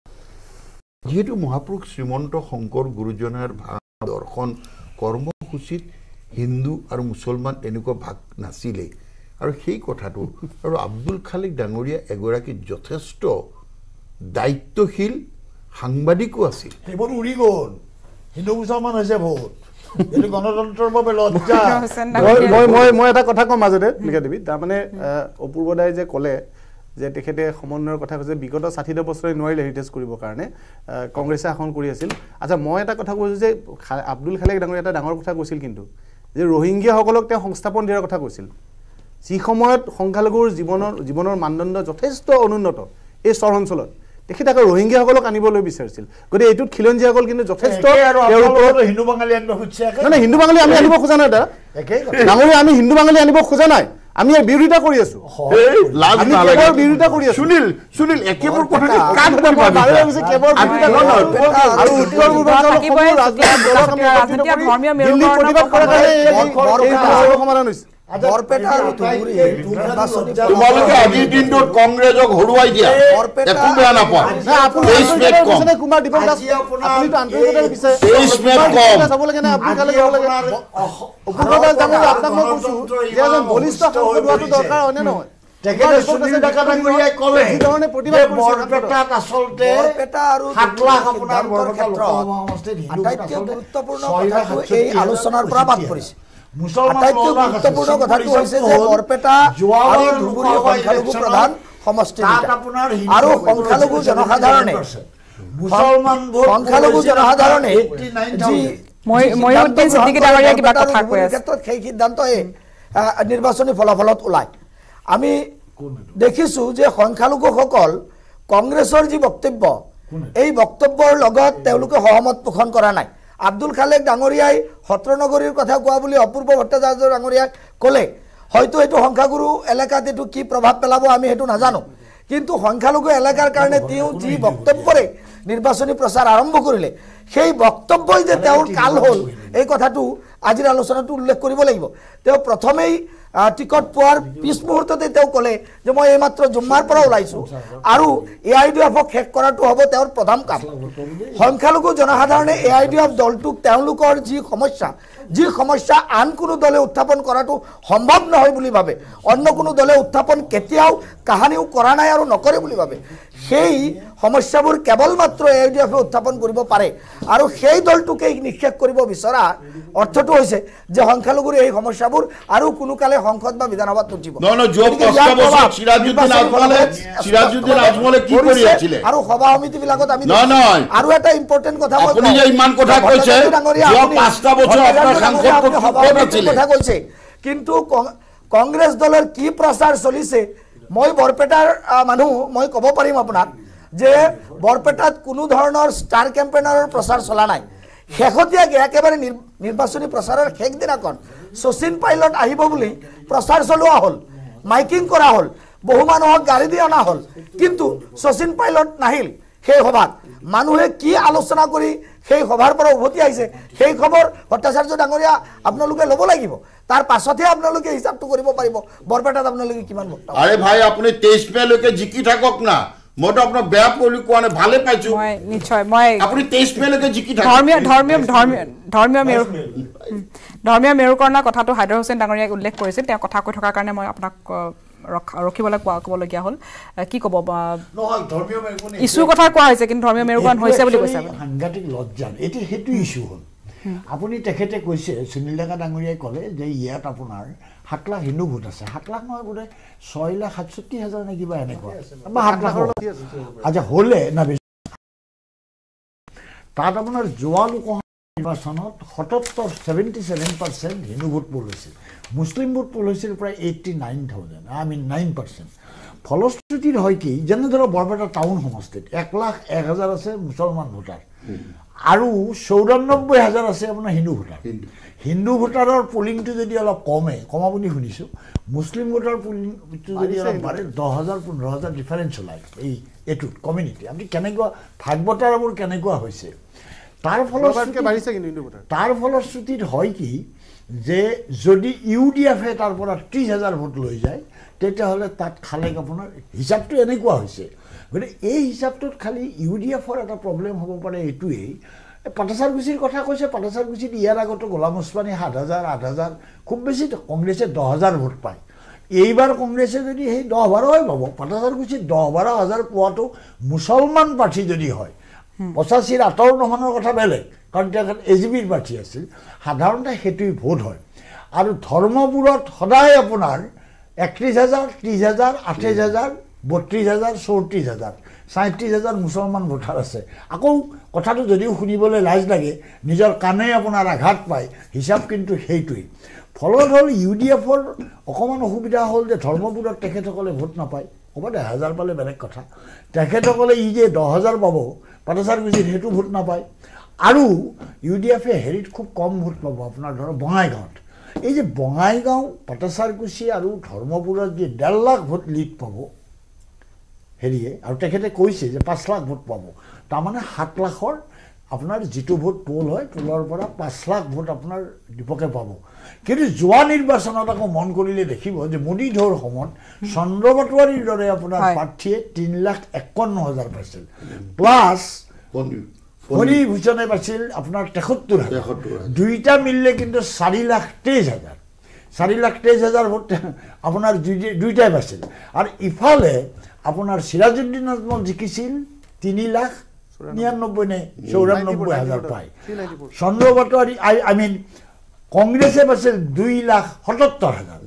যিহেতু মহাপুৰুষ শ্ৰীমন্ত শংকৰ গুৰুজনাৰ দৰ্শন কৰ্মসূচীত হিন্দু আৰু মুছলমান এনেকুৱা ভাগ নাছিলে আৰু সেই কথাটো আৰু আব্দুল খালেক ডাঙৰীয়া এগৰাকী যথেষ্ট দায়িত্বশীল সাংবাদিকো আছিল সেইবোৰ উৰি গ'ল হিন্দু মুছলমান হৈছে ভোট এইটো গণতন্ত্ৰৰ বাবে লজ্জা মই এটা কথা কওঁ মাজতে লিখা দেৱী তাৰমানে অপূৰ্বদাই যে ক'লে যে তেখেতে সমন্বয়ৰ কথা কৈছে বিগত 60 বছৰে নোৱাৰিলে হেৰিটেজ কৰিবৰ কাৰণে কংগ্ৰেছে শাসন কৰি আছিল আচ্ছা মই এটা কথা কৈছোঁ যে আব্দুল খালেক ডাঙৰীয়া এটা ডাঙৰ কথা কৈছিল কিন্তু যে ৰোহিংগীয়াসকলক তেওঁ সংস্থাপন দিয়াৰ কথা কৈছিল যি সময়ত সংখ্যালঘুৰ জীৱনৰ মানদণ্ড যথেষ্ট অনুন্নত এই চৰ অঞ্চলত তেখেতে আকৌ ৰোহিংগীয়াসকলক আনিবলৈ বিচাৰিছিল গতিকে এইটোত খিলঞ্জীয়াসকল কিন্তু যথেষ্ট হিন্দু বাঙালী আনিব খুজিছে নহয় হিন্দু বাঙালী আমি আনিব খোজা নাই ডাঙৰীয়া আমি হিন্দু বাঙালী আনিব খোজা নাই আমি ইয়াৰ বিৰোধিতা কৰি আছো বিৰোধিতা কৰি আছো সুনীল একেবাৰে কথা আৰু উত্তৰ পূৰ্বাঞ্চলৰ সমাধান হৈছে বৰপেটা আৰু ধুবুৰী নিৰ্বাচনী তোমালোকে আজিৰ দিনটোত কংগ্ৰেছক হৰুৱাই দিয়া একো বেয়া নাপায়। 23 মেত কম, 23 মেত কম। তেখেতে সুনীল ডেকা ডাঙৰীয়াই ক'লে যে বৰপেটাত আচলতে 7 লাখ আপোনাৰ বৰপেটা লোকসভা সমষ্টিত আটাইতকৈ গুৰুত্বপূৰ্ণ কথাটো এই আলোচনাৰ পৰা বাদ পৰিছে। মুছলমান আটাইতকৈ গুৰুত্বপূৰ্ণ কথাটো হৈছে যে বৰপেটা আৰু ধুবুৰী সংখ্যালঘু প্ৰধান সমষ্টি আৰু সংখ্যালঘু জনসাধাৰণে ক্ষেত্ৰত সেই সিদ্ধান্ত নিৰ্বাচনী ফলাফলত ওলায়। আমি দেখিছোঁ যে সংখ্যালঘুসকল কংগ্ৰেছৰ যি বক্তব্য এই বক্তব্যৰ লগত তেওঁলোকে সহমত পোষণ কৰা নাই। আব্দুল খালেক ডাঙৰীয়াই সত্ৰনগৰীৰ কথা কোৱা বুলি অপূৰ্ব ভট্টাচাৰ্য ডাঙৰীয়াই ক'লে, হয়তো এইটো সংখ্যাগুৰু এলেকাত এইটো কি প্ৰভাৱ পেলাব আমি সেইটো নাজানো, কিন্তু সংখ্যালঘু এলেকাৰ কাৰণে তেওঁ যি বক্তব্যৰে নিৰ্বাচনী প্ৰচাৰ আৰম্ভ কৰিলে সেই বক্তব্যই যে তেওঁৰ কাল হ'ল এই কথাটো আজিৰ আলোচনাটো উল্লেখ কৰিব লাগিব। তেওঁ প্ৰথমেই টিকট পোৱাৰ পিছ মুহূৰ্ততে তেওঁ ক'লে যে মই এইমাত্ৰ জুম্মাৰ পৰা ওলাইছোঁ আৰু AIDF-ক শেষ কৰাটো হ'ব তেওঁৰ প্ৰধান কাম। সংখ্যালঘু জনসাধাৰণে AIDF দলটোক তেওঁলোকৰ যি সমস্যা আন কোনো দলে উত্থাপন কৰাটো সম্ভৱ নহয় বুলি ভাবে, অন্য কোনো দলে উত্থাপন কেতিয়াও কাহানিও কৰা নাই আৰু নকৰে বুলি ভাবে। সেই সমস্যাবোৰ কেৱল মাত্ৰ AIDF-এ উত্থাপন কৰিব পাৰে আৰু সেই দলটোকে নিক্ষেপ কৰিব বিচৰা অৰ্থটো হৈছে যে সংখ্যালঘুৰ এই সমস্যাবোৰ আৰু কোনো কালে সংসদ বা বিধানসভাত নুঠিব। আৰু সভা সমিতিবিলাকত আমি আৰু এটা ইম্পৰ্টেণ্ট কথা কৈছে, কিন্তু কংগ্ৰেছ দলৰ কি প্ৰচাৰ চলিছে মই বৰপেটাৰ মানুহ মই ক'ব পাৰিম আপোনাক যে বৰপেটাত কোনো ধৰণৰ ষ্টাৰ কেম্পেইনাৰৰ প্ৰচাৰ চলা নাই। শেহতীয়াকৈ একেবাৰে নিৰ্বাচনী প্ৰচাৰৰ শেষ দিনাখন শচীন পাইলট আহিব বুলি প্ৰচাৰ চলোৱা হ'ল, মাইকিং কৰা হ'ল, বহু মানুহক গাড়ী দি অনা হ'ল, কিন্তু শচীন পাইলট নাহিল। সেই সভাত মানুহে কি আলোচনা কৰি সেই সভাৰ পৰা উভতি আহিছে সেই খবৰ ভট্টাচাৰ্য ডাঙৰীয়া আপোনালোকে ল'ব লাগিব, তাৰ পাছতহে আপোনালোকে হিচাপটো কৰিব পাৰিব বৰপেটাত আপোনালোকে কিমান ভোট। আৰে ভাই আপুনি 23 মেলৈকে জিকি থাকক না, মইতো আপোনাক বেয়া বুলি কোৱা নাই, ভালে পাইছো। নিশ্চয় মই আপুনি 23 মেলৈকে জিকি থাকক। ধৰ্মীয় মেৰুকৰণৰ কথাটো হাইদৰ হুছেইন ডাঙৰীয়াই উল্লেখ কৰিছিল, তেওঁ কথা কৈ থকাৰ কাৰণে মই আপোনাক ৰখিবলৈ ক'বলগীয়া হ'ল। কি ক'ব ইছ্যুৰ কথা কোৱা হৈছে কিন্তু ধৰ্মীয় মেৰুকৰণ হৈছে বুলি কৈছে সাংঘাতিক লজ্জা। এতিয়া সেইটো ইছ্যু হ'ল। আপুনি তেখেতে কৈছে সুনীল ডেকা ডাঙৰীয়াই ক'লে যে ইয়াত আপোনাৰ 7 লাখ হিন্দু ভোট আছে, 7 লাখ নহয় বোধে 6,67,000 নে কিবা এনেকুৱা বা 7 লাখৰ আচ্ছা হ'লে না তাত আপোনাৰ যোৱা লোকসভা নিৰ্বাচনত 77% হিন্দু ভোট পোল হৈছিল, মুছলিম ভোট পোল হৈছিল প্ৰায় 9%। ফলশ্ৰুতিত হয় কি যেনে ধৰক বৰপেটা টাউন সমষ্টিত 1,01,000 আছে মুছলমান ভোটাৰ আৰু 94,000 আছে আপোনাৰ হিন্দু ভোটাৰ। হিন্দু ভোটাৰৰ পলিংটো যদি অলপ কমা বুলি শুনিছোঁ, মুছলিম ভোটাৰ পলিংটো যদি অলপ বাঢ়ে 10,000-15,000 ডিফাৰেঞ্চ ওলায় এইটোত কমিউনিটি। আপুনি কেনেকুৱা ভাগ বতৰাবোৰ কেনেকুৱা হৈছে তাৰ ফলশ্ৰুতিত হয় কি যে যদি UDF-এ তাৰ পৰা 30,000 ভোট লৈ যায় তেতিয়াহ'লে তাত খালেক আপোনাৰ হিচাপটো এনেকুৱা হৈছে। গতিকে এই হিচাপটোত খালি UDF-ৰ এটা প্ৰব্লেম হ'ব পাৰে এইটোৱেই। পাটাচাৰকুছিৰ কথা কৈছে, পাটাচাৰকুছিত ইয়াৰ আগতো গোলাম ওছমানী 7,000, 8,000 খুব বেছি কংগ্ৰেছে 10,000 ভোট পায়। এইবাৰ কংগ্ৰেছে যদি সেই 10-12 পাব, পাটাচাৰকুছিত 10-12,000 পোৱাটো মুছলমান প্ৰাৰ্থী যদি হয় 85-ৰ 58 কথা বেলেগ, কাৰণ তেখেত AGPৰ প্ৰাৰ্থী আছিল, সাধাৰণতে সেইটোৱেই ভোট হয়। আৰু ধৰ্মবোৰত সদায় আপোনাৰ 31,000, 30,000, 28,000, 32,000, 34,000, 37,000 মুছলমান ভোটাৰ আছে। আকৌ কথাটো যদিও শুনিবলৈ লাজ লাগে, নিজৰ কাণে আপোনাৰ আঘাত পায়, হিচাপ কিন্তু সেইটোৱেই। ফলত হ'ল UDF-ৰ অকণমান অসুবিধা হ'ল যে ধৰ্মবোৰত তেখেতসকলে ভোট নাপায়, ক'ৰবাত 1,000 পালে বেলেগ কথা, তেখেতসকলে যে 10,000 পাব পাটাচাৰকুছিত সেইটো ভোট নাপায়। আৰু UDF-এ হেৰিত খুব কম ভোট পাব আপোনাৰ ধৰক বঙাইগাঁৱত। এই যে বঙাইগাঁও, পাটাচাৰকুছি আৰু ধৰ্মপুৰত যে 1.5 লাখ ভোট লিড পাব হেৰিয়ে, আৰু তেখেতে কৈছে যে 5 লাখ ভোট পাব, তাৰমানে 7 লাখৰ আপোনাৰ যিটো ভোট পোল হয় পোলৰ পৰা 5 লাখ ভোট আপোনাৰ দীপকে পাব কিন্তু যোৱা নিৰ্বাচনত আকৌ মন কৰিলে দেখিব যে মোদী ধৰ সময়ত চন্দ্ৰ পাটোৱাৰীৰ দৰে আপোনাৰ প্ৰাৰ্থীয়ে 3,51,000 পাইছিল প্লাছ ফণী ভূষণে পাইছিল আপোনাৰ 73,000 দুইটা মিলিলে কিন্তু 4,23,000 4,23,000 ভোট আপোনাৰ দুইটাই পাইছিল আৰু ইফালে আপোনাৰ সিৰাজউদ্দিন আজমল জিকিছিল 3,99,000 পায় চন্দ্ৰ পাটোৱাৰী আই মিন কংগ্ৰেছে পাইছিল 2,77,000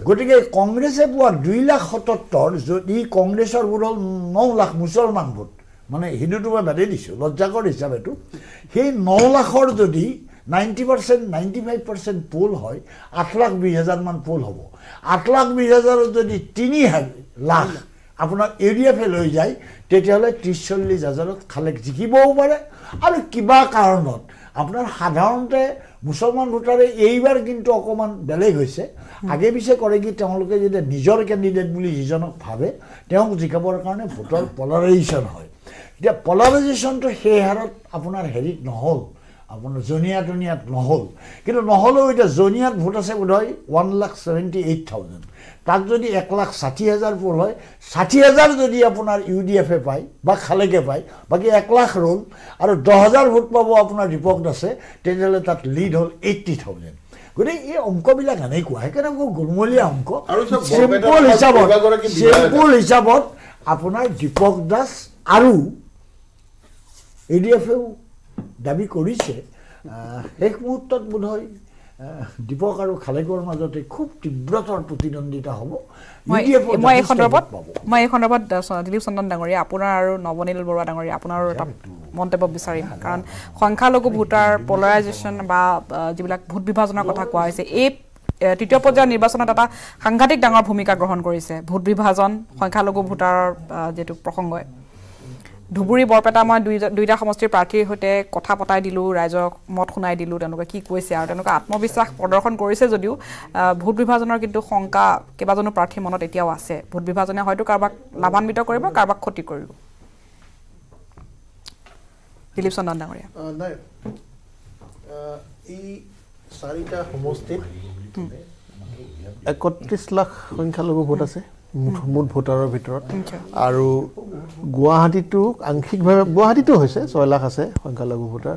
গতিকে কংগ্ৰেছে পোৱা 2,77,000 যদি কংগ্ৰেছৰ ভোট হ'ল 9 লাখ মুছলমান ভোট মানে হিন্দুটো মই বাদেই দিছোঁ লজ্জাকৰ হিচাপেতো সেই 9 লাখৰ যদি 90% 95% পোল হয় 8,20,000 মান পোল হ'ব 8,20,000 যদি 3 লাখ আপোনাৰ এৰিয়াফে লৈ যায় তেতিয়াহ'লে 30-40,000 খালেক জিকিবও পাৰে আৰু কিবা কাৰণত আপোনাৰ সাধাৰণতে মুছলমান ভোটাৰে এইবাৰ কিন্তু অকণমান বেলেগ হৈছে আগে পিছে কৰে কি তেওঁলোকে যেতিয়া নিজৰ কেণ্ডিডেট বুলি যিজনক ভাবে তেওঁক জিকাবৰ কাৰণে ভোটৰ পলাৰাইজেশ্যন হয় এতিয়া পলাৰাইজেশ্যনটো সেই হাৰত আপোনাৰ হেৰিত নহ'ল আপোনাৰ জনিয়াত নহ'ল কিন্তু নহ'লেও এতিয়া জনিয়াত ভোট আছে বোধহয় 1,78,000 তাক যদি 1,60,000 পোল হয় 60,000 যদি আপোনাৰ UDF-এ পায় বা খালেকে পায় বাকী 1 লাখ ৰ'ল আৰু 10,000 ভোট পাব আপোনাৰ দীপক দাসে তেতিয়াহ'লে তাত লিড হ'ল 80,000 গতিকে এই অংকবিলাক এনেকুৱা সেইকাৰণে খুব গুলমলীয়া অংক চিম্পুল হিচাপত আপোনাৰ দীপক দাস আৰু ADF-এও দাবী কৰিছে শেষ মুহূৰ্তত বোধহয় দীপক আৰু খালেকৰ মাজতে খুব তীব্ৰতৰ প্ৰতিদ্বন্দ্বিতা হ'ব মই এই সন্দৰ্ভত দিলীপ চন্দন ডাঙৰীয়া আপোনাৰ আৰু নৱনীল বৰুৱা ডাঙৰীয়া আপোনাৰ এটা মন্তব্য বিচাৰিম কাৰণ সংখ্যালঘু ভোটাৰ পলাৰাইজেশ্যন বা যিবিলাক ভোট বিভাজনৰ কথা কোৱা হৈছে এই তৃতীয় পৰ্যায়ৰ নিৰ্বাচনত এটা সাংঘাতিক ডাঙৰ ভূমিকা গ্ৰহণ কৰিছে ভোট বিভাজন সংখ্যালঘু ভোটাৰৰ যেটো প্ৰসংগই ধুবুৰী বৰপেটা মই দুইটা সমষ্টিৰ প্ৰাৰ্থীৰ সৈতে কথা পতাই দিলোঁ ৰাইজক মত শুনাই দিলোঁ তেওঁলোকে কি কৈছে আৰু তেওঁলোকে আত্মবিশ্বাস প্ৰদৰ্শন কৰিছে যদিও ভোট বিভাজনৰ কিন্তু শংকা কেইবাজনো প্ৰাৰ্থীৰ মনত এতিয়াও আছে ভোট বিভাজনে হয়তো কাৰোবাক লাভান্বিত কৰিব কাৰোবাক ক্ষতি কৰিব দিলীপ চন্দন ডাঙৰীয়া এই 4টা সমষ্টিত 31 লাখ সংখ্যালঘু ভোট আছে মুঠ ভোটাৰৰ ভিতৰত আৰু গুৱাহাটীটো আংশিকভাৱে গুৱাহাটীটো হৈছে 6 লাখ আছে সংখ্যালঘু ভোটাৰ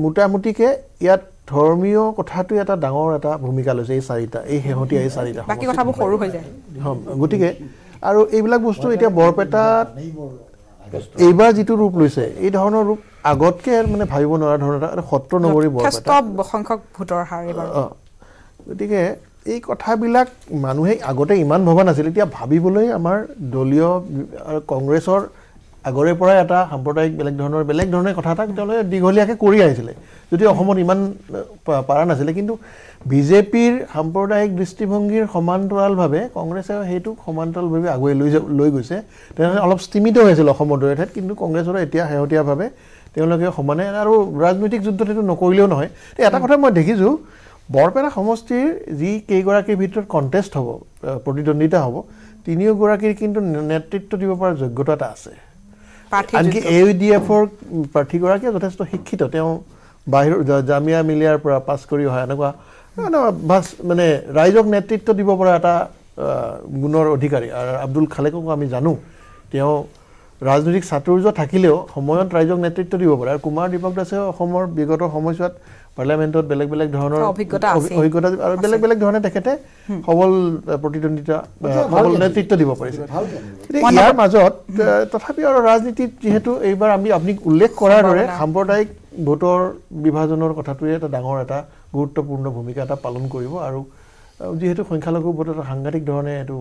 মোটামুটিকে ইয়াত ধৰ্মীয় কথাটো এটা ডাঙৰ এটা ভূমিকা লৈছে এই 4টা এই শেহতীয়া এই 4টা বাকি কথাবোৰ সৰু হৈ যায় গতিকে আৰু এইবিলাক বস্তু এতিয়া বৰপেটাত এইবাৰ যিটো ৰূপ লৈছে এই ধৰণৰ ৰূপ আগতকে মানে ভাবিব নোৱাৰা ধৰণৰ এটা সত্ৰ নগৰী বৰপেটা সংখ্যক ভোটৰ হাৰ এইবাৰ গতিকে এই কথাবিলাক মানুহে আগতে ইমান ভবা নাছিল এতিয়া ভাবিবলৈ আমাৰ দলীয় কংগ্ৰেছৰ আগৰে পৰা এটা সাম্প্ৰদায়িক বেলেগ ধৰণৰ কথা এটা তেওঁলোকে দীঘলীয়াকৈ কৰি আহিছিলে যদি অসমত ইমান পাৰা নাছিলে কিন্তু বিজেপিৰ সাম্প্ৰদায়িক দৃষ্টিভংগীৰ সমান্তৰালভাৱে কংগ্ৰেছে সেইটো সমান্তৰালভাৱে আগুৱাই লৈ গৈছে তেনেহ'লে অলপ স্তীমিত হৈছিল অসমৰ দৰে ঠাইত কিন্তু কংগ্ৰেছৰ এতিয়া শেহতীয়াভাৱে তেওঁলোকে সমানে আৰু ৰাজনৈতিক যুদ্ধত এইটো নকৰিলেও নহয় এটা কথা মই দেখিছোঁ বৰপেটা সমষ্টিৰ যি কেইগৰাকীৰ ভিতৰত কণ্টেষ্ট হ'ব প্ৰতিদ্বন্দ্বিতা হ'ব তিনিওগৰাকীৰ কিন্তু নেতৃত্ব দিব পৰা যোগ্যতা এটা আছে আনকি ADF-ৰ প্ৰাৰ্থীগৰাকীয়ে যথেষ্ট শিক্ষিত তেওঁ বাহিৰৰ জামিয়া মিলিয়াৰ পৰা পাছ কৰি অহা এনেকুৱা মানে ৰাইজক নেতৃত্ব দিব পৰা এটা গুণৰ অধিকাৰী আৰু আব্দুল খালেককো আমি জানো তেওঁ ৰাজনৈতিক চাতুৰ্য থাকিলেও সময়ত ৰাইজক নেতৃত্ব দিব পাৰে আৰু কুমাৰ দীপক দাসে অসমৰ বিগত সময়ছোৱাত পাৰ্লামেণ্টত বেলেগ ধৰণৰ অভিজ্ঞতা আৰু বেলেগ ধৰণে তেখেতে সবল প্ৰতিদ্বন্দ্বিতা সবল নেতৃত্ব দিব পাৰিছে ইয়াৰ মাজত তথাপি আৰু ৰাজনীতিত যিহেতু এইবাৰ আপুনি উল্লেখ কৰাৰ দৰে সাম্প্ৰদায়িক ভোটৰ বিভাজনৰ কথাটোৱে এটা ডাঙৰ এটা গুৰুত্বপূৰ্ণ ভূমিকা এটা পালন কৰিব আৰু যিহেতু সংখ্যালঘু ভোট এটা সাংঘাতিক ধৰণে এইটো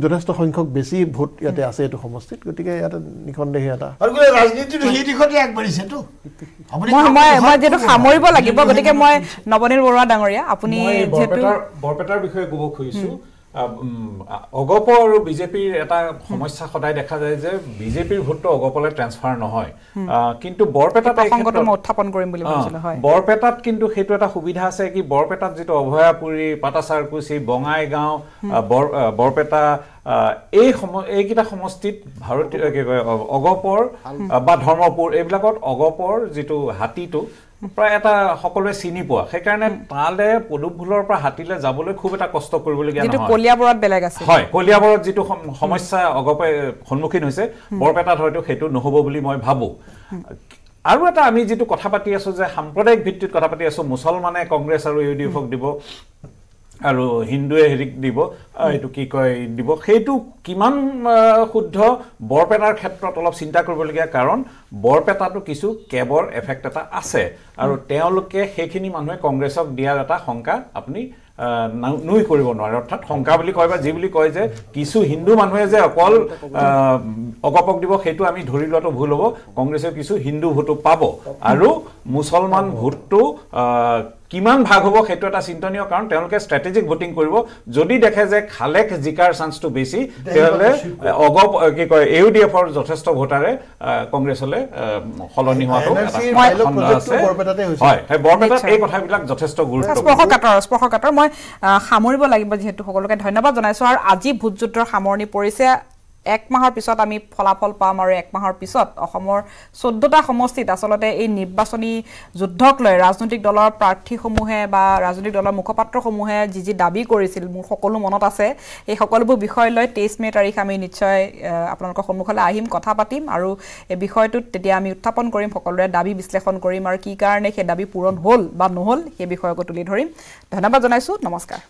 যথেষ্ট সংখ্যক বেছি ভোট ইয়াতে আছে এইটো সমষ্টিত গতিকে ইয়াতে নিখন্দেহী এটা মই যেহেতু সামৰিব লাগিব গতিকে মই নৱনীল বৰুৱা ডাঙৰীয়া আপুনি বৰপেটাৰ বিষয়ে ক'ব খুজিছোঁ অগপ আৰু বিজেপিৰ এটা সমস্যা সদায় দেখা যায় যে বিজেপিৰ ভোটটো অগপলৈ ট্ৰান্সফাৰ নহয় কিন্তু বৰপেটাত উত্থাপন কৰিম বুলি ভাবিছিলো হয় বৰপেটাত কিন্তু সেইটো এটা সুবিধা আছে কি বৰপেটাত যিটো অভয়াপুৰী পাটাচাৰকুচি বঙাইগাঁও বৰপেটা এইকেইটা সমষ্টিত ভাৰতীয় অগপৰ বা ধৰ্মপুৰ এইবিলাকত অগপৰ যিটো হাতীটো প্ৰায় এটা সকলোৱে চিনি পোৱা সেইকাৰণে তালে পদুমফুলৰ পৰা হাতীলে যাবলৈ খুব এটা কষ্ট কৰিবলগীয়া নহয় যেটো কলিয়াবৰত বেলেগ আছে হয় কলিয়াবৰত যিটো সমস্যা অগপে সন্মুখীন হৈছে বৰপেটাত হয়তো সেইটো নহব বুলি মই ভাবো আৰু এটা আমি যেটো কথা পাতি আছো যে সাম্প্ৰদায়িক ভিত্তিত কথা পাতি আছো মুছলমানে কংগ্ৰেছ আৰু ইউডিএফক দিব আৰু হিন্দুৱে হেৰিক দিব এটো কি কয় দিব সেইটো কিমান শুদ্ধ বৰপেটাৰ ক্ষেত্ৰত অলপ চিন্তা কৰিবলগীয়া কাৰণ বৰপেটাটো কিছু কেবৰ এফেক্ট এটা আছে আৰু তেওঁলোকে সেইখিনি মানুহে কংগ্ৰেছক দিয়াৰ এটা শংকা আপুনি নুই কৰিব নোৱাৰে অৰ্থাৎ শংকা বুলি কয় বা যি বুলি কয় যে কিছু হিন্দু মানুহে যে অকল অগপক দিব সেইটো আমি ধৰি লোৱাটো ভুল হ'ব কংগ্ৰেছে কিছু হিন্দু ভোটো পাব আৰু মুছলমান ভোটটো কিমান ভাগ হ'ব সেইটো এটা চিন্তনীয় কাৰণ তেওঁলোকে ষ্ট্ৰেটেজিক ভোটিং কৰিব যদি দেখে যে খালেক জিকাৰ চান্সটো বেছি তেতিয়াহ'লে অগপ কি কয় ইউডিএফৰ যথেষ্ট ভোটাৰে কংগ্ৰেছলৈ সলনি হোৱাটো হয় বৰপেটাত এই কথাবিলাক যথেষ্ট গুৰুত্বপূৰ্ণ স্পৰ্শকাতৰ মই সামৰিব লাগিব যিহেতু সকলোকে ধন্যবাদ জনাইছো আৰু আজি ভোটযুদ্ধৰ সামৰণি পৰিছে 1 মাহৰ পিছত আমি ফলাফল পাম আৰু 1 মাহৰ পিছত অসমৰ 14টা সমষ্টিত আসলতে এই নিৰ্বাচনী যুদ্ধক লৈ ৰাজনৈতিক দলৰ প্ৰাৰ্থীসমূহে বা ৰাজনৈতিক দলৰ মুখপাত্ৰসমূহে যি দাবী কৰিছিল মোৰ সকলো মনত আছে এই সকলোবোৰ বিষয় লৈ 23 মে তাৰিখ আমি নিশ্চয় আপোনালোকৰ সন্মুখলৈ আহিম কথা পাতিম আৰু এই বিষয়টোত তেতিয়া আমি উত্থাপন কৰিম সকলোৰে দাবী বিশ্লেষণ কৰিম আৰু কি কাৰণে সেই দাবী পূৰণ হ'ল বা নহল সেই বিষয়ক তুলি ধৰিম ধন্যবাদ জনাইছো নমস্কাৰ